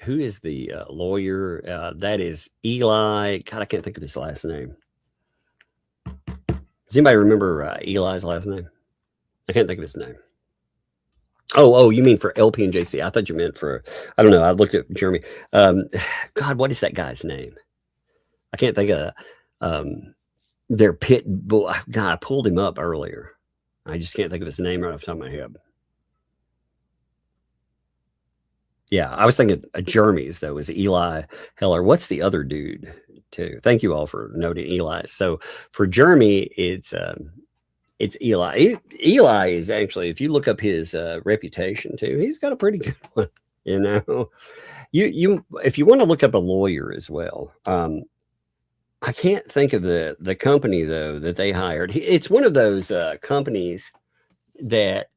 who is the lawyer? That is Eli. God, I can't think of his last name. Does anybody remember Eli's last name? I can't think of his name. Oh, you mean for LP and JC? I thought you meant for, I don't know. I looked at Jeremy. God, what is that guy's name? I can't think of their pit bull. God, I pulled him up earlier. I just can't think of his name right off the top of my head. Yeah, I was thinking Jeremy's, though, is Eli Heller. What's the other dude, too? Thank you all for noting Eli. So for Jeremy, it's Eli. Eli is actually, if you look up his reputation, too, he's got a pretty good one. You know, you if you want to look up a lawyer as well, I can't think of the company, though, that they hired. It's one of those companies that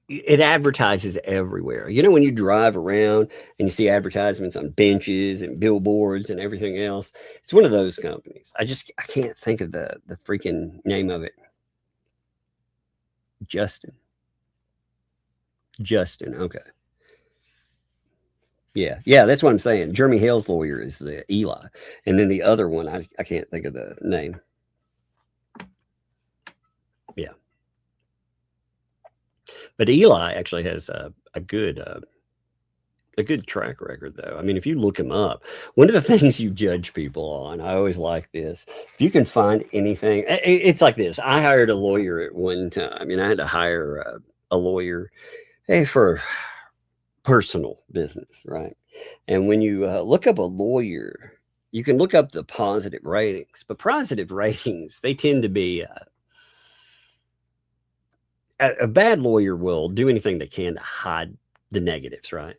it advertises everywhere. You know, when you drive around and you see advertisements on benches and billboards and everything else, it's one of those companies. I can't think of the freaking name of it. Justin. Okay. Yeah, that's what I'm saying. Jeremy Hale's lawyer is the Eli. And then the other one, I can't think of the name. Yeah. But Eli actually has a good track record, though. I mean, if you look him up, one of the things you judge people on, I always like this. If you can find anything, it's like this. I hired a lawyer at one time, and I had to hire a lawyer for personal business, right? And when you look up a lawyer, you can look up the positive ratings, but positive ratings, they tend to be a bad lawyer will do anything they can to hide the negatives, right?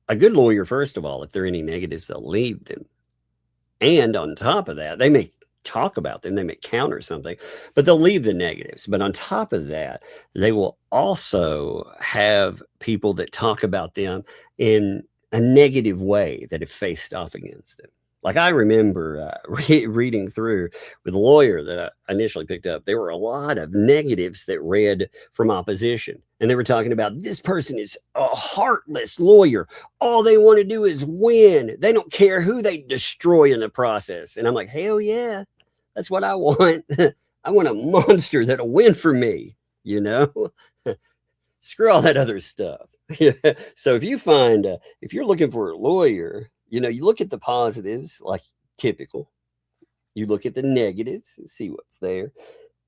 A good lawyer, first of all, if there are any negatives, they'll leave them. And on top of that, they may talk about them, they may counter something, but they'll leave the negatives. But on top of that, they will also have people that talk about them in a negative way that have faced off against them. Like I remember reading through with a lawyer that I initially picked up, there were a lot of negatives that read from opposition. And they were talking about this person is a heartless lawyer. All they want to do is win. They don't care who they destroy in the process. And I'm like, hell yeah, that's what I want. I want a monster that'll win for me, you know? Screw all that other stuff. So if you find, if you're looking for a lawyer, you know, you look at the positives, like typical. You look at the negatives and see what's there.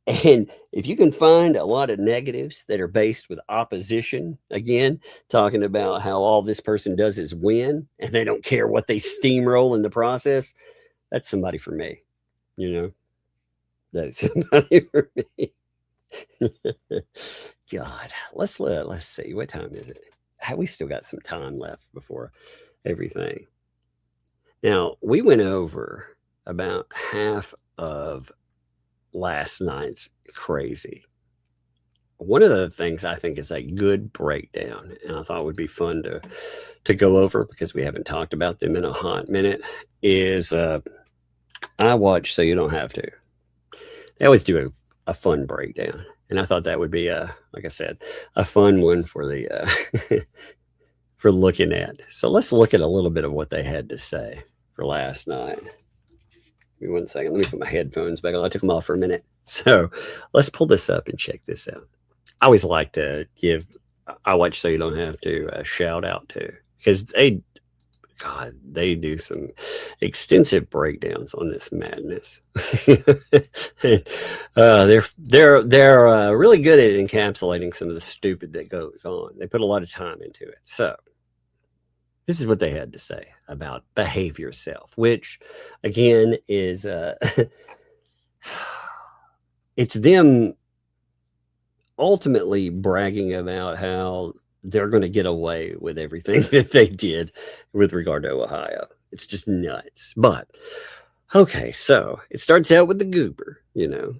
And if you can find a lot of negatives that are based with opposition, again, talking about how all this person does is win and they don't care what they steamroll in the process, that's somebody for me. You know, that's somebody for me. God, let's see. What time is it? We still got some time left before everything. Now, we went over about half of last night's crazy. One of the things I think is a good breakdown, and I thought would be fun to go over because we haven't talked about them in a hot minute, is I watch So You Don't Have To. They always do a fun breakdown, and I thought that would be like I said, a fun one for the for looking at. So let's look at a little bit of what they had to say for last night. Give me 1 second. Let me put my headphones back on. I took them off for a minute. So let's pull this up and check this out. I always like to give I Watch So You Don't Have To a shout out to, because they do some extensive breakdowns on this madness. They're really good at encapsulating some of the stupid that goes on. They put a lot of time into it. So this is what they had to say about Behave Yourself, which again is it's them ultimately bragging about how they're going to get away with everything that they did with regard to Ohio. It's just nuts. But okay, so it starts out with the goober, you know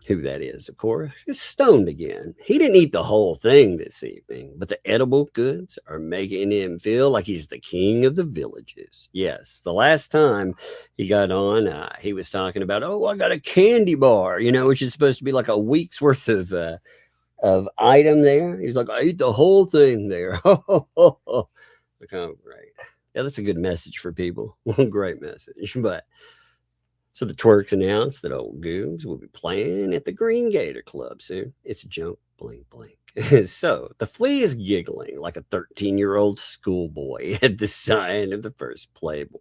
who that is, of course. It's stoned again. He didn't eat the whole thing this evening, but the edible goods are making him feel like he's the king of the villages. Yes, the last time he got on, he was talking about, oh, I got a candy bar, which is supposed to be like a week's worth of item there. He's like, I eat the whole thing there. Look how great. Yeah, that's a good message for people. Great message. But so the twerks announced that old Goobs will be playing at the Green Gator Club soon. It's a joke, blink, blink. So the flea is giggling like a 13-year-old schoolboy at the sign of the first Playboy.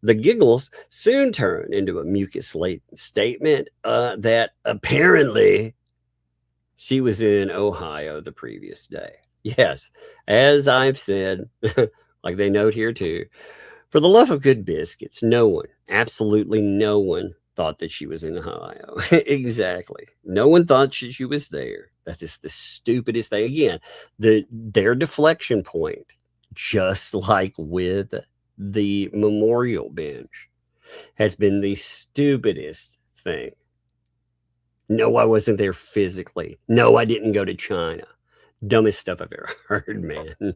The giggles soon turn into a mucus-laden statement that apparently she was in Ohio the previous day. Yes, as I've said, like they note here too, for the love of good biscuits, no one, absolutely no one, thought that she was in Ohio. Exactly. No one thought she was there. That is the stupidest thing. Again, their deflection point, just like with the memorial bench, has been the stupidest thing. No, I wasn't there physically. No, I didn't go to China. Dumbest stuff I've ever heard, man.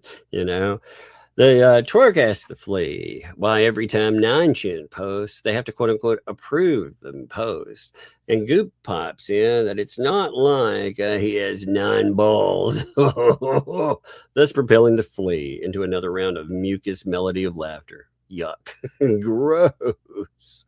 The twerk asked the flea why every time Nine Chin posts, they have to quote unquote approve the post. And Goop pops in that it's not like he has 9 balls, thus propelling the flea into another round of mucus melody of laughter. Yuck. Gross.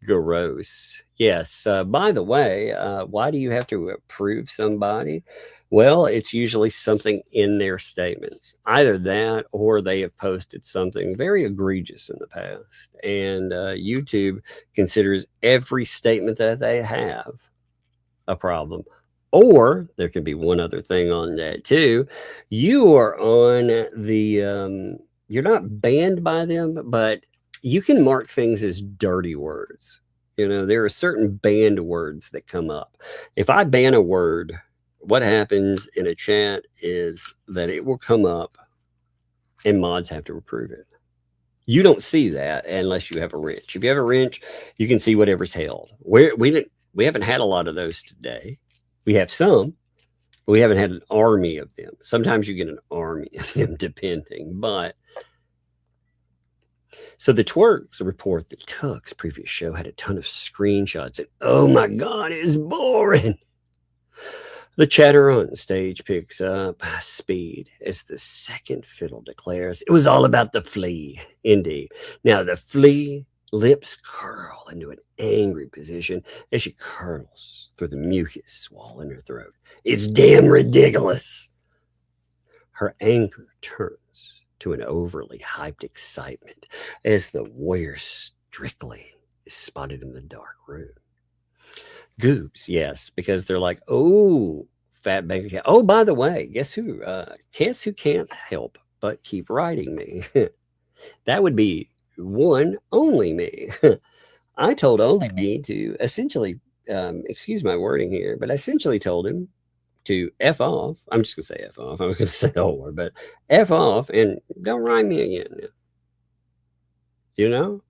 Gross. Yes. By the way, why do you have to approve somebody? Well, it's usually something in their statements. Either that or they have posted something very egregious in the past. And YouTube considers every statement that they have a problem. Or there could be one other thing on that too. You are on the, you're not banned by them, but you can mark things as dirty words. There are certain banned words that come up. If I ban a word, what happens in a chat is that it will come up and mods have to approve it. You don't see that unless you have a wrench. If you have a wrench, you can see whatever's held. We haven't had a lot of those today. We have some, but we haven't had an army of them. Sometimes you get an army of them depending, but so the twerks report that Tuck's previous show had a ton of screenshots and oh my God, it's boring. The chatter on stage picks up speed as the second fiddle declares it was all about the flea. Indeed. Now the flea lips curl into an angry position as she curls through the mucus wall in her throat. It's damn ridiculous. Her anger turns to an overly hyped excitement as the warrior Strictly is spotted in the dark room. Goobs, yes, because they're like, oh, fat bank account. Oh, by the way, guess who? Guess who can't help but keep writing me? That would be one only me. I told only me to essentially, excuse my wording here, but I essentially told him to F off. I'm just going to say F off. I was going to say the whole word, but F off and don't write me again. You know,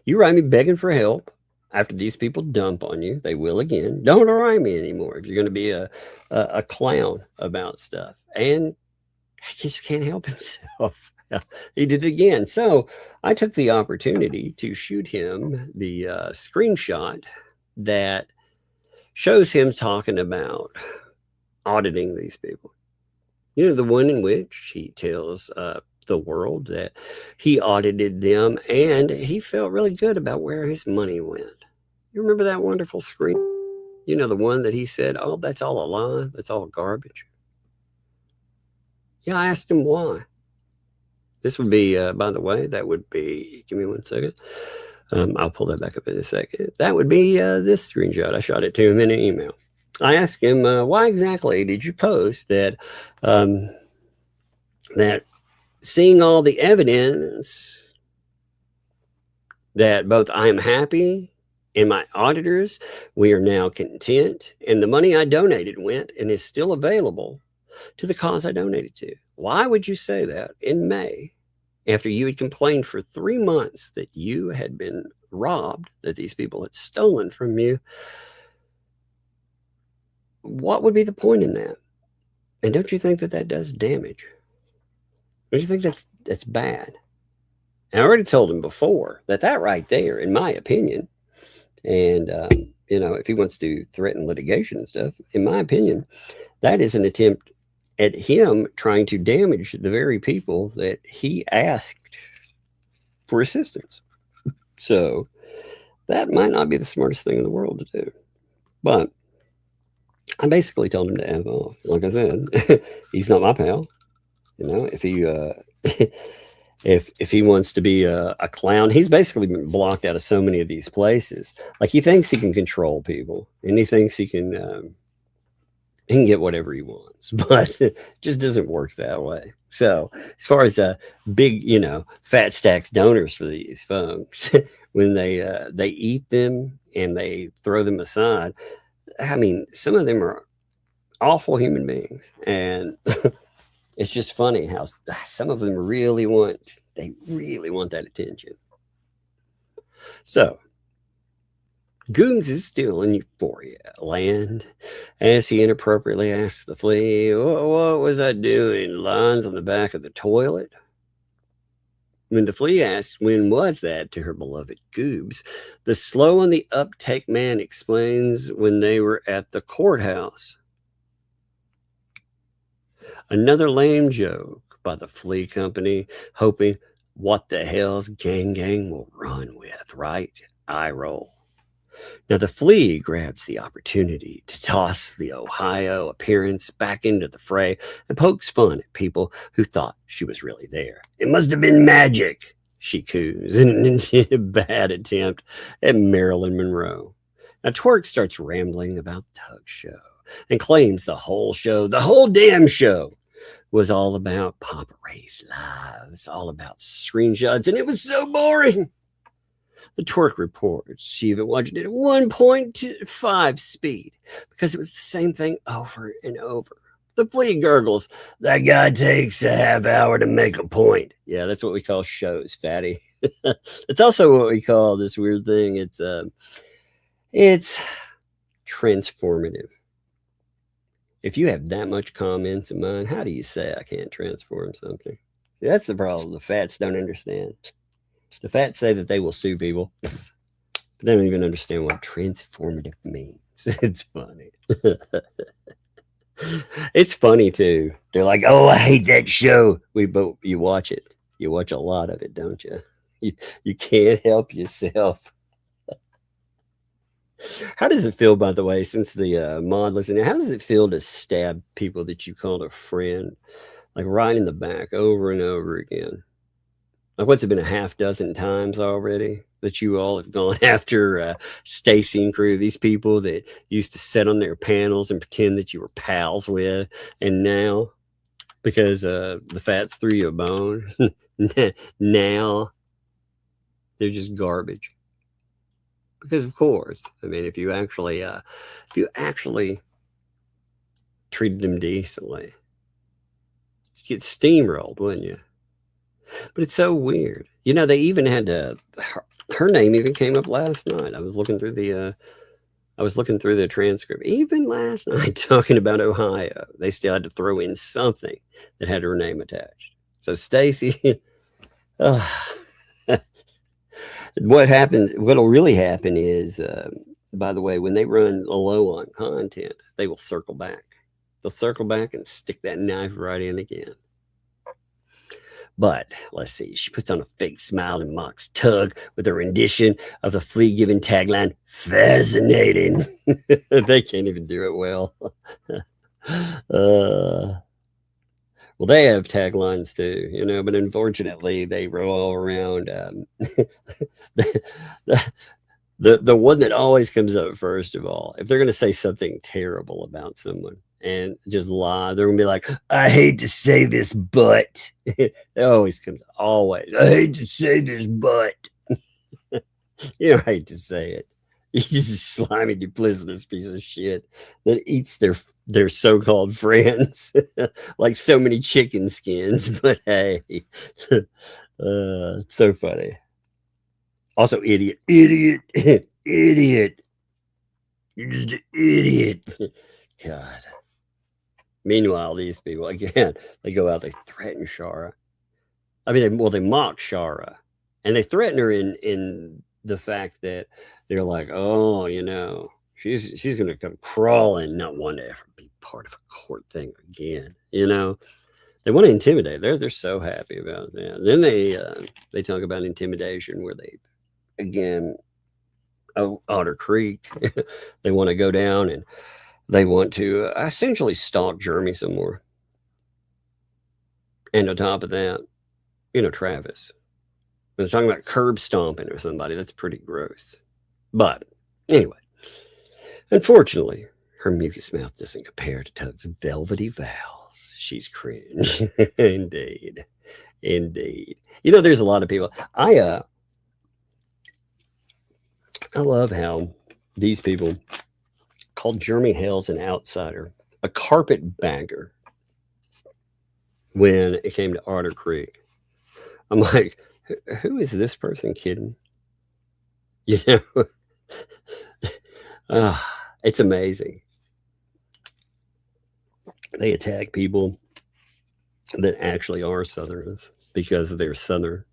you write me begging for help. After these people dump on you, they will again. Don't write me anymore if you're going to be a clown about stuff. And he just can't help himself. He did it again. So I took the opportunity to shoot him the screenshot that shows him talking about auditing these people. You know, the one in which he tells the world that he audited them and he felt really good about where his money went. You remember that wonderful screen? You know, the one that he said, oh, that's all a lie. That's all garbage. Yeah, I asked him why. This would be, by the way, that would be, give me 1 second. I'll pull that back up in a second. That would be this screenshot. I shot it to him in an email. I asked him, why exactly did you post that, that seeing all the evidence that both I am happy and my auditors, we are now content, and the money I donated went and is still available to the cause I donated to. Why would you say that in May after you had complained for 3 months that you had been robbed, that these people had stolen from you? What would be the point in that? And don't you think that that does damage? Don't you think that's bad? And I already told him before that right there, in my opinion, and, you know, if he wants to threaten litigation and stuff, in my opinion, that is an attempt at him trying to damage the very people that he asked for assistance. So that might not be the smartest thing in the world to do. But I basically told him to F off. Like I said, he's not my pal. You know, if he if he wants to be a clown, he's basically been blocked out of so many of these places. Like, he thinks he can control people, and he thinks he can get whatever he wants, but it just doesn't work that way. So as far as big, you know, fat stacks donors for these folks, when they eat them and they throw them aside, I mean, some of them are awful human beings, and it's just funny how some of them really want that attention. So Goons is still in Euphoria land as he inappropriately asks the flea, what was I doing? Lines on the back of the toilet? When the flea asks, when was that, to her beloved Goobs, the slow on the uptake man explains, when they were at the courthouse. Another lame joke by the flea company, hoping what the hell's gang will run with, right? Eye roll. Now the flea grabs the opportunity to toss the Ohio appearance back into the fray and pokes fun at people who thought she was really there. It must have been magic, she coos in a bad attempt at Marilyn Monroe. Now Twerk starts rambling about Tug's show and claims the whole damn show, was all about Papa Ray's lives, all about screenshots, and it was so boring. The Twerk reports she even watched it at 1.5 speed because it was the same thing over and over. The flea gurgles, that guy takes a half hour to make a point. Yeah, that's what we call shows, fatty. It's also what we call this weird thing. It's transformative. If you have that much comments in mind, how do you say I can't transform something? That's the problem. The fats don't understand. The fats say that they will sue people, but they don't even understand what transformative means. It's funny. It's funny too. They're like, oh, I hate that show. But you watch it. You watch a lot of it, don't you? You can't help yourself. How does it feel, by the way, since the mod listening, how does it feel to stab people that you called a friend, like right in the back over and over again? Like, what's it been, a half dozen times already that you all have gone after Stacy and crew, these people that used to sit on their panels and pretend that you were pals with, and now, because the fats threw you a bone, now they're just garbage. Because of course, I mean, if you actually treated them decently, you'd get steamrolled, wouldn't you? But it's so weird. You know, they even had her name even came up last night. I was looking through the transcript. Even last night, talking about Ohio, they still had to throw in something that had her name attached. So Stacy, what'll really happen is, by the way, when they run low on content, they will circle back. They'll circle back and stick that knife right in again. But let's see, she puts on a fake smile and mocks Tug with a rendition of the flea-giving tagline, fascinating. They can't even do it well. Well, they have taglines too, you know, but unfortunately they roll around. The one that always comes up first of all, if they're going to say something terrible about someone and just lie, they're going to be like, I hate to say this, but it always comes, always. I hate to say this, but you don't hate to say it. He's just a slimy, duplicitous piece of shit that eats their so-called friends like so many chicken skins. But hey, so funny. Also, idiot. You're just an idiot. God. Meanwhile, these people, again, they go out, they threaten Shara. I mean, they mock Shara. And they threaten her in the fact that they're like, oh, you know, she's going to come crawling, not want to ever be part of a court thing again. You know, they want to intimidate. They're so happy about that. And then they talk about intimidation where they, again, Otter Creek, they want to go down and they want to essentially stalk Jeremy some more. And on top of that, you know, Travis. When they're talking about curb stomping or somebody, that's pretty gross. But anyway, unfortunately, her mucus mouth doesn't compare to Tug's velvety vowels. She's cringe. Indeed. You know, there's a lot of people. I love how these people called Jeremy Hale's an outsider, a carpetbagger when it came to Otter Creek. I'm like, who is this person kidding? You know, it's amazing. They attack people that actually are Southerners because they're Southern.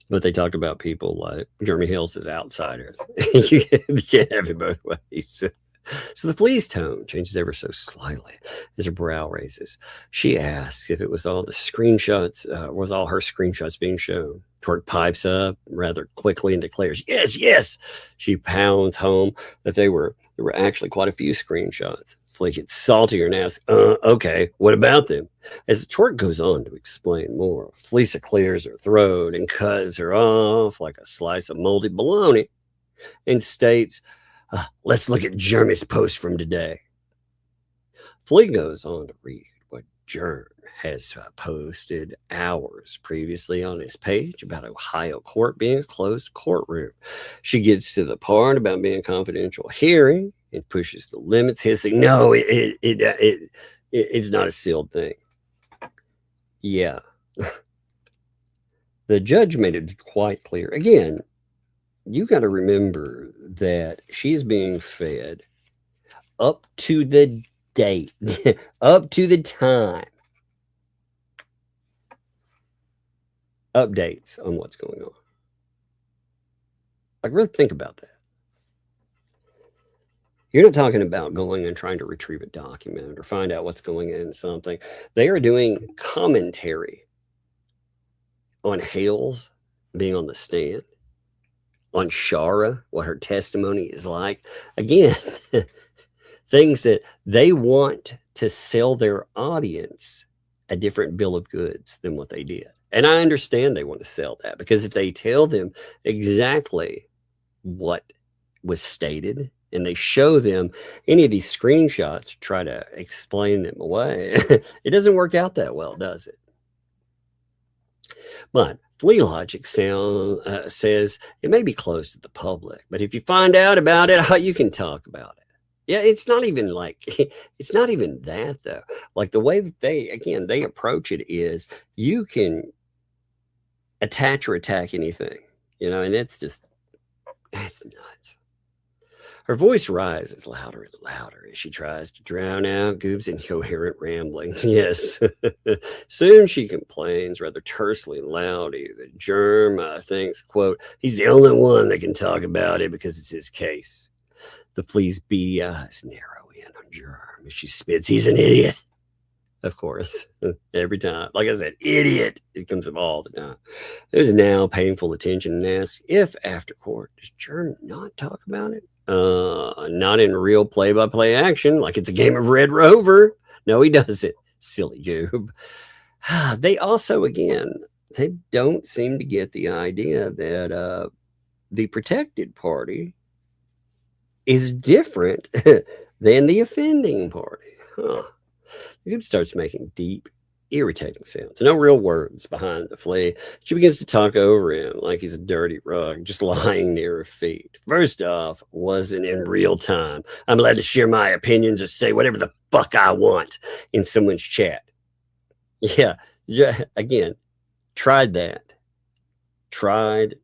But they talk about people like Jeremy Hale's as outsiders. You can't have it both ways. So the flea's tone changes ever so slightly as her brow raises. She asks if it was all the screenshots, was all her screenshots being shown. Twerk pipes up rather quickly and declares, yes. She pounds home that there were actually quite a few screenshots. Flea gets saltier and asks, okay, what about them? As the twerk goes on to explain more, Fleesa clears her throat and cuts her off like a slice of moldy bologna and states, let's look at Jeremy's post from today. Flea goes on to read what Jerm has posted hours previously on his page about Ohio court being a closed courtroom. She gets to the part about being a confidential hearing and pushes the limits, hissing, no, it's not a sealed thing. Yeah. The judge made it quite clear. Again, you got to remember that she's being fed up to the date, up to the time, updates on what's going on. Like, really think about that. You're not talking about going and trying to retrieve a document or find out what's going in something. They are doing commentary on Hale's being on the stand, on Shara, what her testimony is like. Again, things that they want to sell their audience a different bill of goods than what they did. And I understand they want to sell that, because if they tell them exactly what was stated and they show them any of these screenshots, try to explain them away, it doesn't work out that well, does it? But ThATuMBRELLAgUY says it may be closed to the public, but if you find out about it, you can talk about it. Yeah, it's not even like, it's not even that though. Like the way that they approach it is you can attach or attack anything, and it's nuts. Her voice rises louder and louder as she tries to drown out Goob's incoherent ramblings. Yes. Soon she complains rather tersely and loudly that Germ thinks, quote, he's the only one that can talk about it because it's his case. The flea's beady eyes narrow in on Germ as she spits. He's an idiot. Of course, every time. Like I said, idiot. It comes up all the time. There's now painful attention and asks if after court, does Germ not talk about it? Not in real play-by-play action, like it's a game of Red Rover. No, he doesn't. Silly Goob. They also, again, they don't seem to get the idea that the protected party is different than the offending party. Goob starts making deep, irritating sounds. No real words behind the flea. She begins to talk over him like he's a dirty rug just lying near her feet. First off, wasn't in real time. I'm allowed to share my opinions or say whatever the fuck I want in someone's chat. Yeah, again, tried that. Tried,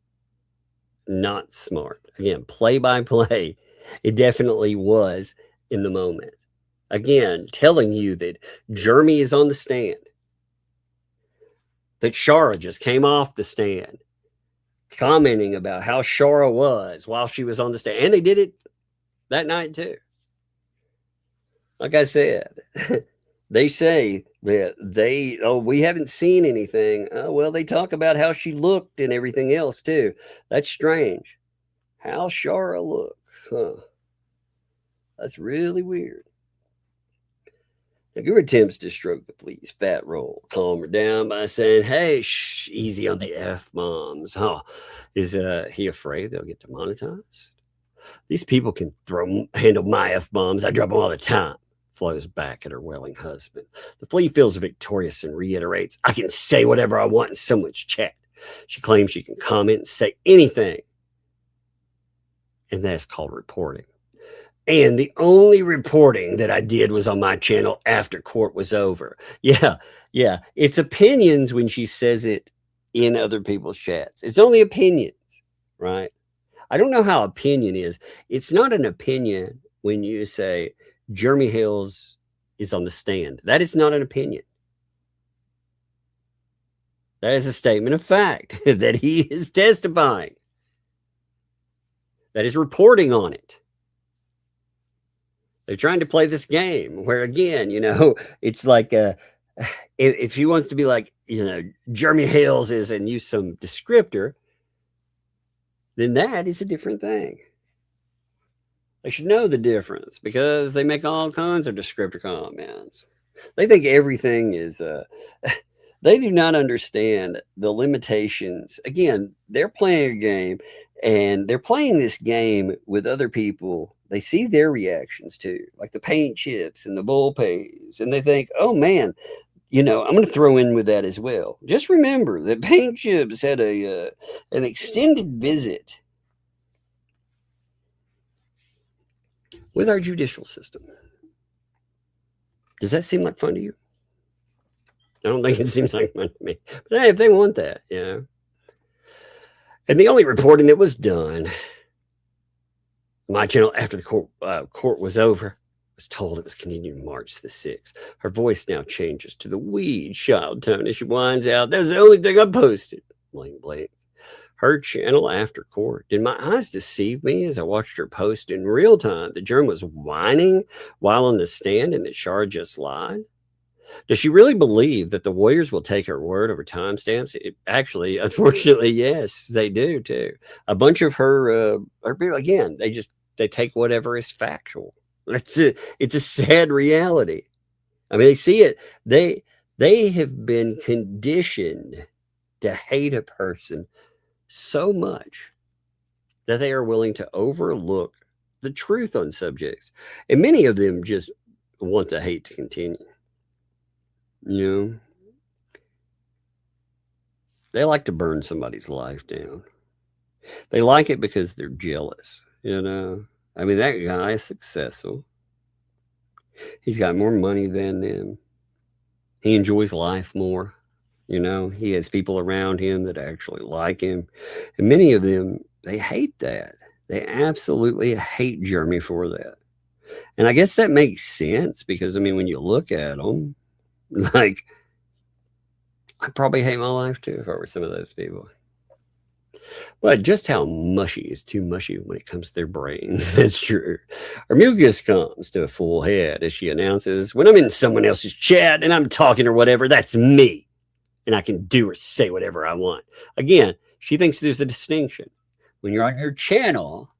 not smart. Again, play by play. It definitely was in the moment. Again, telling you that Jeremy is on the stand. That Shara just came off the stand commenting about how Shara was while she was on the stand. And they did it that night too. Like I said, they say that we haven't seen anything. Well, they talk about how she looked and everything else too. That's strange. How Shara looks, huh? That's really weird. Now, Goob attempts to stroke the flea's fat roll, calm her down by saying, hey, easy on the F-bombs. Huh? Is he afraid they'll get demonetized? These people can handle my F-bombs. I drop them all the time. Flows back at her welling husband. The flea feels victorious and reiterates, I can say whatever I want in someone's chat. She claims she can comment and say anything. And that's called reporting. And the only reporting that I did was on my channel after court was over. Yeah. It's opinions when she says it in other people's chats. It's only opinions, right? I don't know how opinion is. It's not an opinion when you say Jeremy Hales is on the stand. That is not an opinion. That is a statement of fact that he is testifying. That is reporting on it. They're trying to play this game where, again, it's like if he wants to be like, Jeremy Hales is and use some descriptor, then that is a different thing. They should know the difference because they make all kinds of descriptor comments. They think everything is, they do not understand the limitations. Again, they're playing a game and they're playing this game with other people. They see their reactions too, like the paint chips and the bull pays. And they think, oh man, I'm going to throw in with that as well. Just remember that paint chips had an extended visit with our judicial system. Does that seem like fun to you? I don't think it seems like fun to me. But hey, if they want that, And the only reporting that was done my channel after the court was over was told it was continuing March the 6th. Her voice now changes to the wee child tone as she whines out, that's the only thing I posted. Blank. Her channel after court. Did my eyes deceive me as I watched her post in real time that Germ was whining while on the stand and that Shara just lied? Does she really believe that the Warriors will take her word over timestamps? Actually, unfortunately, yes, they do too. A bunch of her people, again, they take whatever is factual. It's a sad reality. I mean, they see it. They have been conditioned to hate a person so much that they are willing to overlook the truth on subjects. And many of them just want the hate to continue. You know, they like to burn somebody's life down. They like it because they're jealous, you know. I mean, that guy is successful. He's got more money than them. He enjoys life more. You know, he has people around him that actually like him. And many of them, they hate that. They absolutely hate Jeremy for that. And I guess that makes sense because, I mean, when you look at them, like, I'd probably hate my life too if I were some of those people. But just how mushy is too mushy when it comes to their brains. That's true. Our mucus comes to a full head as she announces, when I'm in someone else's chat and I'm talking or whatever, that's me. And I can do or say whatever I want. Again, she thinks there's a distinction. When you're on your channel,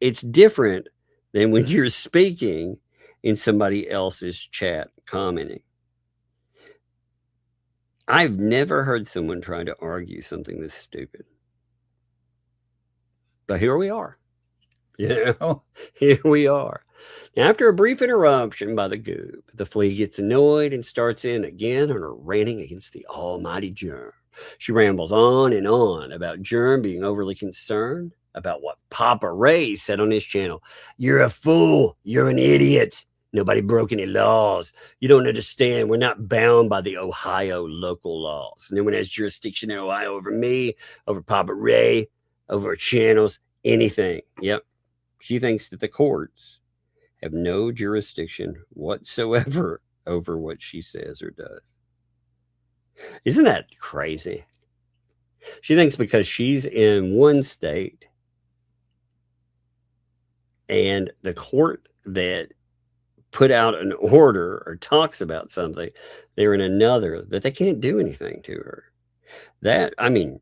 it's different than when you're speaking in somebody else's chat, commenting. I've never heard someone try to argue something this stupid. But here we are. You know, here we are. Now, after a brief interruption by the goop, the flea gets annoyed and starts in again on her ranting against the almighty Germ. She rambles on and on about Germ being overly concerned about what Papa Ray said on his channel. You're a fool. You're an idiot. Nobody broke any laws. You don't understand. We're not bound by the Ohio local laws. No one has jurisdiction in Ohio over me, over Papa Ray, over our channels, anything. Yep. She thinks that the courts have no jurisdiction whatsoever over what she says or does. Isn't that crazy? She thinks because she's in one state and the court that put out an order or talks about something, they're in another, that they can't do anything to her. That, I mean,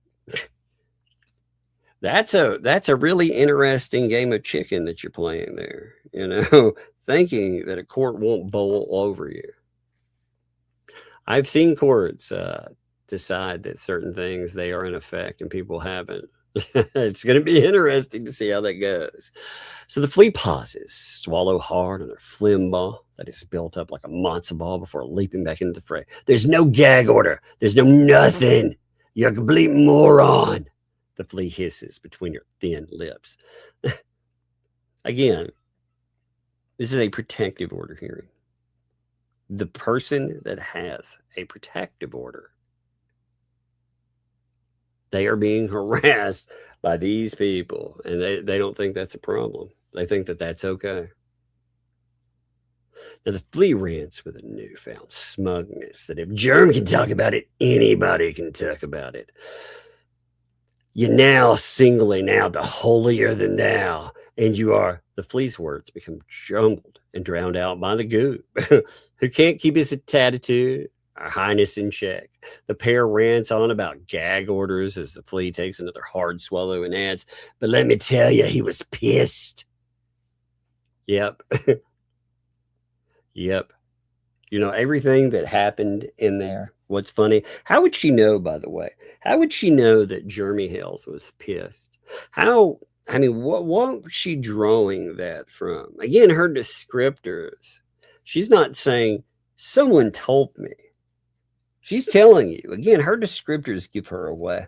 that's a really interesting game of chicken that you're playing there, you know, thinking that a court won't bowl over you. I've seen courts decide that certain things, they are in effect and people haven't. It's going to be interesting to see how that goes. So the flea pauses, swallow hard on their phlegm ball that is built up like a matzo ball before leaping back into the fray. There's no gag order. There's no nothing. You're a complete moron. The flea hisses between her thin lips. Again, this is a protective order hearing. The person that has a protective order, they are being harassed by these people, and they don't think that's a problem. They think that that's okay. Now, the flea rants with a newfound smugness that if Germ can talk about it, anybody can talk about it. You're now singling out the holier than thou, and you are, the flea's words become jumbled and drowned out by the goop, who can't keep his attitude or highness in check. The pair rants on about gag orders as the flea takes another hard swallow and adds, but let me tell you, he was pissed. Yep. Yep. You know, everything that happened in there. What's funny, how would she know, by the way? How would she know that Jeremy Hales was pissed? How, I mean, what was she drawing that from? Again, her descriptors. She's not saying, someone told me. She's telling you. Again, her descriptors give her away.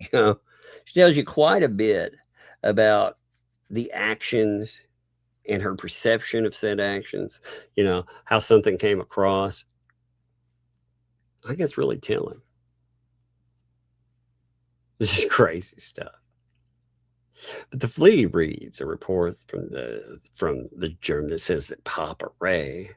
You know, she tells you quite a bit about the actions and her perception of said actions. You know, how something came across. I think it's really telling. This is crazy stuff. But the flea reads a report from the Germ that says that Papa Ray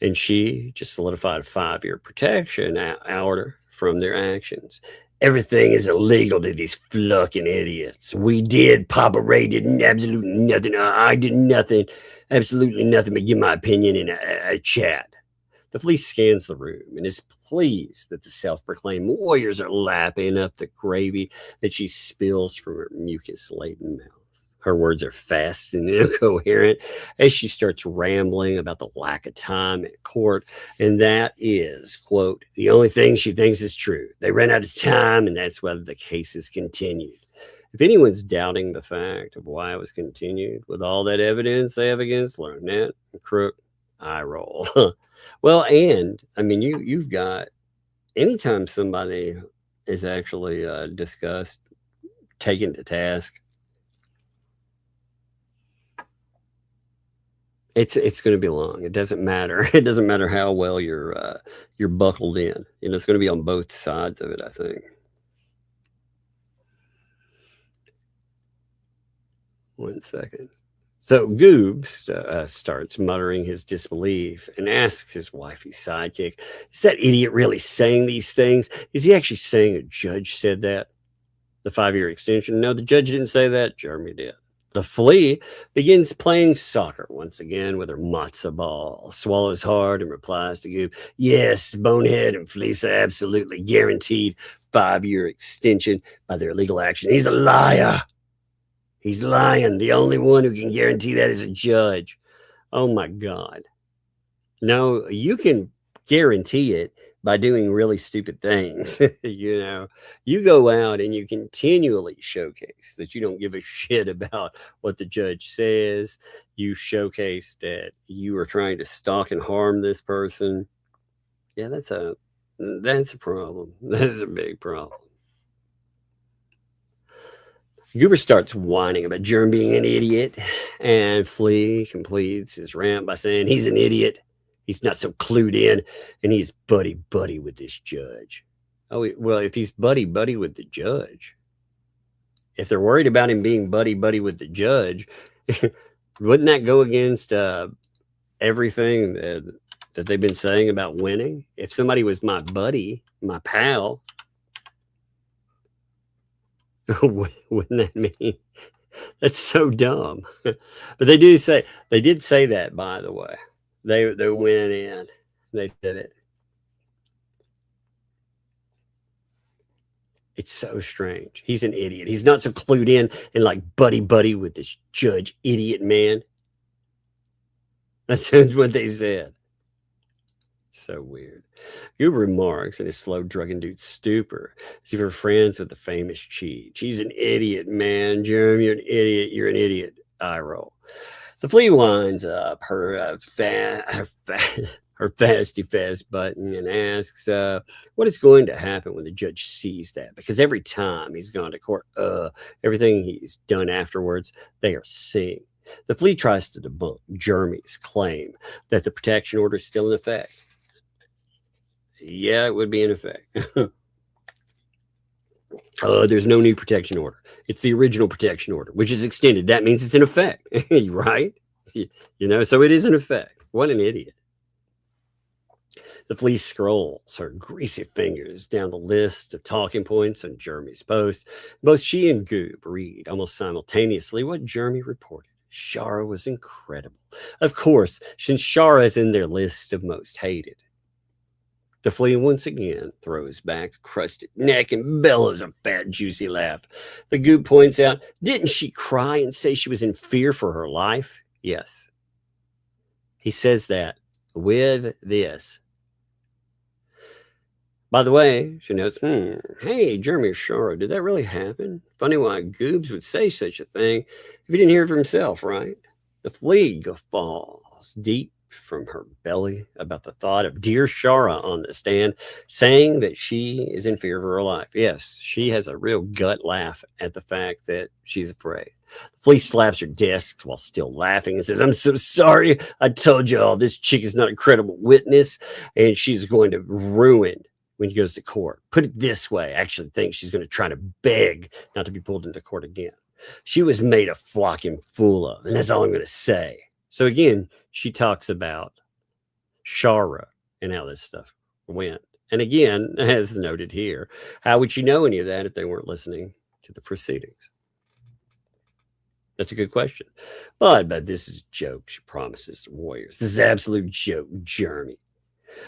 and she just solidified a 5-year protection order from their actions. Everything is illegal to these fucking idiots. We did. Papa Ray did absolutely nothing. I did nothing. Absolutely nothing but give my opinion in a chat. The flea scans the room and is pleased that the self-proclaimed warriors are lapping up the gravy that she spills from her mucus-laden mouth. Her words are fast and incoherent as she starts rambling about the lack of time at court. And that is, quote, the only thing she thinks is true. They ran out of time, and that's why the case is continued. If anyone's doubting the fact of why it was continued with all that evidence they have against Lynette and Crook, eye roll. Well, and I mean, you've got anytime somebody is actually discussed, taken to task, it's going to be long. It doesn't matter. It doesn't matter how well you're buckled in. You know, it's going to be on both sides of it, I think. One second. So Goob starts muttering his disbelief and asks his wifey sidekick, is that idiot really saying these things? Is he actually saying a judge said that? The 5-year extension? No, the judge didn't say that. Jeremy did. The flea begins playing soccer once again with her matzo ball, swallows hard and replies to Goob, yes, Bonehead and Fleece are absolutely guaranteed 5-year extension by their legal action. He's a liar. He's lying. The only one who can guarantee that is a judge. Oh, my God. No, you can guarantee it by doing really stupid things. You know, you go out and you continually showcase that you don't give a shit about what the judge says. You showcase that you are trying to stalk and harm this person. Yeah, that's a problem. That is a big problem. Goober starts whining about Germ being an idiot, and Flea completes his rant by saying he's an idiot. He's not so clued in, and he's buddy-buddy with this judge. Oh, well, if he's buddy-buddy with the judge, if they're worried about him being buddy-buddy with the judge, wouldn't that go against everything that they've been saying about winning? If somebody was my buddy, my pal, wouldn't that mean? That's so dumb. But they did say that, by the way. They went in. They did it. It's so strange. He's an idiot. He's not so clued in and like buddy with this judge, idiot man. That's what they said. So weird. Goober remarks in his slow drug-induced stupor as if you're friends with the famous Cheech. He's an idiot, man. Jeremy, you're an idiot. You're an idiot. Eye roll. The flea winds up her fasty fast button and asks what is going to happen when the judge sees that, because every time he's gone to court, everything he's done afterwards, they are seeing. The flea tries to debunk Jeremy's claim that the protection order is still in effect. Yeah, it would be in effect. There's no new protection order. It's the original protection order, which is extended. That means it's in effect, right? You know, so it is in effect. What an idiot. The flea scrolls her greasy fingers down the list of talking points on Jeremy's post. Both she and Goob read almost simultaneously what Jeremy reported. Shara was incredible. Of course, since Shara is in their list of most hated. The flea once again throws back a crusted neck and bellows a fat, juicy laugh. The Goob points out, didn't she cry and say she was in fear for her life? Yes. He says that with this. By the way, she notes, hey, Jeremy or Shara, did that really happen? Funny why Goobs would say such a thing if he didn't hear it for himself, right? The flea guffaws deep from her belly about the thought of dear Shara on the stand saying that she is in fear of her life. Yes, she has a real gut laugh at the fact that she's afraid. The flea slaps her desk while still laughing and says, I'm so sorry. I told you all this chick is not a credible witness and she's going to ruin when she goes to court. Put it this way, I actually think she's going to try to beg not to be pulled into court again. She was made a flocking fool of, and that's all I'm going to say. So again, she talks about Shara and how this stuff went. And again, as noted here, how would she know any of that if they weren't listening to the proceedings? That's a good question. But this is a joke, she promises the Warriors. This is an absolute joke, Jeremy.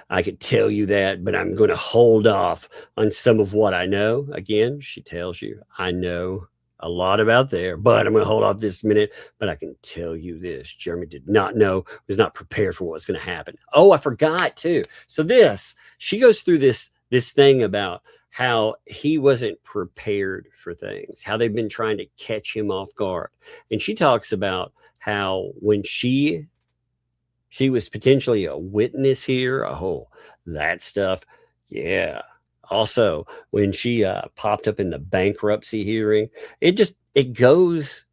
I could tell you that, but I'm going to hold off on some of what I know. Again, she tells you, I know A lot about there, but I'm going to hold off this minute. But I can tell you this: Jeremy did not know, was not prepared for what was going to happen. Oh, I forgot too. So she goes through this thing about how he wasn't prepared for things, how they've been trying to catch him off guard, and she talks about how when she was potentially a witness here, that stuff, yeah. Also, when she popped up in the bankruptcy hearing, it goes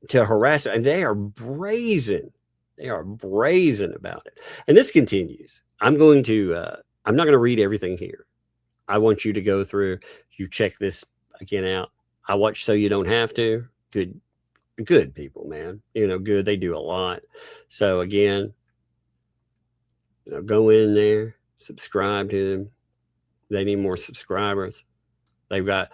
to harassment, and they are brazen. They are brazen about it. And this continues. I'm not going to read everything here. I want you to go through, you check this again out. I watch So You Don't Have To. Good people, man. Good. They do a lot. So again, go in there, subscribe to them. They need more subscribers. They got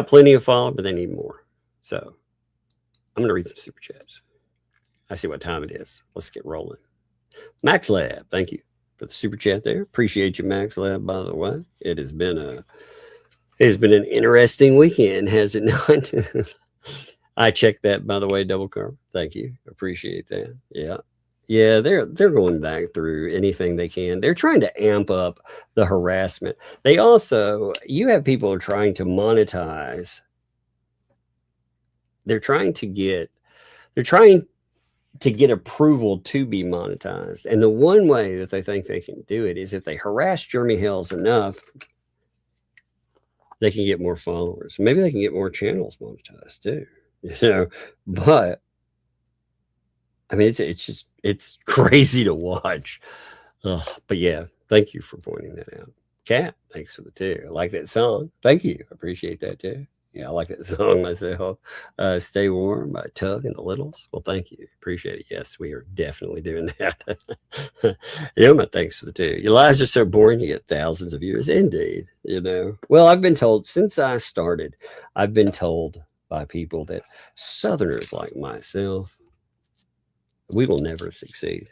plenty of followers, but they need more. So I'm going to read some super chats. I see what time it is. Let's get rolling. Max Lab, thank you for the super chat there. Appreciate you, Max Lab, by the way. It has been an interesting weekend, has it not? I checked that, by the way, Double Carb. Thank you. Appreciate that. Yeah. Yeah, they're going back through anything they can. They're trying to amp up the harassment. You have people trying to monetize. They're trying to get approval to be monetized. And the one way that they think they can do it is if they harass Jeremy Hales enough, they can get more followers. Maybe they can get more channels monetized too. But I mean, it's crazy to watch. But yeah, thank you for pointing that out. Cat, thanks for the 2. I like that song. Thank you. Appreciate that too. Yeah, I like that song myself. Stay Warm by Tug and the Littles. Well, thank you. Appreciate it. Yes, we are definitely doing that. My thanks for the 2. Your lives are so boring, you get thousands of viewers. Indeed. Well, I've been told since I started, I've been told by people that Southerners like myself, we will never succeed.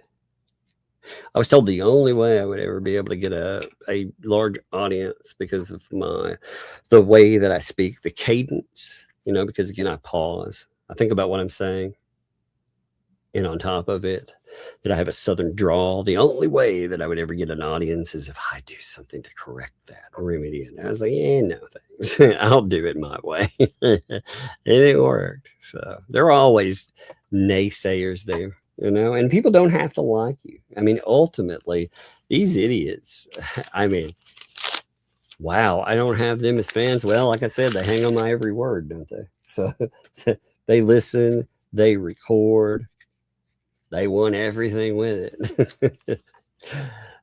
I was told the only way I would ever be able to get a large audience because of the way that I speak, the cadence, because again, I pause. I think about what I'm saying. And on top of it, that I have a Southern drawl. The only way that I would ever get an audience is if I do something to correct that, remedy it. And I was like, no thanks. I'll do it my way. And it worked. So there are always naysayers there. And people don't have to like you. I mean, ultimately, these idiots, wow, I don't have them as fans. Well, like I said, they hang on my every word, don't they? So they listen, they record, they want everything with it.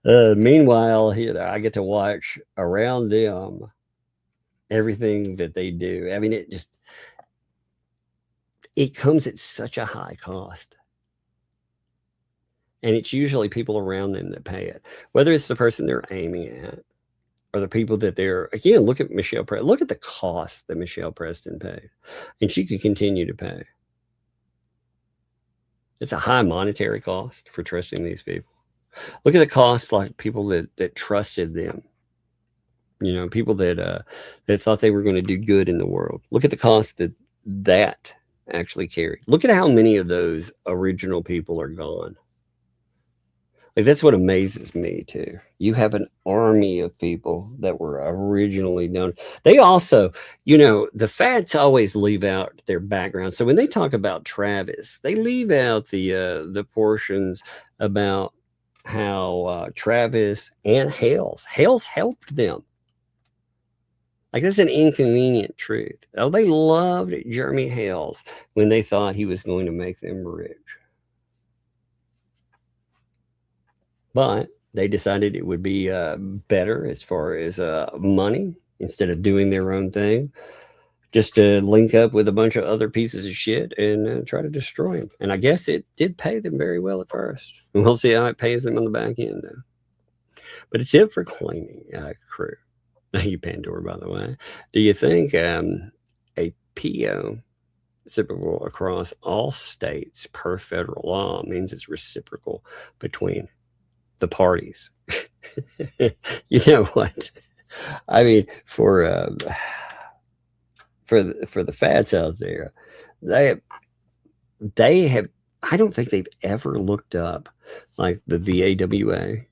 Meanwhile, I get to watch around them everything that they do. I mean, it comes at such a high cost. And it's usually people around them that pay it, whether it's the person they're aiming at or the people that again, look at Michelle Preston. Look at the cost that Michelle Preston paid. And she could continue to pay. It's a high monetary cost for trusting these people. Look at the cost, like people that trusted them. People that thought they were going to do good in the world. Look at the cost that actually carried. Look at how many of those original people are gone. Like, that's what amazes me too. You have an army of people that were originally known. They also, the Fats always leave out their background. So when they talk about Travis, they leave out the portions about how Travis and Hales helped them. Like, that's an inconvenient truth. Oh, they loved Jeremy Hales when they thought he was going to make them rich. But they decided it would be better as far as money, instead of doing their own thing, just to link up with a bunch of other pieces of shit and try to destroy them. And I guess it did pay them very well at first. And we'll see how it pays them on the back end, though. But it's it for claiming crew. Thank you, Pandora, by the way. Do you think a PO reciprocal across all states per federal law means it's reciprocal between the parties? You know what? I mean, for for the fads out there, they have, I don't think they've ever looked up like the VAWA.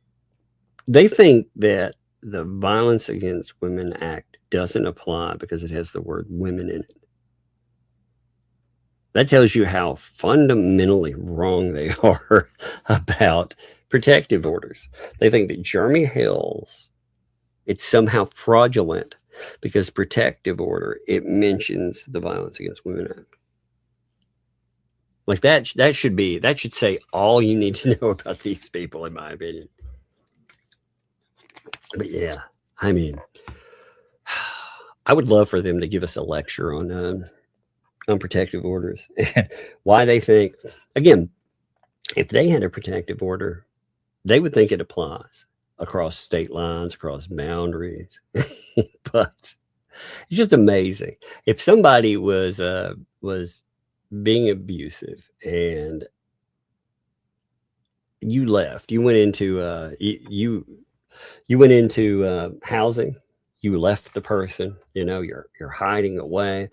They think that the Violence Against Women Act doesn't apply because it has the word women in it. That tells you how fundamentally wrong they are about protective orders. They think that Jeremy Hale's, it's somehow fraudulent because protective order, it mentions the Violence Against Women Act. Like that should say all you need to know about these people, in my opinion. But yeah, I mean, I would love for them to give us a lecture on protective orders and why they think, again, if they had a protective order, they would think it applies across state lines, across boundaries. But it's just amazing. If somebody was being abusive and you left, you went into you went into housing, you left the person, you know, you're hiding away.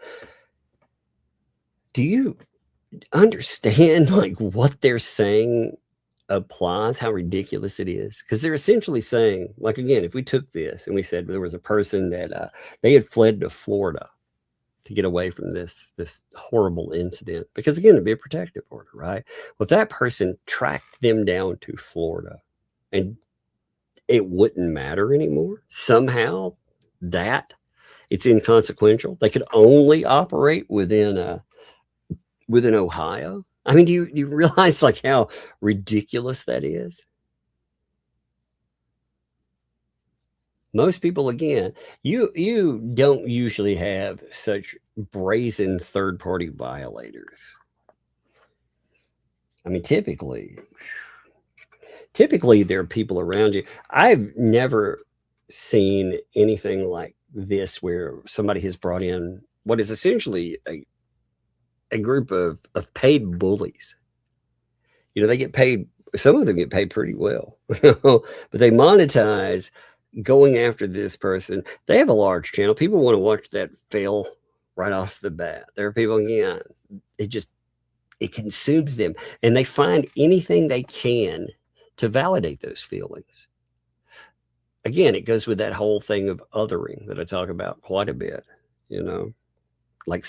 Do you understand like what they're saying applies, how ridiculous it is? Because they're essentially saying, like, again, if we took this and we said there was a person that they had fled to Florida to get away from this horrible incident, because again, it'd be a protective order, right? Well, if that person tracked them down to Florida and it wouldn't matter anymore, somehow that it's inconsequential, they could only operate within Ohio. I mean, do you realize like how ridiculous that is? Most people, again, you don't usually have such brazen third-party violators. I mean, typically there are people around you. I've never seen anything like this where somebody has brought in what is essentially a group of paid bullies. You know, they get paid, some of them get paid pretty well, but they monetize going after this person. They have a large channel. People want to watch that fail right off the bat. There are people, again, it consumes them, and they find anything they can to validate those feelings. Again, it goes with that whole thing of othering that I talk about quite a bit, you know, like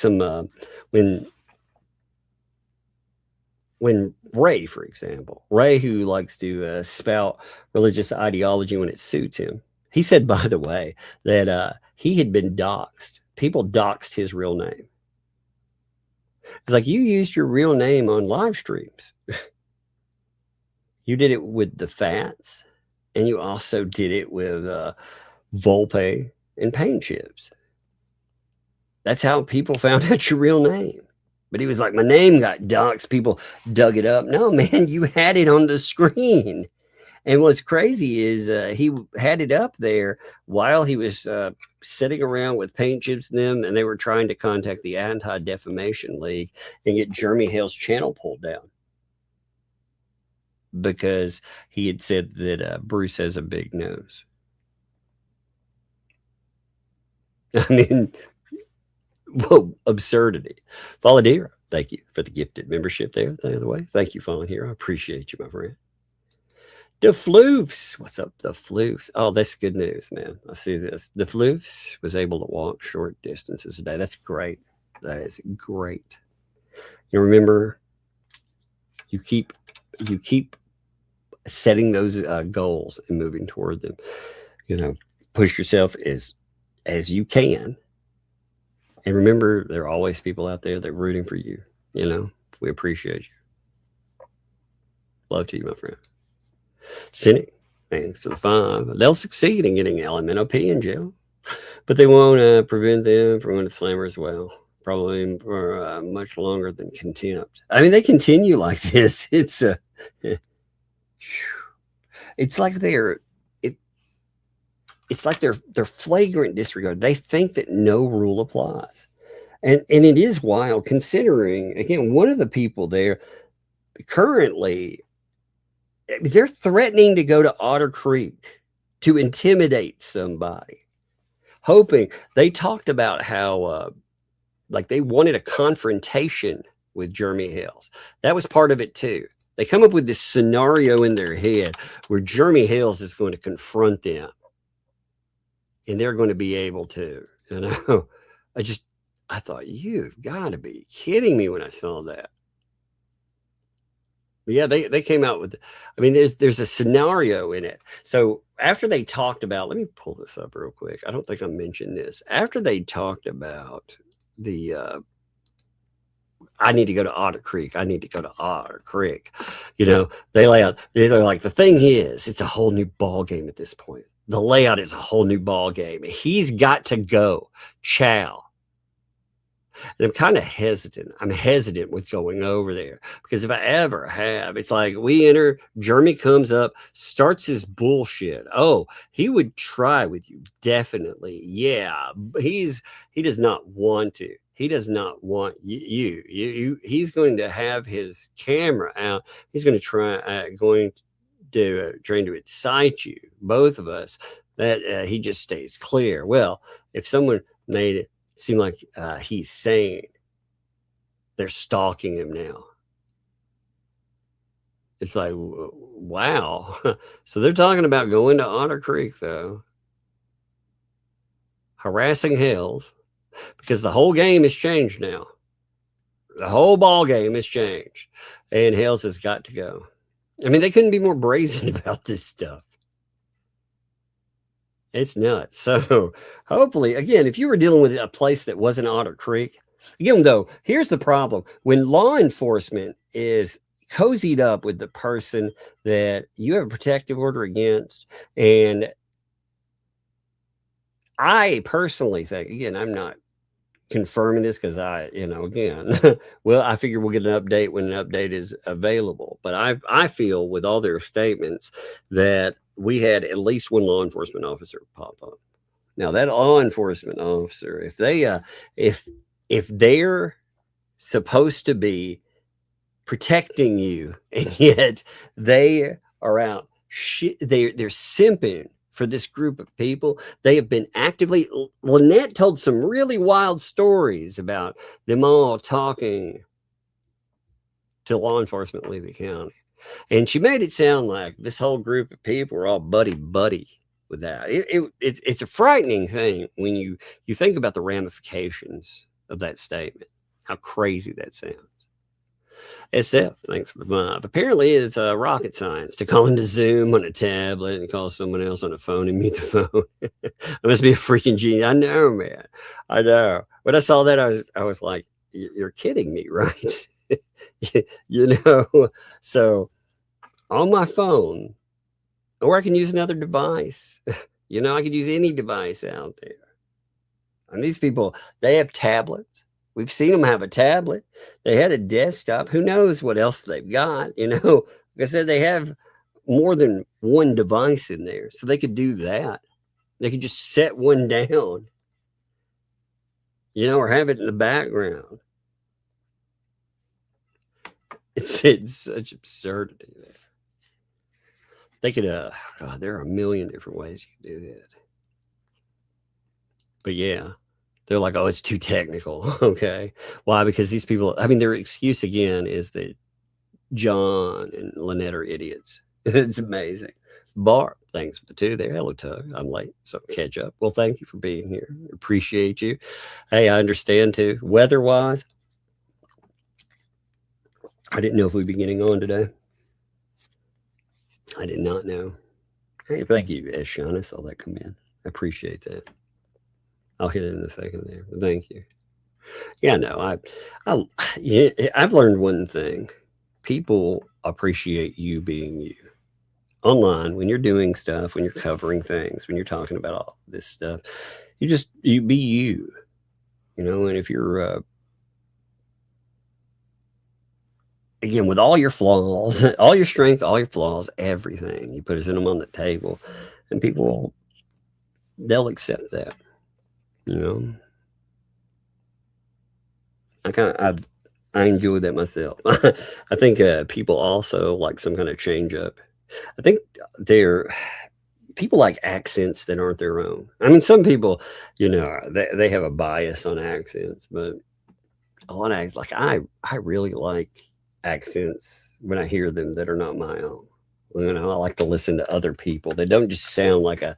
when Ray, for example, Ray, who likes to spout religious ideology when it suits him, he said, by the way, that he had been doxxed. People doxed his real name. It's like, you used your real name on live streams. You did it with the Fats, and you also did it with Volpe and Paint Chips. That's how people found out your real name. But he was like, my name got doxxed. People dug it up. No, man, you had it on the screen. And what's crazy is he had it up there while he was sitting around with Paint Chips and them, and they were trying to contact the Anti-Defamation League and get Jeremy Hale's channel pulled down because he had said that Bruce has a big nose. I mean, whoa, absurdity. Valadira, thank you for the gifted membership there, by the way. Thank you, Fallen Hero. I appreciate you, my friend. The Floofs. What's up, the Floofs? Oh, that's good news, man. I see this. The Floofs was able to walk short distances a day. That's great. That is great. You remember, you keep setting those goals and moving toward them. You know, push yourself as you can. And remember, there are always people out there that are rooting for you. You know, we appreciate you. Love to you, my friend. Cynic, thanks to the 5. They'll succeed in getting LMNOP in jail, but they won't prevent them from going to slammer as well. Probably for much longer than contempt. I mean, they continue like this. It's like it's like they're flagrant disregard. They think that no rule applies. And it is wild considering, again, one of the people there currently, they're threatening to go to Otter Creek to intimidate somebody, hoping. They talked about how like they wanted a confrontation with Jeremy Hales. That was part of it too. They come up with this scenario in their head where Jeremy Hales is going to confront them, and they're going to be able to, you know. I thought, you've got to be kidding me when I saw that. But yeah, they came out with, I mean, there's a scenario in it. So after they talked about, let me pull this up real quick. I don't think I mentioned this. After they talked about the, I need to go to Otter Creek. I need to go to Otter Creek. You know, they lay out, they're like, the thing is, it's a whole new ball game at this point. The layout is a whole new ball game. He's got to go. Chow. And I'm kind of hesitant. I'm hesitant with going over there because if I ever have, it's like we enter, Jeremy comes up, starts his bullshit. Oh, he would try with you. Definitely. Yeah. He does not want to. He does not want you. He's going to have his camera out. He's going to try, trying to incite you, both of us, that he just stays clear. Well, if someone made it seem like he's sane, they're stalking him now. It's like, wow. So they're talking about going to Otter Creek, though. Harassing Hales, because the whole game has changed now. The whole ball game has changed. And Hales has got to go. I mean, they couldn't be more brazen about this stuff. It's nuts. So hopefully, again, if you were dealing with a place that wasn't Otter Creek, again, though, here's the problem. When law enforcement is cozied up with the person that you have a protective order against, and I personally think, again, I'm not confirming this because again, well, I figure we'll get an update when an update is available. But I feel with all their statements that we had at least one law enforcement officer pop up. Now that law enforcement officer, if they're supposed to be protecting you, and yet they are out they're simping for this group of people. They have been actively, Lynette told some really wild stories about them all talking to law enforcement in Levy County. And she made it sound like this whole group of people were all buddy with that. It's a frightening thing when you think about the ramifications of that statement, how crazy that sounds. SF, thanks for the vibe. Apparently, it's rocket science to call into Zoom on a tablet and call someone else on a phone and mute the phone. I must be a freaking genius. I know, man. I know. When I saw that, I was like, "You're kidding me, right?" So on my phone, or I can use another device. I could use any device out there. And these people, they have tablets. We've seen them have a tablet. They had a desktop. Who knows what else they've got? Like I said, they have more than one device in there. So they could do that. They could just set one down, or have it in the background. It's such absurdity there. They could, God, there are a million different ways you can do that. But yeah. They're like, oh, it's too technical. Okay. Why? Because these people, their excuse again is that John and Lynette are idiots. It's amazing. Bart, thanks for the 2 there. Hello, Tug. I'm late, so catch up. Well, thank you for being here. Appreciate you. Hey, I understand too. Weather-wise, I didn't know if we'd be getting on today. I did not know. Hey, thank you, Shauna. I saw that come in. I appreciate that. I'll hit it in a second there. But thank you. Yeah, no, I've learned one thing. People appreciate you being you. Online, when you're doing stuff, when you're covering things, when you're talking about all this stuff, you be you. And if you're again, with all your flaws, all your strengths, all your flaws, everything, you put them on the table, and people, they'll accept that. I enjoy that myself. I think people also like some kind of change up. I think people like accents that aren't their own. Some people, they have a bias on accents, but a lot of like I really like accents when I hear them that are not my own. You know, I like to listen to other people. They don't just sound like a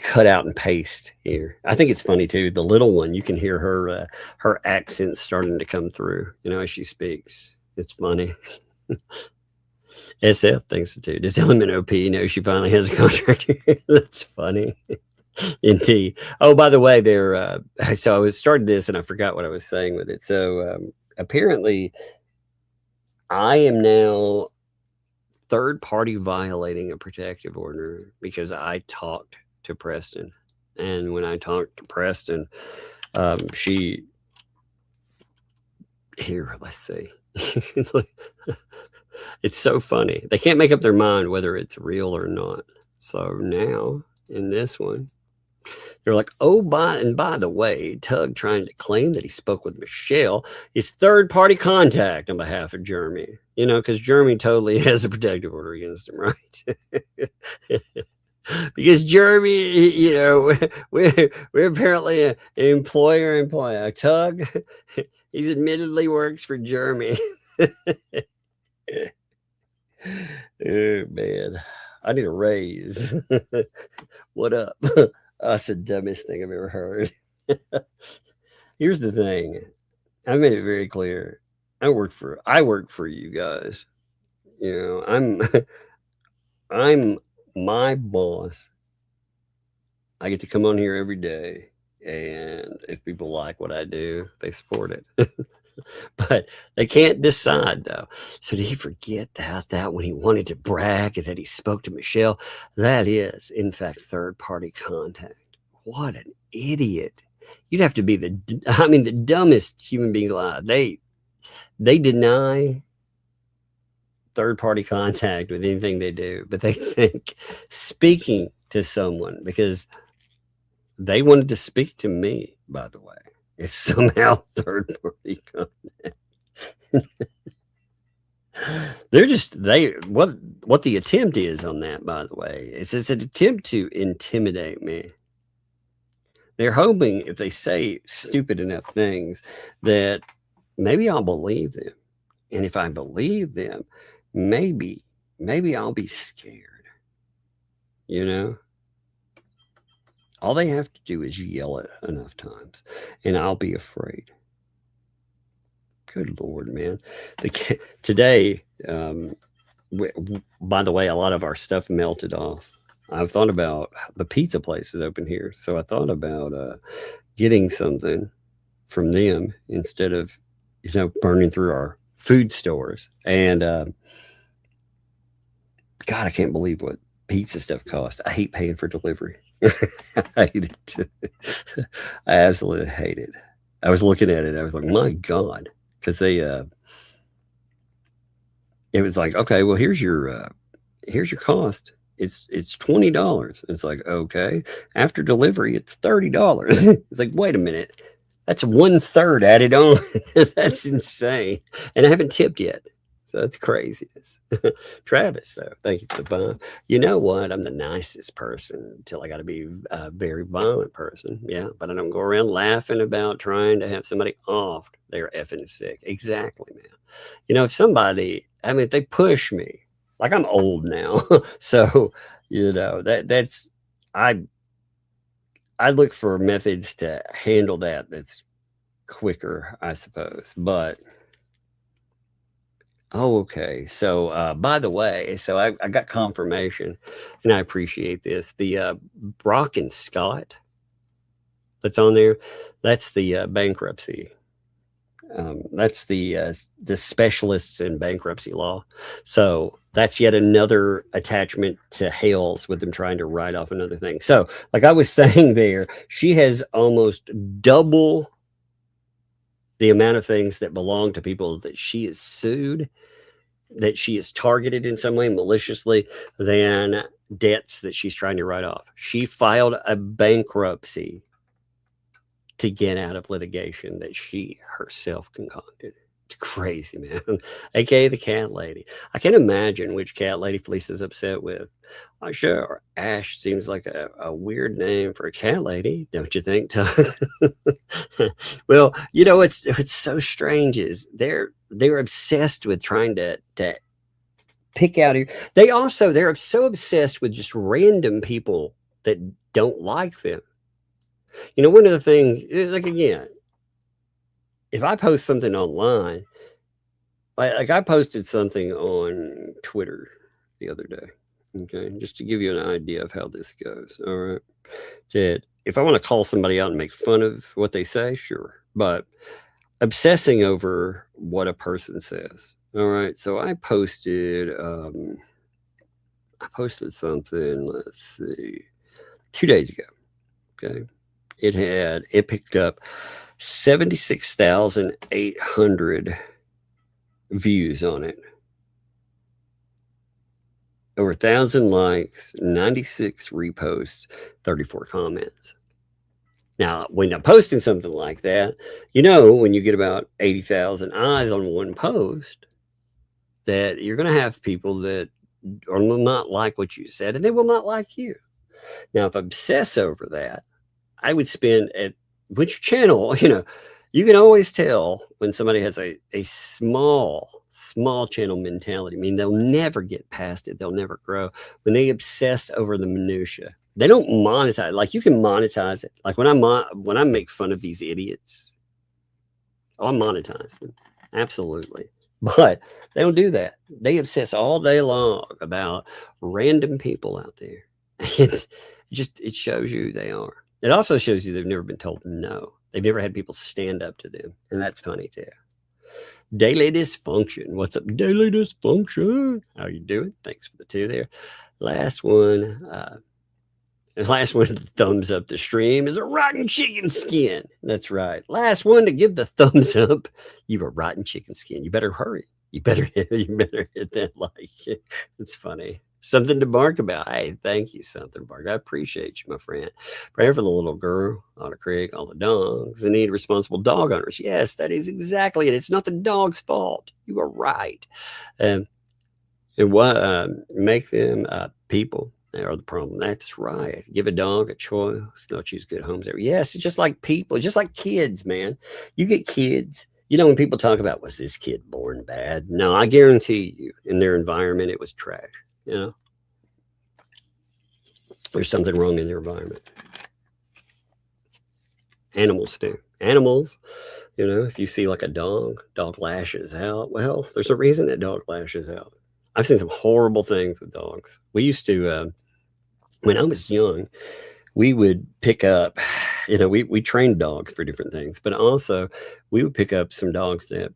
cut out and paste here. I think it's funny too. The little one, you can hear her accent starting to come through, you know, as she speaks. It's funny. SF thinks so too. Does LMNOP know she finally has a contract? That's funny. Indeed. Oh, by the way, there. So I was started this and I forgot what I was saying with it. So apparently, I am now third party violating a protective order because I talked to Preston, and when I talked to Preston, she. Here, let's see. It's like, it's so funny. They can't make up their mind whether it's real or not. So now in this one, they're like, oh, by the way, Tug trying to claim that he spoke with Michelle is third-party contact on behalf of Jeremy. You know, because Jeremy totally has a protective order against him, right? Because Jeremy, you know, we're apparently an employer. Tug, he's admittedly works for Jeremy. Oh, man. I need a raise. What up? That's the dumbest thing I've ever heard. Here's the thing. I made it very clear. I work for you guys. You know, I'm my boss. I get to come on here every day, and if people like what I do, they support it. But they can't decide, though. So did he forget that when he wanted to brag that he spoke to Michelle? That is, in fact, third-party contact. What an idiot. You'd have to be the dumbest human beings alive. They deny third-party contact with anything they do, but they think speaking to someone, because they wanted to speak to me, by the way, is somehow third-party contact. What the attempt is on that, by the way, it's an attempt to intimidate me. They're hoping if they say stupid enough things that maybe I'll believe them. And if I believe them, maybe I'll be scared. You know? All they have to do is yell it enough times, and I'll be afraid. Good Lord, man. Today, by the way, a lot of our stuff melted off. I've thought about the pizza place is open here, so I thought about getting something from them instead of, you know, burning through our food stores. And God, I can't believe what pizza stuff costs. I hate paying for delivery. I hate it. I absolutely hate it. I was looking at it. I was like, my God, because they, it was like, okay, well, here's your cost. It's $20. It's like, okay, after delivery, it's $30. It's like, wait a minute, that's 1/3 added on. That's insane, and I haven't tipped yet. So that's crazy. Travis, though, thank you for the vibe. You know what? I'm the nicest person until I got to be a very violent person. Yeah, but I don't go around laughing about trying to have somebody off. They're effing sick. Exactly, man. You know, if somebody, if they push me, like I'm old now, so you know that's I look for methods to handle that's quicker, I suppose, but. Oh, okay. So, by the way, so I got confirmation, and I appreciate this. The Brock and Scott that's on there, that's the bankruptcy. That's the specialists in bankruptcy law. So that's yet another attachment to Hale's with them trying to write off another thing. So, like I was saying there, she has almost double the amount of things that belong to people that she is sued, that she is targeted in some way maliciously, than debts that she's trying to write off. She filed a bankruptcy to get out of litigation that she herself concocted. It's crazy, man. AKA the cat lady. I can't imagine which cat lady Felisa's upset with. Sure, Ash seems like a weird name for a cat lady, don't you think, Tom? Well, you know what's so strange is they're obsessed with trying to pick out. They're so obsessed with just random people that don't like them. You know, one of the things, like, again, if I post something online, like I posted something on Twitter the other day, okay, just to give you an idea of how this goes. All right, that if I want to call somebody out and make fun of what they say, sure, but obsessing over what a person says. All right, so I posted something, let's see, 2 days ago. Okay, it picked up 76,800 views on it, over 1,000 likes, 96 reposts, 34 comments. Now, when I'm posting something like that, you know, when you get about 80,000 eyes on one post, that you're going to have people that will not like what you said, and they will not like you. Now, if I obsess over that, I would spend at which channel, you know, you can always tell when somebody has a small channel mentality. I mean, they'll never get past it. They'll never grow. When they obsess over the minutia, they don't monetize. Like, you can monetize it. Like when I make fun of these idiots, I'll monetize them. Absolutely. But they don't do that. They obsess all day long about random people out there. It shows you who they are. It also shows you they've never been told no. They've never had people stand up to them. And that's funny too. Daily Dysfunction. What's up, Daily Dysfunction? How you doing? Thanks for the 2 there. Last one, thumbs up the stream is a rotten chicken skin. That's right. Last one to give the thumbs up. You a rotten chicken skin. You better hurry. You better hit that like. It's funny. Something to bark about. Hey, thank you, something to bark. I appreciate you, my friend. Pray for the little girl on the creek, all the dogs, and need responsible dog owners. Yes, that is exactly it. It's not the dog's fault. You are right. And what make them people are the problem. That's right. Give a dog a choice. They'll choose good homes there. Yes, it's just like people, just like kids, man. You get kids. You know, when people talk about, was this kid born bad? No, I guarantee you, in their environment, it was trash. You know, there's something wrong in their environment. Animals too. Animals, you know, if you see like a dog lashes out. Well, there's a reason that dog lashes out. I've seen some horrible things with dogs. We used to, when I was young, we would pick up, you know, we trained dogs for different things, but also we would pick up some dogs that,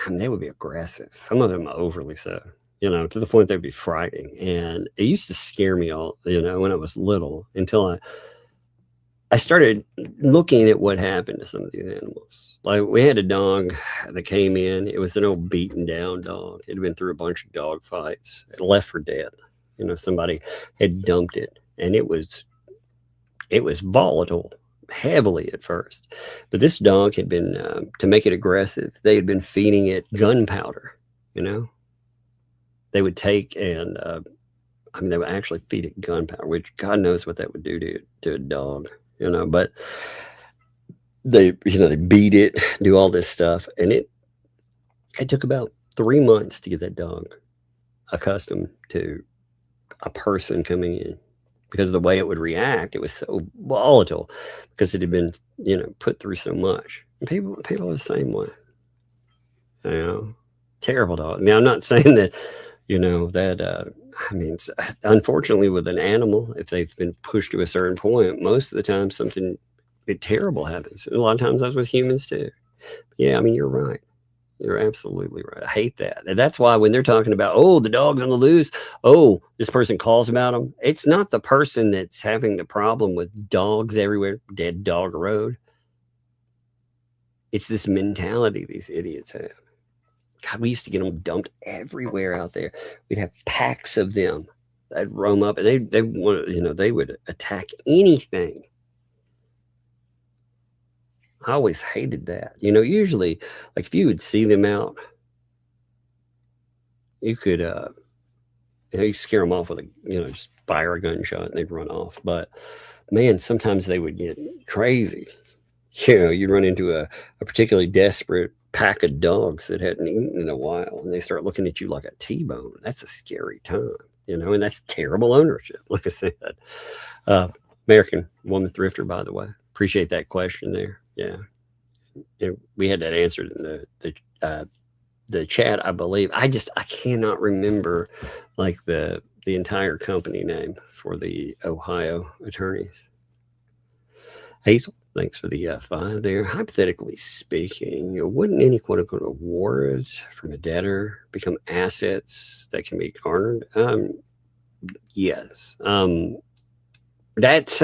I mean, they would be aggressive. Some of them overly so. You know, to the point they'd be frightening. And it used to scare me all, you know, when I was little, until I started looking at what happened to some of these animals. Like, we had a dog that came in. It was an old beaten down dog. It had been through a bunch of dog fights. It left for dead. You know, somebody had dumped it, and it was volatile heavily at first. But this dog had been, to make it aggressive, they had been feeding it gunpowder, you know. They would take and, they would actually feed it gunpowder, which God knows what that would do to a dog, you know. But they beat it, do all this stuff, and it took about 3 months to get that dog accustomed to a person coming in, because of the way it would react. It was so volatile because it had been, you know, put through so much. And people are the same way, you know. Terrible dog. Now, I'm not saying that. You know, that, unfortunately, with an animal, if they've been pushed to a certain point, most of the time something terrible happens. A lot of times that's with humans too. Yeah, I mean, you're right. You're absolutely right. I hate that. And that's why when they're talking about, oh, the dog's on the loose, oh, this person calls about them, it's not the person that's having the problem with dogs everywhere, dead dog road. It's this mentality these idiots have. God, we used to get them dumped everywhere out there. We'd have packs of them that'd roam up, and they want, you know, they would attack anything. I always hated that. You know, usually, like if you would see them out, you could, you scare them off with just fire a gunshot and they'd run off. But man, sometimes they would get crazy. You'd run into a particularly desperate pack of dogs that hadn't eaten in a while, and they start looking at you like a T-bone. That's a scary time, and that's terrible ownership. Like I said, American woman thrifter, by the way. Appreciate that question there. Yeah. We had that answered in the chat, I believe. I cannot remember like the entire company name for the Ohio attorneys. Hazel, thanks for the 5 there. Hypothetically speaking, wouldn't any quote unquote awards from a debtor become assets that can be garnered? Yes. That's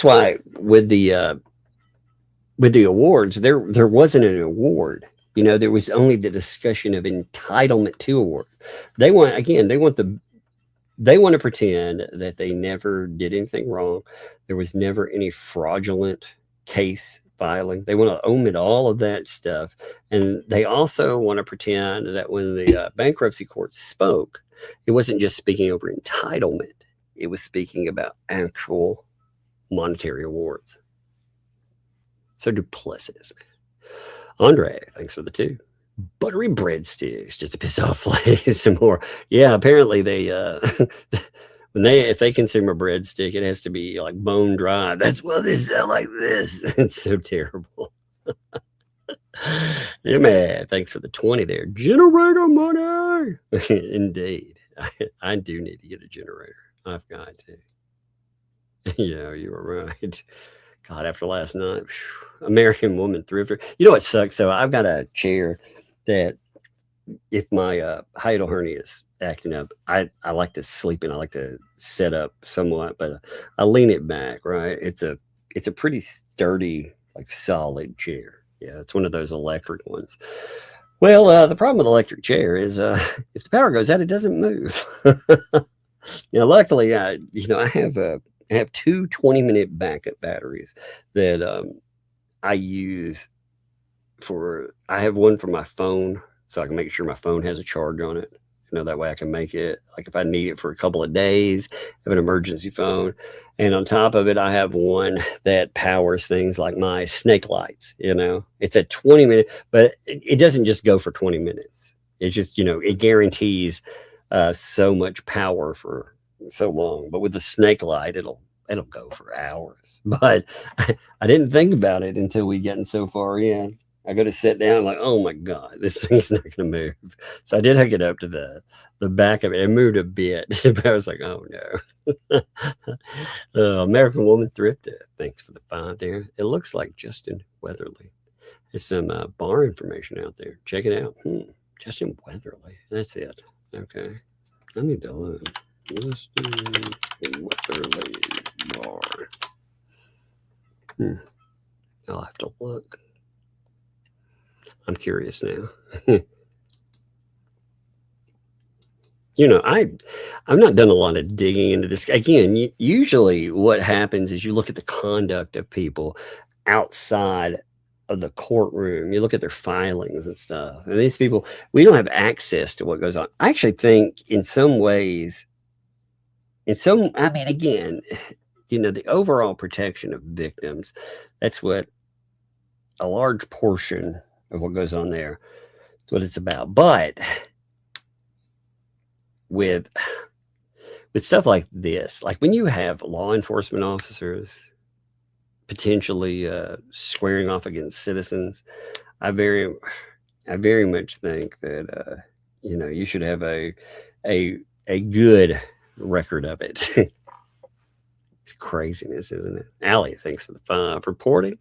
why with the awards, there wasn't an award. There was only the discussion of entitlement to award. They want to pretend that they never did anything wrong. There was never any fraudulent case filing. They want to omit all of that stuff. And they also want to pretend that when the bankruptcy court spoke, it wasn't just speaking over entitlement. It was speaking about actual monetary awards. So duplicitous, man. Andre, thanks for the 2. Buttery breadsticks, just to piss off Flays some more. Yeah, apparently they if they consume a breadstick, it has to be like bone dry. That's why they sell like this. It's so terrible. Yeah, man. Thanks for the 20 there. Generator money. Indeed. I do need to get a generator. I've got to. Yeah, you were right. God, after last night, American woman thrifter. You know what sucks? So I've got a chair that if my hiatal hernia is acting up, I like to sleep in. I like to set up somewhat, but I lean it back, right? It's a pretty sturdy, like solid chair. Yeah, it's one of those electric ones. Well, the problem with electric chair is if the power goes out, it doesn't move. Luckily, I have 2 20-minute backup batteries that I use I have one for my phone, so I can make sure my phone has a charge on it. That way I can make it, like if I need it for a couple of days, have an emergency phone. And on top of it, I have one that powers things like my snake lights. It's a 20-minute, but it doesn't just go for 20 minutes. It's just, it guarantees so much power for so long. But with the snake light, it'll go for hours. But I didn't think about it until we'd gotten so far in. I go to sit down, like, oh my God, this thing's not going to move. So I did hook it up to the back of it. It moved a bit, but I was like, oh no. American woman thrifted. Thanks for the 5 there. It looks like Justin Weatherly. There's some bar information out there. Check it out. Justin Weatherly. That's it. Okay. I need to look. Justin Weatherly bar. I'll have to look. I'm curious now. I've not done a lot of digging into this. Again, usually what happens is you look at the conduct of people outside of the courtroom. You look at their filings and stuff. And these people, we don't have access to what goes on. I actually think in some ways, again, the overall protection of victims, that's what a large portion of what goes on there. That's what it's about. But with stuff like this, like when you have law enforcement officers potentially squaring off against citizens, I very much think that you should have a good record of it. It's craziness, isn't it? Allie, thanks for the 5 reporting.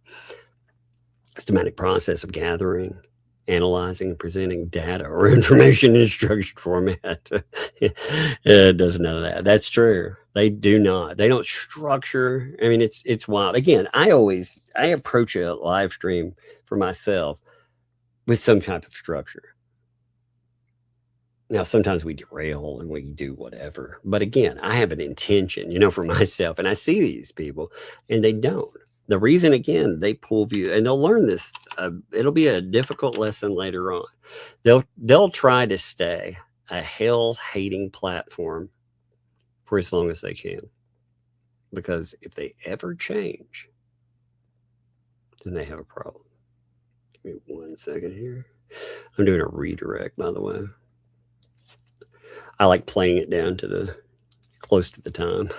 Systematic process of gathering, analyzing, and presenting data or information in structured format. It does none of that. That's true. They do not. They don't structure. I mean, it's wild. Again, I approach a live stream for myself with some type of structure. Now, sometimes we derail and we do whatever. But again, I have an intention, for myself. And I see these people and they don't. The reason, again, they pull view, and they'll learn this. It'll be a difficult lesson later on. They'll try to stay a Hale's hating platform for as long as they can, because if they ever change, then they have a problem. Give me 1 second here. I'm doing a redirect, by the way. I like playing it down to the close to the time.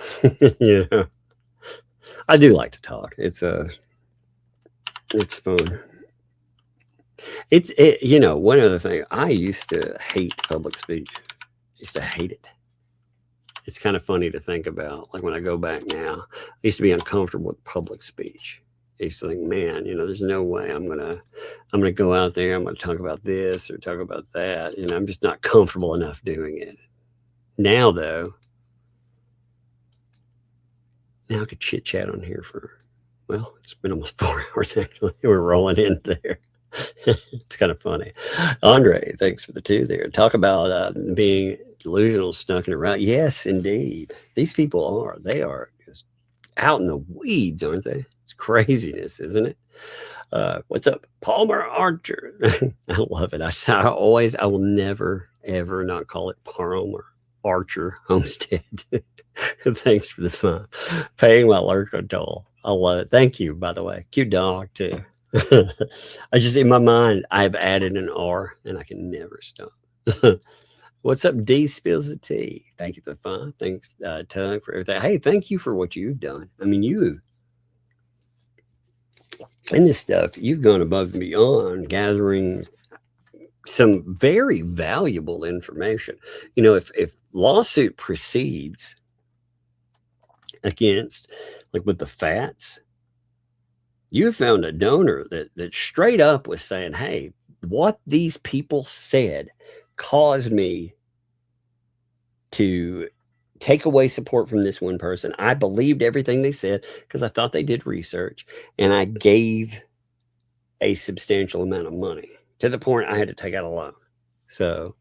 Yeah. I do like to talk. It's fun. You know, one other thing, I used to hate public speech. I used to hate it. It's kind of funny to think about. Like when I go back now, I used to be uncomfortable with public speech. I used to think, man, you know, there's no way I'm gonna go out there, I'm gonna talk about this or talk about that. You know, I'm just not comfortable enough doing it. Now though, now I could chit chat on here for, well, it's been almost 4 hours actually. We're rolling in there. It's kind of funny. Andre, thanks for the 2 there. Talk about being delusional, snuck around. Yes, indeed. These people are. They are just out in the weeds, aren't they? It's craziness, isn't it? What's up, Palmer Archer? I love it. I will never, ever not call it Palmer Archer Homestead. Thanks for the fun. Paying my lurker toll. I love it. Thank you, by the way. Cute dog, too. I just, in my mind, I've added an R and I can never stop. What's up, D Spills the Tea? Thank you for the fun. Thanks, Tug, for everything. Hey, thank you for what you've done. I mean, you, in this stuff, you've gone above and beyond gathering some very valuable information. You know, if lawsuit proceeds against, like with the FATs, you found a donor that straight up was saying, hey, what these people said caused me to take away support from this one person. I believed everything they said because I thought they did research, and I gave a substantial amount of money to the point I had to take out a loan. So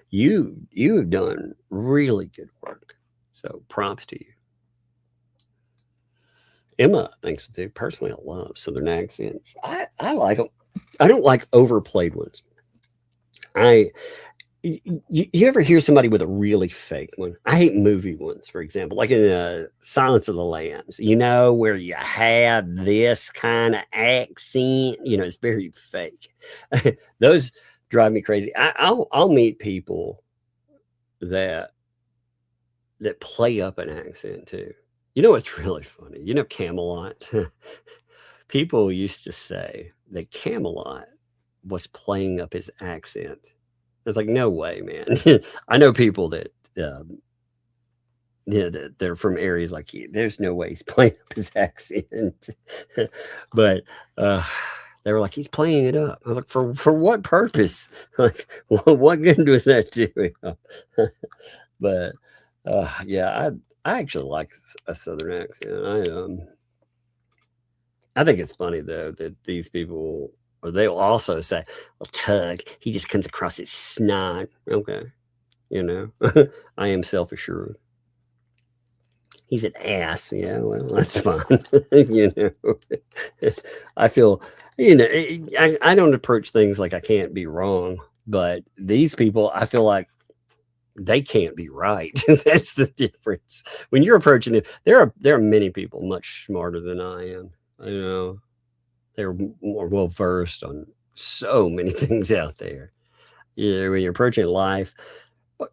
you've done really good work. So props to you. Emma, thanks for the personally. I love Southern accents. I like them. I don't like overplayed ones. You ever hear somebody with a really fake one? I hate movie ones, for example, like in Silence of the Lambs, you know, where you have this kind of accent, you know, it's very fake. Those drive me crazy. I'll meet people that play up an accent too. You know what's really funny? You know Camelot? People used to say that Camelot was playing up his accent. It's like, no way, man. I know people that, that they're from areas like you. There's no way he's playing up his accent. But they were like, he's playing it up. I was like, for what purpose? Like, what good was that doing? But yeah, I actually like a Southern accent. I think it's funny though that these people, or they'll also say, well, Tug, he just comes across as snide. Okay. You know, I am self-assured. He's an ass. Yeah, well, that's fine. You know, I feel, you know, I don't approach things like I can't be wrong, but these people, I feel like they can't be right. That's the difference. When you're approaching it, there are many people much smarter than I am. You know, they're more well versed on so many things out there. Yeah, when you're approaching life,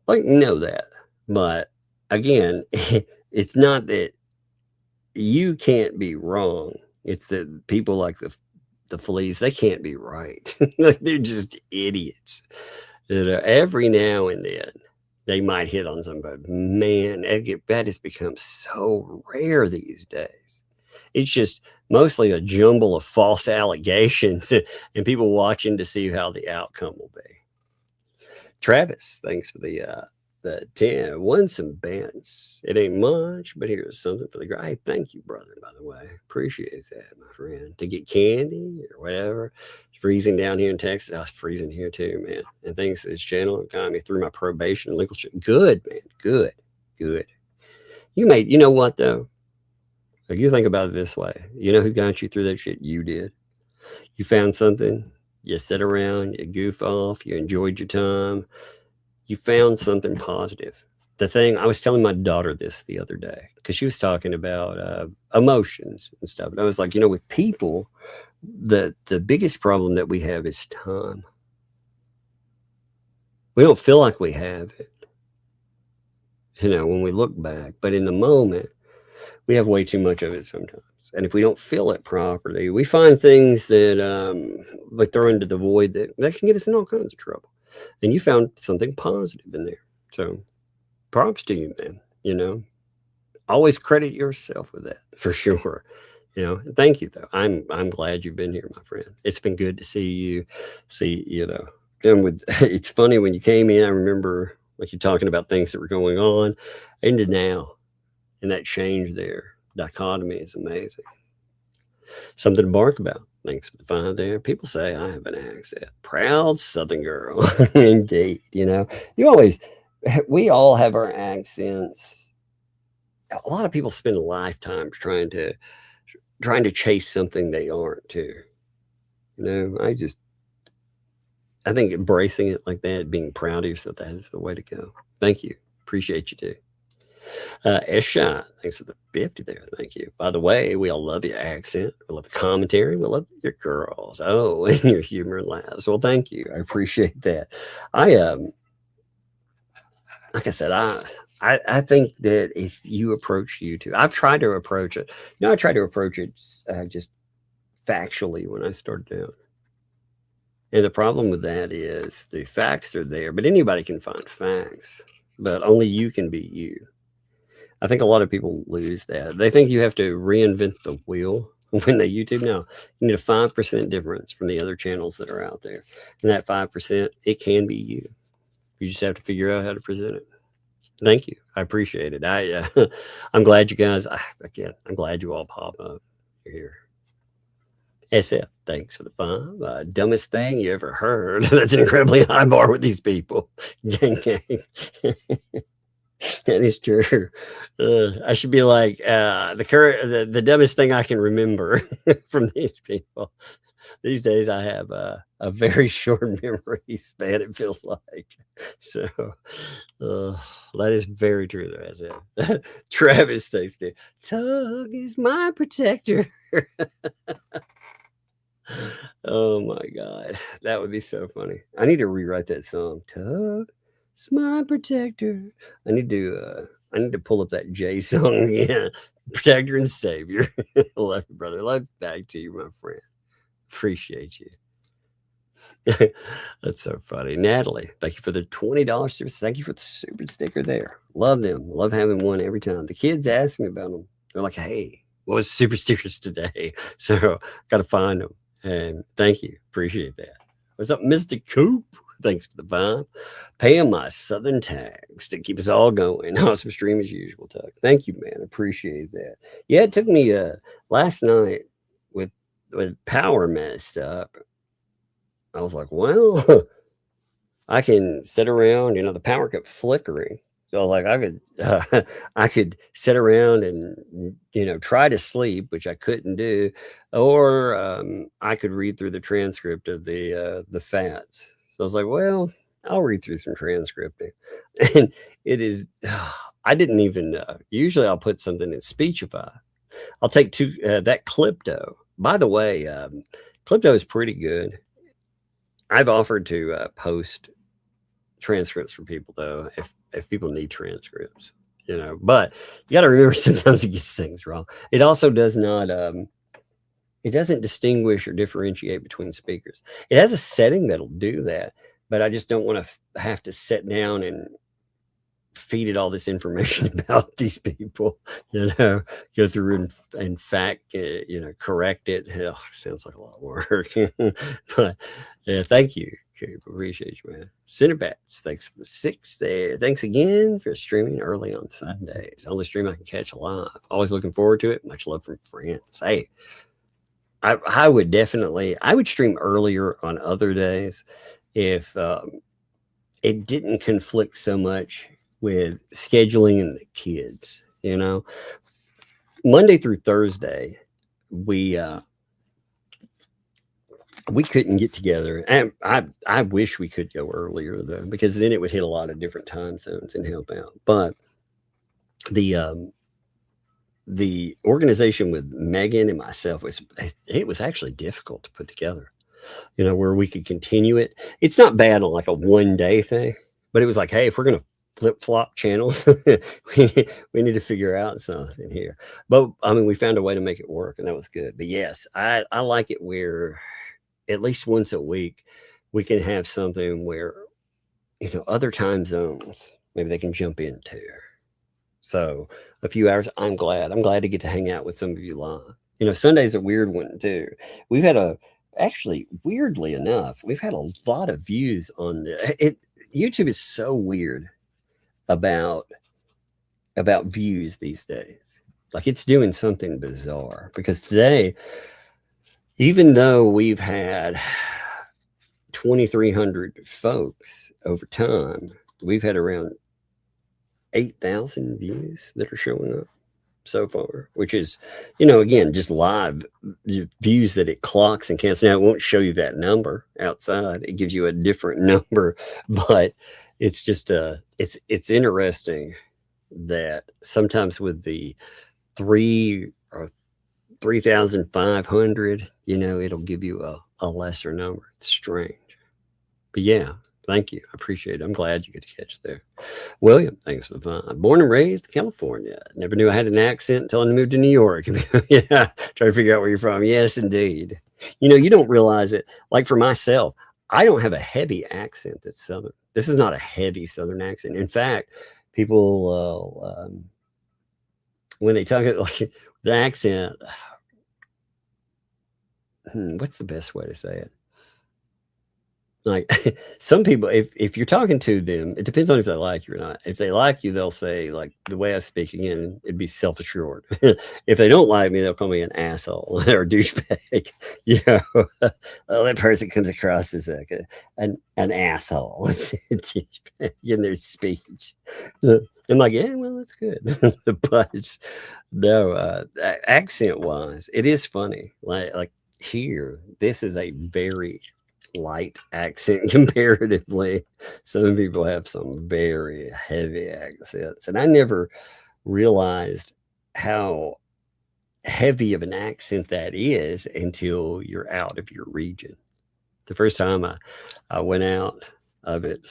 like know that. But again, it's not that you can't be wrong. It's that people like the fleas, they can't be right. They're just idiots. Every now and then they might hit on somebody. Man, that has become so rare these days. It's just mostly a jumble of false allegations and people watching to see how the outcome will be. Travis, thanks for the 10. Won some bands. It ain't much, but here's something for the guy. Hey, thank you, brother, by the way. Appreciate that, my friend. To get candy or whatever. It's freezing down here in Texas. I was freezing here too, man. And thanks to this channel, got me through my probation and legal shit. Good, man. Good. You know what, though? Like, you think about it this way. You know who got you through that shit? You did. You found something. You sit around. You goof off. You enjoyed your time. You found something positive. The thing, I was telling my daughter this the other day because she was talking about emotions and stuff. And I was like, with people, the biggest problem that we have is time. We don't feel like we have it, when we look back. But in the moment, we have way too much of it sometimes. And if we don't feel it properly, we find things that we throw into the void that can get us in all kinds of trouble. And you found something positive in there. So props to you, man. Always credit yourself with that, for sure. Thank you, though. I'm glad you've been here, my friend. It's been good to see you. It's funny when you came in, I remember like you're talking about things that were going on into now, and that change there, dichotomy is amazing. Something to bark about. Thanks for the 5 there. People say I have an accent. Proud Southern girl. Indeed. We all have our accents. A lot of people spend lifetimes trying to chase something they aren't too. I think embracing it like that, being proud of yourself, that is the way to go. Thank you. Appreciate you too. S-Shot, thanks for the 50 there. Thank you. By the way, we all love your accent. We love the commentary. We love your girls. Oh, and your humor and laughs. Well, thank you. I appreciate that. Like I said, I think that if you approach YouTube, I've tried to approach it. I tried to approach it just factually when I started out. And the problem with that is the facts are there, but anybody can find facts, but only you can be you. I think a lot of people lose that. They think you have to reinvent the wheel when they YouTube. No, you need a 5% difference from the other channels that are out there. And that 5%, it can be you. You just have to figure out how to present it. Thank you. I appreciate it. I'm glad you guys, I'm glad you all pop up. You're here. SF, thanks for the 5. Dumbest thing you ever heard. That's an incredibly high bar with these people. Gang, gang. That is true. I should be like the dumbest thing I can remember from these people. These days I have a very short memory span, it feels like. So that is very true, though. That's it. Travis, thanks, dude. Tug is my protector. Oh my God. That would be so funny. I need to rewrite that song. Tug is my protector. I need to pull up that J song again. Protector and savior. Love you, brother. Love back to you, my friend. Appreciate you. That's so funny. Natalie, thank you for the $20. Thank you for the super sticker there. Love them. Love having one every time. The kids ask me about them. They're like, hey, what was super stickers today? So got to find them. And thank you. Appreciate that. What's up, Mr. Coop? Thanks for the 5. Paying my Southern tags to keep us all going. Awesome stream as usual, Tug. Thank you, man. Appreciate that. Yeah, it took me last night with power messed up. I was like, well, I can sit around, the power kept flickering. So like I could sit around and, try to sleep, which I couldn't do, or I could read through the transcript of the FATs. So I was like, well, I'll read through some transcripting. And it is, I didn't even, usually I'll put something in Speechify. I'll take that Clipto. By the way, Clipto is pretty good. I've offered to post transcripts for people, though, if people need transcripts, but you got to remember sometimes it gets things wrong. It also does not, it doesn't distinguish or differentiate between speakers. It has a setting that'll do that, but I just don't want to have to sit down and feed it all this information about these people, go through and fact, correct it. Ugh, sounds like a lot of work, but yeah, thank you. Appreciate you, man. Cinebats, thanks for the 6 there. Thanks again for streaming early on Sundays. Only stream I can catch live. Always looking forward to it. Much love from friends. Hey, I would stream earlier on other days if it didn't conflict so much with scheduling and the kids. Monday through Thursday, we couldn't get together, and I wish we could go earlier though, because then it would hit a lot of different time zones and help out. But the organization with Megan and myself was actually difficult to put together, where we could continue it. It's not bad on like a 1-day thing, but it was like, hey, if we're going to flip-flop channels, we need to figure out something here. But I mean, we found a way to make it work, and that was good. But yes, I like it where at least once a week we can have something where, other time zones, maybe they can jump into. So a few hours, I'm glad to get to hang out with some of you live. Sunday's a weird one too. We've had actually, weirdly enough, we've had a lot of views on it. YouTube is so weird about views these days. Like, it's doing something bizarre, because today, even though we've had 2,300 folks over time, we've had around 8,000 views that are showing up so far, which is, again, just live views that it clocks and counts. Now, it won't show you that number outside. It gives you a different number, but it's just it's interesting that sometimes with the 3,500, it'll give you a lesser number. It's strange, but yeah. Thank you. I appreciate it. I'm glad you get to catch there. William, thanks for the fun. Born and raised in California. Never knew I had an accent until I moved to New York. Yeah, try to figure out where you're from. Yes, indeed. You don't realize it. Like for myself, I don't have a heavy accent that's Southern. This is not a heavy Southern accent. In fact, people, when they talk like the accent, what's the best way to say it? Like some people, if you're talking to them, it depends on if they like you or not. If they like you, they'll say, like the way I speak, again, it'd be self-assured. If they don't like me, they'll call me an asshole or a douchebag. That person comes across as like an asshole in their speech. I'm like, yeah, well, that's good. But no, accent wise, it is funny. Like here, this is a very light accent comparatively. Some people have some very heavy accents, and I never realized how heavy of an accent that is until you're out of your region. The first time I went out of it,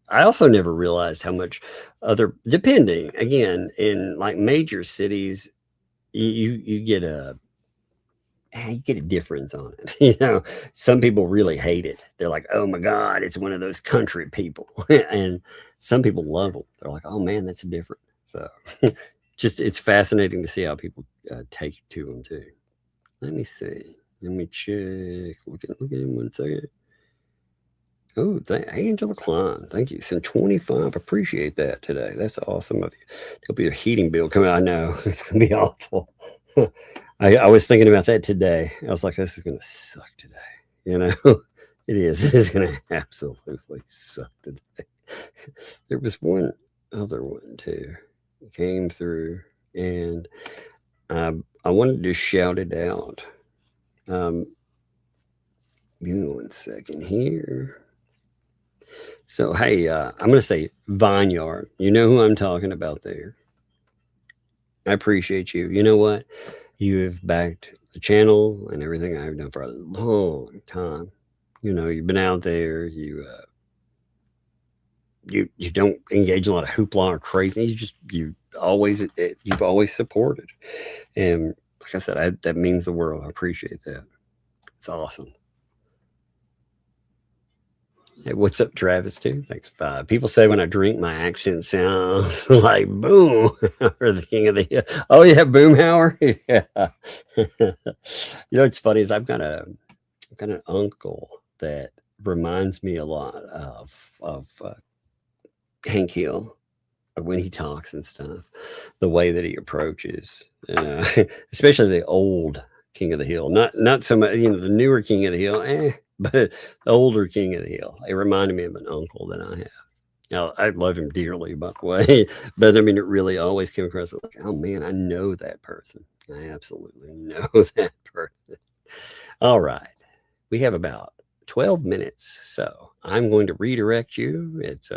I also never realized how much depending, again, in like major cities, you get a difference on it. Some people really hate it. They're like, oh my God, it's one of those country people. And some people love them. They're like, oh man, that's different. So it's fascinating to see how people take to them too. Let me see. Let me check. Look at him 1 second. Oh, Angela Klein. Thank you. Send 25. Appreciate that today. That's awesome of you. There'll be a heating bill coming. I know it's going to be awful. I was thinking about that today. I was like, this is going to suck today. It is. It is going to absolutely suck today. There was one other one too. It came through, and I wanted to shout it out. Give me 1 second here. So, hey, I'm going to say Vineyard. You know who I'm talking about there. I appreciate you. You know what? You have backed the channel and everything I've done for a long time. You've been out there. You don't engage in a lot of hoopla or crazy. You've always supported. And like I said, that means the world. I appreciate that. It's awesome. Hey, what's up, Travis, too? Thanks, 5. People say when I drink, my accent sounds like Boom or the King of the Hill. Oh, yeah, Boomhauer? Yeah. What's funny is I've got an uncle that reminds me a lot of Hank Hill when he talks and stuff, the way that he approaches, especially the old King of the Hill. Not so much, the newer King of the Hill, but the older King of the Hill. It reminded me of an uncle that I have. Now, I love him dearly, by the way, but I mean, it really always came across like, oh man, I know that person. I absolutely know that person. All right. We have about 12 minutes, so I'm going to redirect you. It's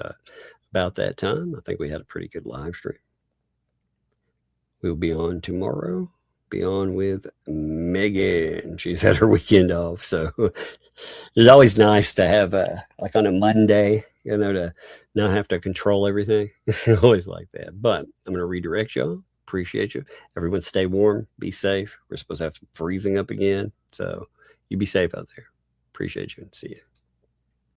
about that time. I think we had a pretty good live stream. We'll be on tomorrow. Be on with Megan. She's had her weekend off, so it's always nice to have like on a Monday, you know, to not have to control everything. Always like that. But I'm going to redirect y'all. Appreciate you. Everyone stay warm. Be safe. We're supposed to have some freezing up again, so you be safe out there. Appreciate you and see you.